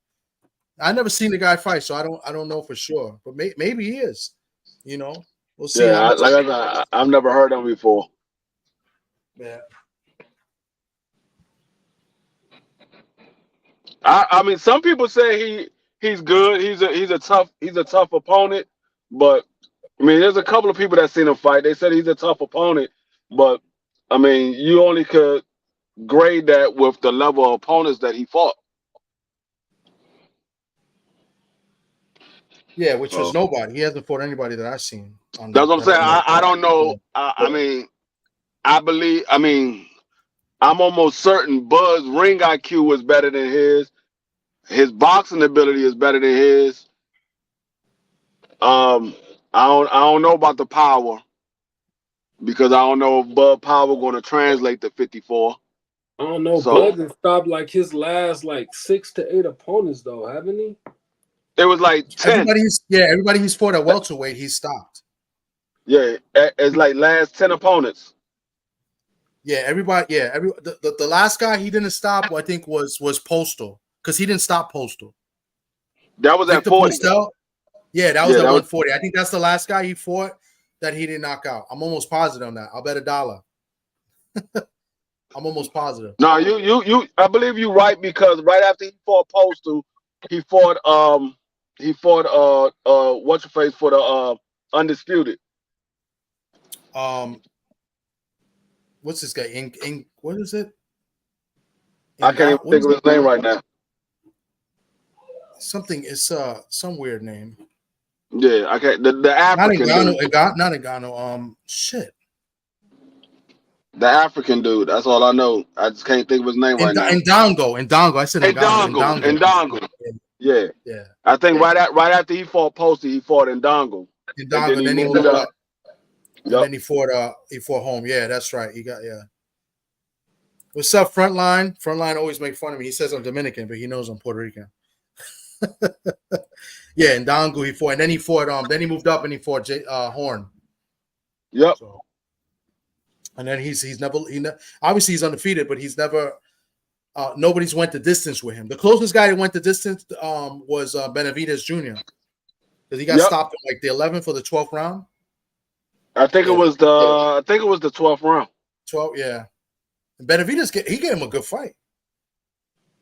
I never seen the guy fight, so I don't know for sure. But maybe he is. You know, we'll see. Yeah, I've never heard of him before. Yeah. I mean, some people say he's good. He's a tough opponent. But I mean, there's a couple of people that seen him fight. They said he's a tough opponent. But I mean, you only could grade that with the level of opponents that he fought. Yeah, which was nobody. He hasn't fought anybody that I've seen. That's what I'm saying. I don't know. I mean, I'm almost certain Bud's ring IQ was better than his. His boxing ability is better than his. I don't know about the power because I don't know if Bud power going to translate to 54. I don't know. So, Bud has stopped like his last 6 to 8 opponents though, haven't he? It was like 10. Everybody he's fought at welterweight, he's stopped. Yeah, it's like last 10 opponents. Yeah, everybody. Yeah, the last guy he didn't stop, I think, was Postal because he didn't stop Postal. That was at 40. Postal? Yeah, that was at 140. I think that's the last guy he fought that he didn't knock out. I'm almost positive on that. I'll bet $1. I'm almost positive. No, you. I believe you're right because right after he fought Postal, he fought what's your face for the undisputed. What's this guy? What is it? I can't even think of his name right now. Something is some weird name. Yeah, I can't. The African dude. Not Ngannou. Shit. The African dude. That's all I know. I just can't think of his name right now. Ndongo. I said Ndongo. Yeah. I think right after he fought Posty, he fought Ndongo. And then he moved up. And then he fought home. Yeah, that's right. What's up, Frontline? Frontline always make fun of me. He says I'm Dominican, but he knows I'm Puerto Rican. Yeah, and Ndongo he fought, and then he fought. Then he moved up and he fought Horn. Yep. So, and then he's never obviously he's undefeated, but he's never. Nobody's went the distance with him. The closest guy that went the distance was Benavidez Jr. because he got stopped in the 11th or the 12th round. I think it was the 12th round. 12, yeah. And Benavidez he gave him a good fight.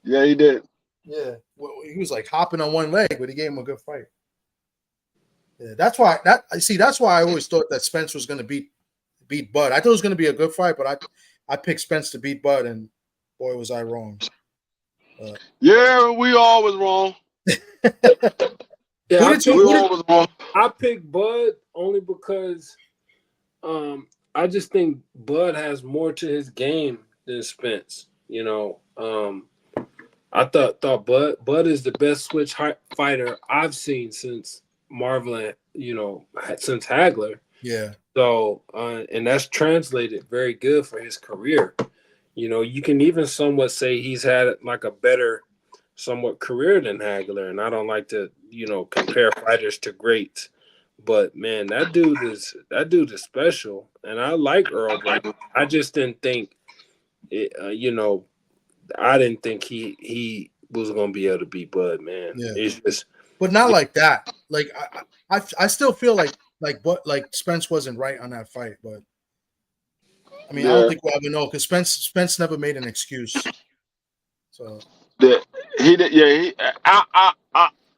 Yeah, he did. Yeah, well, he was hopping on one leg, but he gave him a good fight. Yeah, that's why I always thought that Spence was going to beat Bud. I thought it was going to be a good fight, but I picked Spence to beat Bud, and boy, was I wrong. Yeah, we all was wrong. Yeah, was wrong. I picked Bud only because I just think Bud has more to his game than Spence. You know, I thought Bud is the best switch fighter I've seen since Marvelin, since Hagler. Yeah. So, and that's translated very good for his career. You can even somewhat say he's had a better somewhat career than Hagler. And I don't like to, compare fighters to greats. But man, that dude is special. And I like Earl Brown. I just didn't think I didn't think he was gonna be able to beat Bud, man. Yeah. It's just, but not like that. I still feel like Spence wasn't right on that fight, but I mean I don't think we'll ever know because Spence never made an excuse. So he did. Yeah,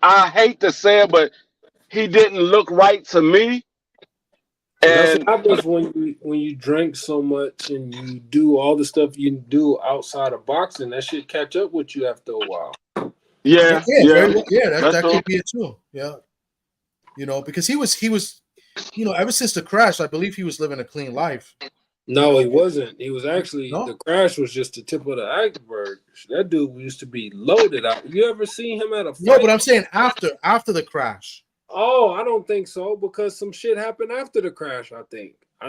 I hate to say it, but he didn't look right to me. That's And what happens when you drink so much and you do all the stuff you do outside of boxing. That shit catch up with you after a while. yeah, Very well. Yeah, that's that true. could be it too. Yeah, because he was, ever since the crash, I believe he was living a clean life. No, he wasn't. He was actually No? the crash was just the tip of the iceberg. That dude used to be loaded out. You ever seen him at a fight? No, but I'm saying after the crash. Oh, I don't think so because some shit happened after the crash. I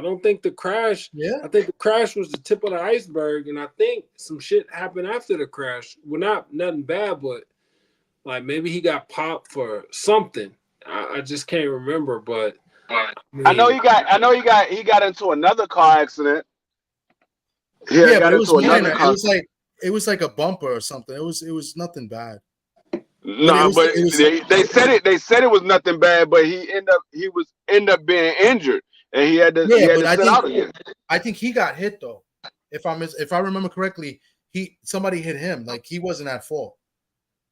don't think the crash. Yeah. I think the crash was the tip of the iceberg, and I think some shit happened after the crash. Well, nothing bad, but like maybe he got popped for something. I just can't remember, but I know he got into another car accident. Yeah, but it was minor. It was like a bumper or something. It was nothing bad. No, but they said it was nothing bad, but he ended up being injured, and he had to sit out again. I think he got hit though. If I remember correctly, somebody hit him. Like he wasn't at fault.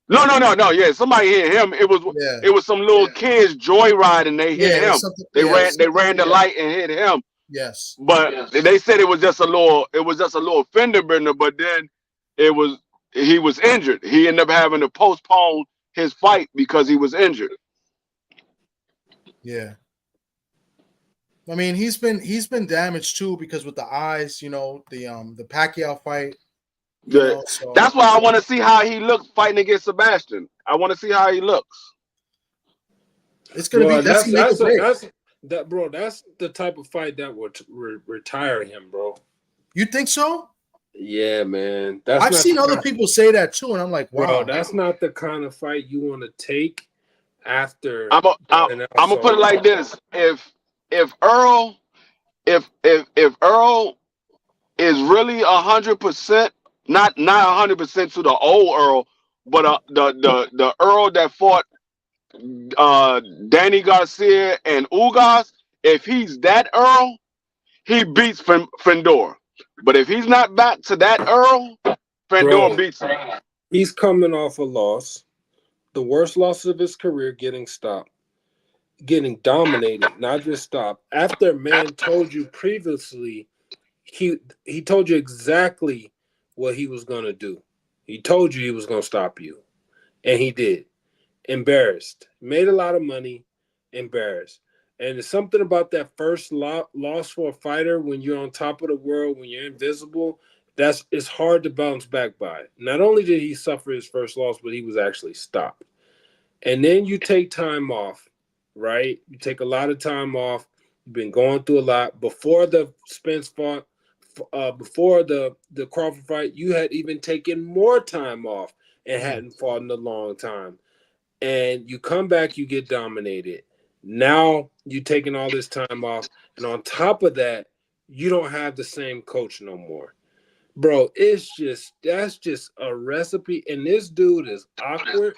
No. Yeah, somebody hit him. It was some little kids joyriding. They hit him. They ran the light and hit him. Yes. But they said it was just a little fender bender. But then he was injured. He ended up having to postpone his fight because he was injured. Yeah. I mean, he's been damaged too because with the eyes, the Pacquiao fight. That's why I want to see how he looks fighting against Sebastian. I want to see how he looks. It's gonna be that's the type of fight that would retire him, bro. You think so? Yeah, man. I've seen other people say that too, and I'm like, wow, bro, that's not the kind of fight you want to take after. I'm gonna put it like this: if Earl is really 100%, not 100% to the old Earl, but the Earl that fought Danny Garcia and Ugas, if he's that Earl, he beats Fendor. But if he's not back to that Earl, Fendor beats him. He's coming off a loss, the worst loss of his career, getting stopped, getting dominated, not just stopped. After a man told you previously, he told you exactly what he was going to do. He told you he was going to stop you, and he did. Embarrassed. Made a lot of money, embarrassed. And it's something about that first loss for a fighter when you're on top of the world, when you're invisible, it's hard to bounce back by. Not only did he suffer his first loss, but he was actually stopped. And then you take time off, right? You take a lot of time off. You've been going through a lot. Before the Spence fought, before the Crawford fight, you had even taken more time off and hadn't fought in a long time. And you come back, you get dominated. Now you're taking all this time off, and on top of that, you don't have the same coach no more. Bro, that's just a recipe. And this dude is awkward.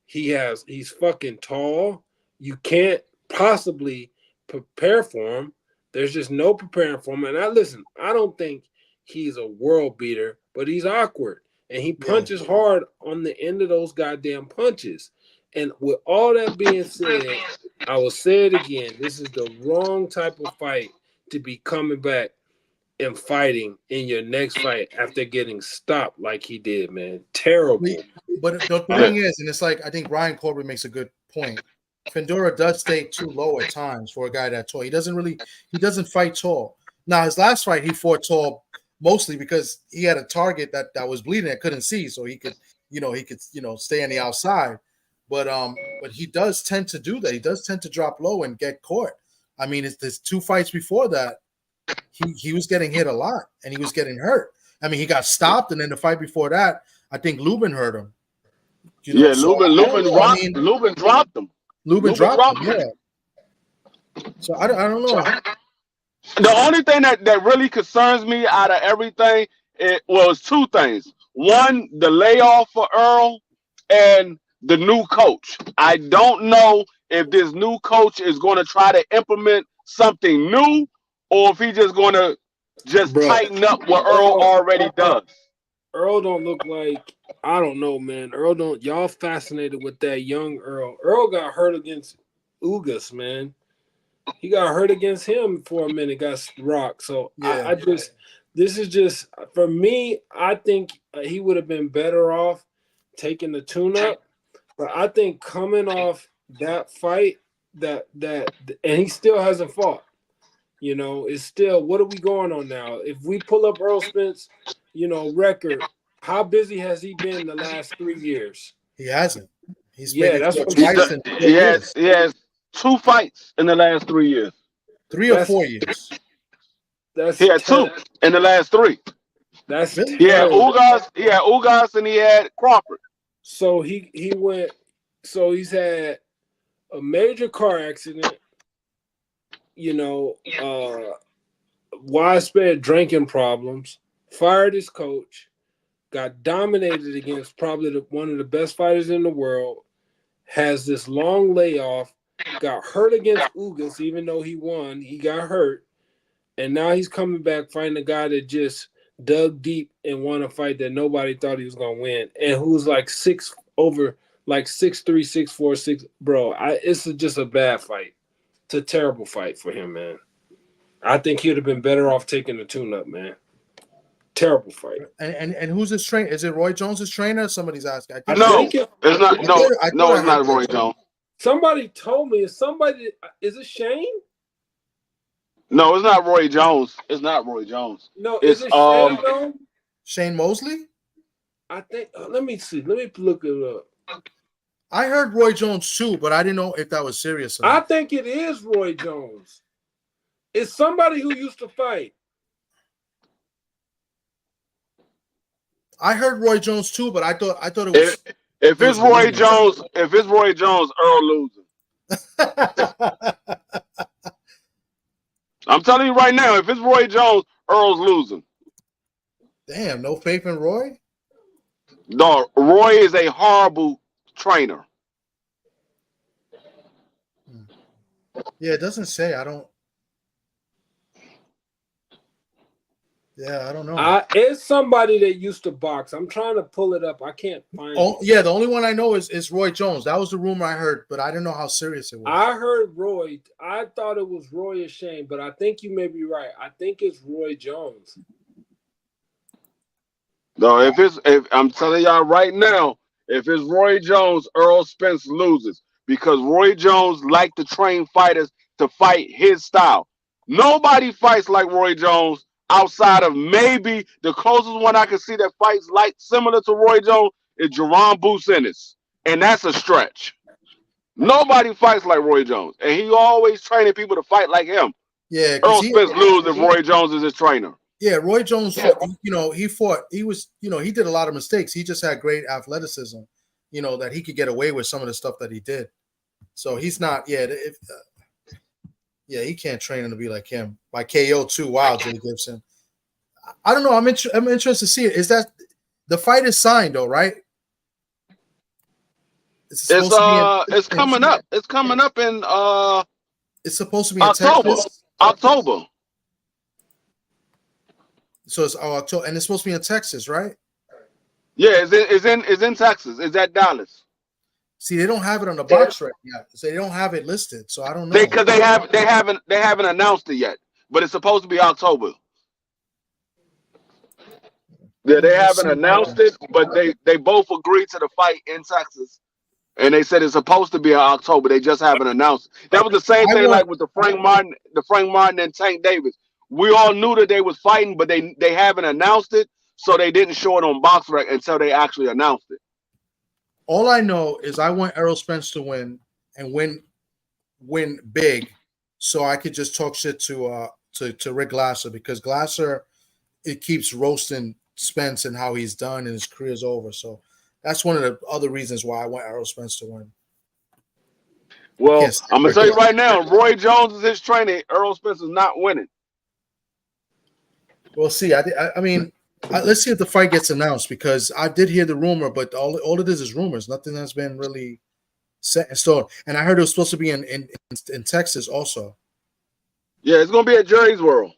He's fucking tall. You can't possibly prepare for him. There's just no preparing for him. And I don't think he's a world beater, but he's awkward. And he punches hard on the end of those goddamn punches. And with all that being said, I will say it again. This is the wrong type of fight to be coming back and fighting in your next fight after getting stopped like he did, man. Terrible. But the thing is, and it's like, I think Ryan Corbett makes a good point. Fendora does stay too low at times for a guy that tall. He doesn't fight tall. Now, his last fight, he fought tall mostly because he had a target that was bleeding that couldn't see, so he could stay on the outside. But he does tend to do that. He does tend to drop low and get caught. I mean, there's 2 fights before that. He was getting hit a lot and he was getting hurt. I mean, he got stopped, and then the fight before that, I think Lubin hurt him. Lubin dropped him. Lubin dropped him. Yeah. So I don't know. The only thing that really concerns me out of everything was 2 things. One, the layoff for Earl, and the new coach. I don't know if this new coach is going to try to implement something new, or if he's just going to tighten up what Earl already does. Earl don't look like, I don't know, man. Y'all fascinated with that young Earl. Earl got hurt against Ugas, man. He got hurt against him for a minute, got rocked. So Yeah. this is just for me. I think he would have been better off taking the tune-up. But I think coming off that fight, and he still hasn't fought. You know, it's still, what are we going on now? If we pull up Earl Spence, record, how busy has he been the last 3 years? He hasn't. He's that's what twice in 4 years. He has 2 fights in the last 3 years. 3 or 4 years. He had 2 in the last 3. That's really? He had Ugas and he had Crawford. So he went. So he's had a major car accident. Widespread drinking problems. Fired his coach. Got dominated against probably one of the best fighters in the world. Has this long layoff. Got hurt against Ugas, even though he won. He got hurt, and now he's coming back fighting a guy that just dug deep and won a fight that nobody thought he was gonna win, and who's like 6'3", 6'4", 6. Bro, it's just a bad fight. It's a terrible fight for him, man. I think he would have been better off taking the tune-up, man. Terrible fight. And who's his trainer? Is it Roy Jones' trainer? Somebody's asking. No, it's not. No, it's not Roy Jones. Somebody told me. Is it Shane? No, it's not Roy Jones. It's not Roy Jones. No, is it Shane though? Shane Mosley? I think. Let me see. Let me look it up. I heard Roy Jones too, but I didn't know if that was serious. I think it is Roy Jones. It's somebody who used to fight. I heard Roy Jones too, but I thought it was. If it's Roy Jones, Earl losing. I'm telling you right now, if it's Roy Jones, Earl's losing. Damn, no faith in Roy? No, Roy is a horrible trainer. Yeah, it doesn't say. I don't. Yeah, I don't know. It's somebody that used to box. I'm trying to pull it up. I can't find it. Yeah, the only one I know is Roy Jones. That was the rumor I heard, but I didn't know how serious it was. I heard Roy. I thought it was Roy or Shane, but I think you may be right. I think it's Roy Jones. No, if I'm telling y'all right now, if it's Roy Jones, Earl Spence loses because Roy Jones liked to train fighters to fight his style. Nobody fights like Roy Jones. Outside of maybe the closest one I can see that fights like similar to Roy Jones is Jerome Business, and that's a stretch. Nobody fights like Roy Jones, and he always training people to fight like him. Yeah, Earl Spence loses if Roy Jones is his trainer. Yeah, Roy Jones, he fought. He was, he did a lot of mistakes. He just had great athleticism, that he could get away with some of the stuff that he did. So he's not. Yeah, he can't train him to be like him. By KO too. Wow, Jay Gibson. I don't know. I'm interested to see it. Is that the fight is signed though, right? It's coming up. It's coming up in It's supposed to be October. in Texas. October. So it's October, and it's supposed to be in Texas, right? Yeah, it's in Texas. It's at Dallas. See, they don't have it on the box right yet. So they don't have it listed. So I don't know. Because they haven't announced it yet. But it's supposed to be October. Yeah, they haven't announced it, but they both agreed to the fight in Texas. And they said it's supposed to be in October. They just haven't announced it. That was the same thing like with the Frank Martin and Tank Davis. We all knew that they was fighting, but they haven't announced it, so they didn't show it on BoxRec until they actually announced it. All I know is I want Errol Spence to win and win big, so I could just talk shit to Rick Glasser, because Glasser, it keeps roasting Spence and how he's done and his career's over. So that's one of the other reasons why I want Errol Spence to win. Well, I'm gonna tell you right now, Roy Jones is his trainer. Errol Spence is not winning. We'll see. I mean, let's see if the fight gets announced, because I did hear the rumor, but all it is rumors. Nothing has been really set in stone. And I heard it was supposed to be in Texas also. Yeah, it's gonna be at Jerry's World.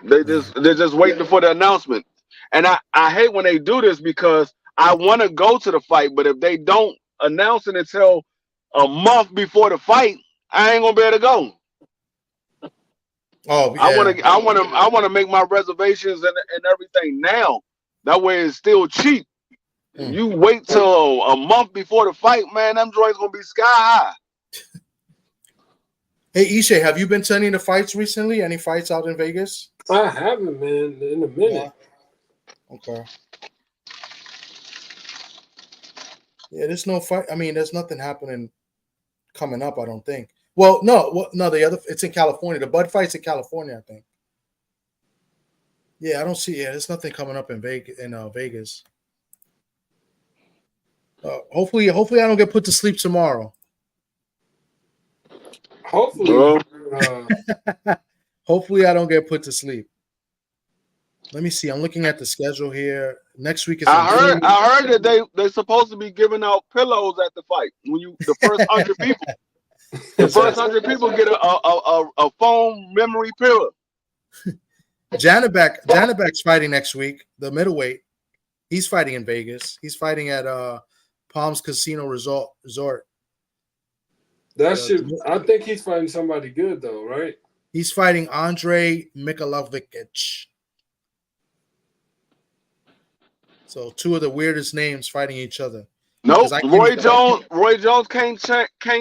They're just waiting for the announcement. And I hate when they do this, because I want to go to the fight, but if they don't announce it until a month before the fight, I ain't gonna be able to go. Oh, yeah. I wanna make my reservations and everything now. That way it's still cheap. If you wait till a month before the fight, man, them joints gonna be sky high. Hey, Ishe, have you been to any of the fights recently? Any fights out in Vegas? I haven't, man, in a minute. Yeah. Okay. Yeah, there's no fight. I mean, there's nothing happening coming up, I don't think. Well, no, it's in California. The Bud fight's in California, I think. Yeah, I don't see. Yeah, there's nothing coming up in Vegas. Hopefully, I don't get put to sleep tomorrow. Hopefully, hopefully I don't get put to sleep. Let me see. I'm looking at the schedule here. Next week is. I heard that they're supposed to be giving out pillows at the fight when the first 100 people. The first 100 people get a foam memory pillow. Janabek's fighting next week. The middleweight. He's fighting in Vegas. He's fighting at Palms Casino Resort. That shit. I think he's fighting somebody good though, right? He's fighting Andre Mikhailovic. So two of the weirdest names fighting each other. Nope. Roy Jones can't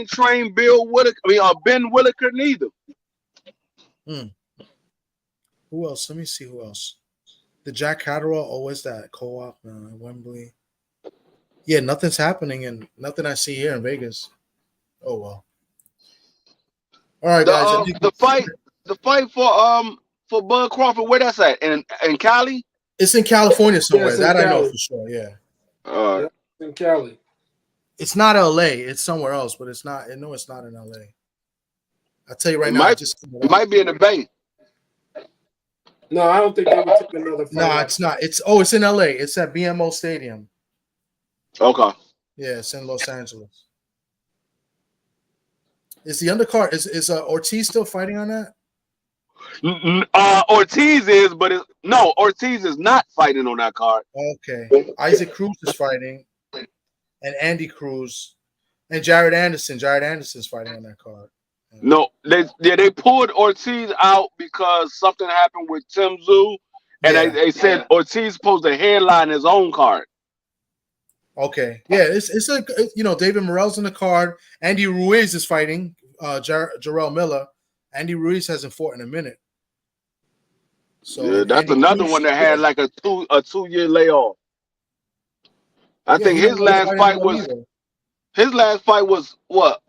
train Ben Whittaker neither. Who else? Let me see who else. The Jack Catterall. Oh, what's that? Co-op Wembley. Yeah, nothing's happening and nothing I see here in Vegas. Oh well. All right, guys. The fight for Bud Crawford, where that's at? In Cali? It's in California somewhere. Yes, I know for sure. Yeah. In Cali. It's not LA. It's somewhere else, but it's not. No, it's not in LA. I'll tell you right now. It might be in the Bay. No, I don't think they would take another fight. No, it's not. It's in LA. It's at BMO Stadium. Okay. Yeah, it's in Los Angeles. Is the undercard is Ortiz still fighting on that? Ortiz is, but Ortiz is not fighting on that card. Okay. Isaac Cruz is fighting, and Andy Cruz, and Jared Anderson. Jared Anderson's fighting on that card. No, they pulled Ortiz out because something happened with Tim Tszyu, and they said Ortiz supposed to headline his own card. Okay, yeah, it's like David Morrell's in the card. Andy Ruiz is fighting Jarrell Miller. Andy Ruiz hasn't fought in a minute. So yeah, that's another one that had like a 2-year layoff. I think his last fight was what?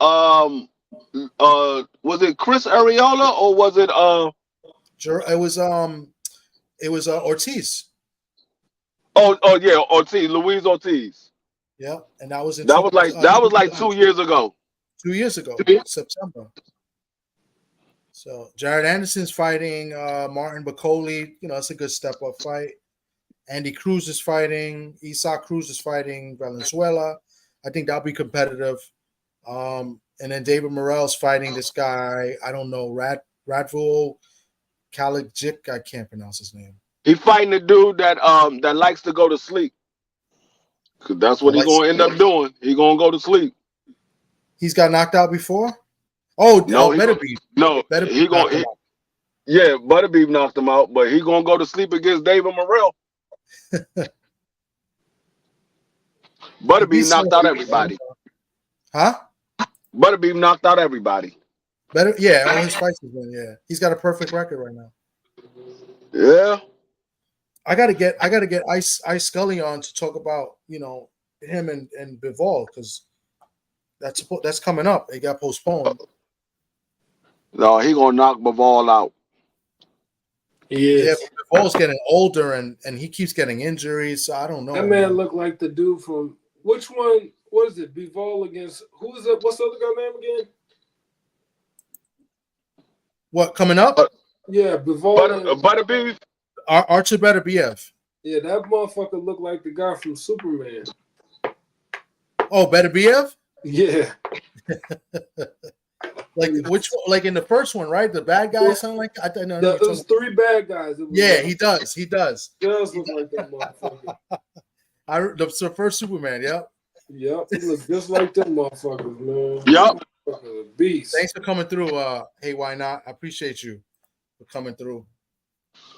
Was it Chris Arreola or was it it was Ortiz. Oh yeah, Ortiz, Luis Ortiz. Yeah, and that was like 2 years ago. 2 years ago, September. So Jared Anderson's fighting Martin Bacoli. It's a good step-up fight. Andy Cruz is fighting. Isaac Cruz is fighting Valenzuela. I think that'll be competitive. And then David Morrell's fighting this guy. I don't know, Radvul Kalajic. I can't pronounce his name. He's fighting the dude that likes to go to sleep. Cause that's what he's gonna end up doing. He's gonna go to sleep. He's got knocked out before. Oh no, Butterbeef. No, Butterbeef knocked him out, but he's gonna go to sleep against David Morrell. Butterbeef knocked out everybody. Huh? Butterbeef knocked out everybody. All his fights have been. Yeah, he's got a perfect record right now. Yeah. I gotta get Ice Scully on to talk about him and Bivol because that's coming up. It got postponed. No, he gonna knock Bivol out. He is. Yeah, Bivol's getting older and he keeps getting injuries. So I don't know. That man looked like the dude from which one was it? Bivol against who is it? What's the other guy name again? What coming up? Yeah, Bivol. Butterbeef. Archer Beterbiev. Yeah, that motherfucker looked like the guy from Superman. Oh, Beterbiev? Yeah. Like which? Like in the first one, right? The bad guy sound like I don't know. There was 3 bad guys. He does. He does. Does look like that motherfucker. That's the first Superman. Yeah. Yep, he look just like them motherfuckers, man. Yep. Fucking a beast. Thanks for coming through. Hey, why not? I appreciate you for coming through.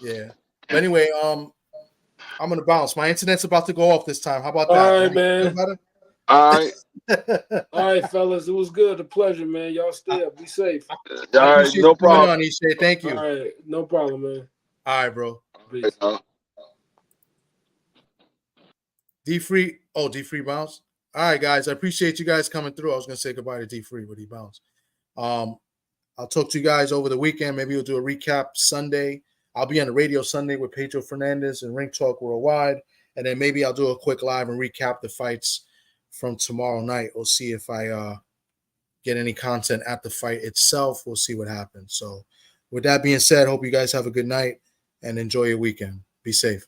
Yeah. But anyway, I'm gonna bounce. My internet's about to go off this time. How about that? All right, man. All right. All right, fellas. It was good. A pleasure, man. Y'all stay up. Be safe. All right. No problem. Ishe. Thank you. All right. No problem, man. All right, bro. Peace. D-Free. Oh, D-Free bounce. All right, guys. I appreciate you guys coming through. I was gonna say goodbye to D-Free, but he bounced. I'll talk to you guys over the weekend. Maybe we'll do a recap Sunday. I'll be on the radio Sunday with Pedro Fernandez and Ring Talk Worldwide. And then maybe I'll do a quick live and recap the fights from tomorrow night. We'll see if I get any content at the fight itself. We'll see what happens. So with that being said, hope you guys have a good night and enjoy your weekend. Be safe.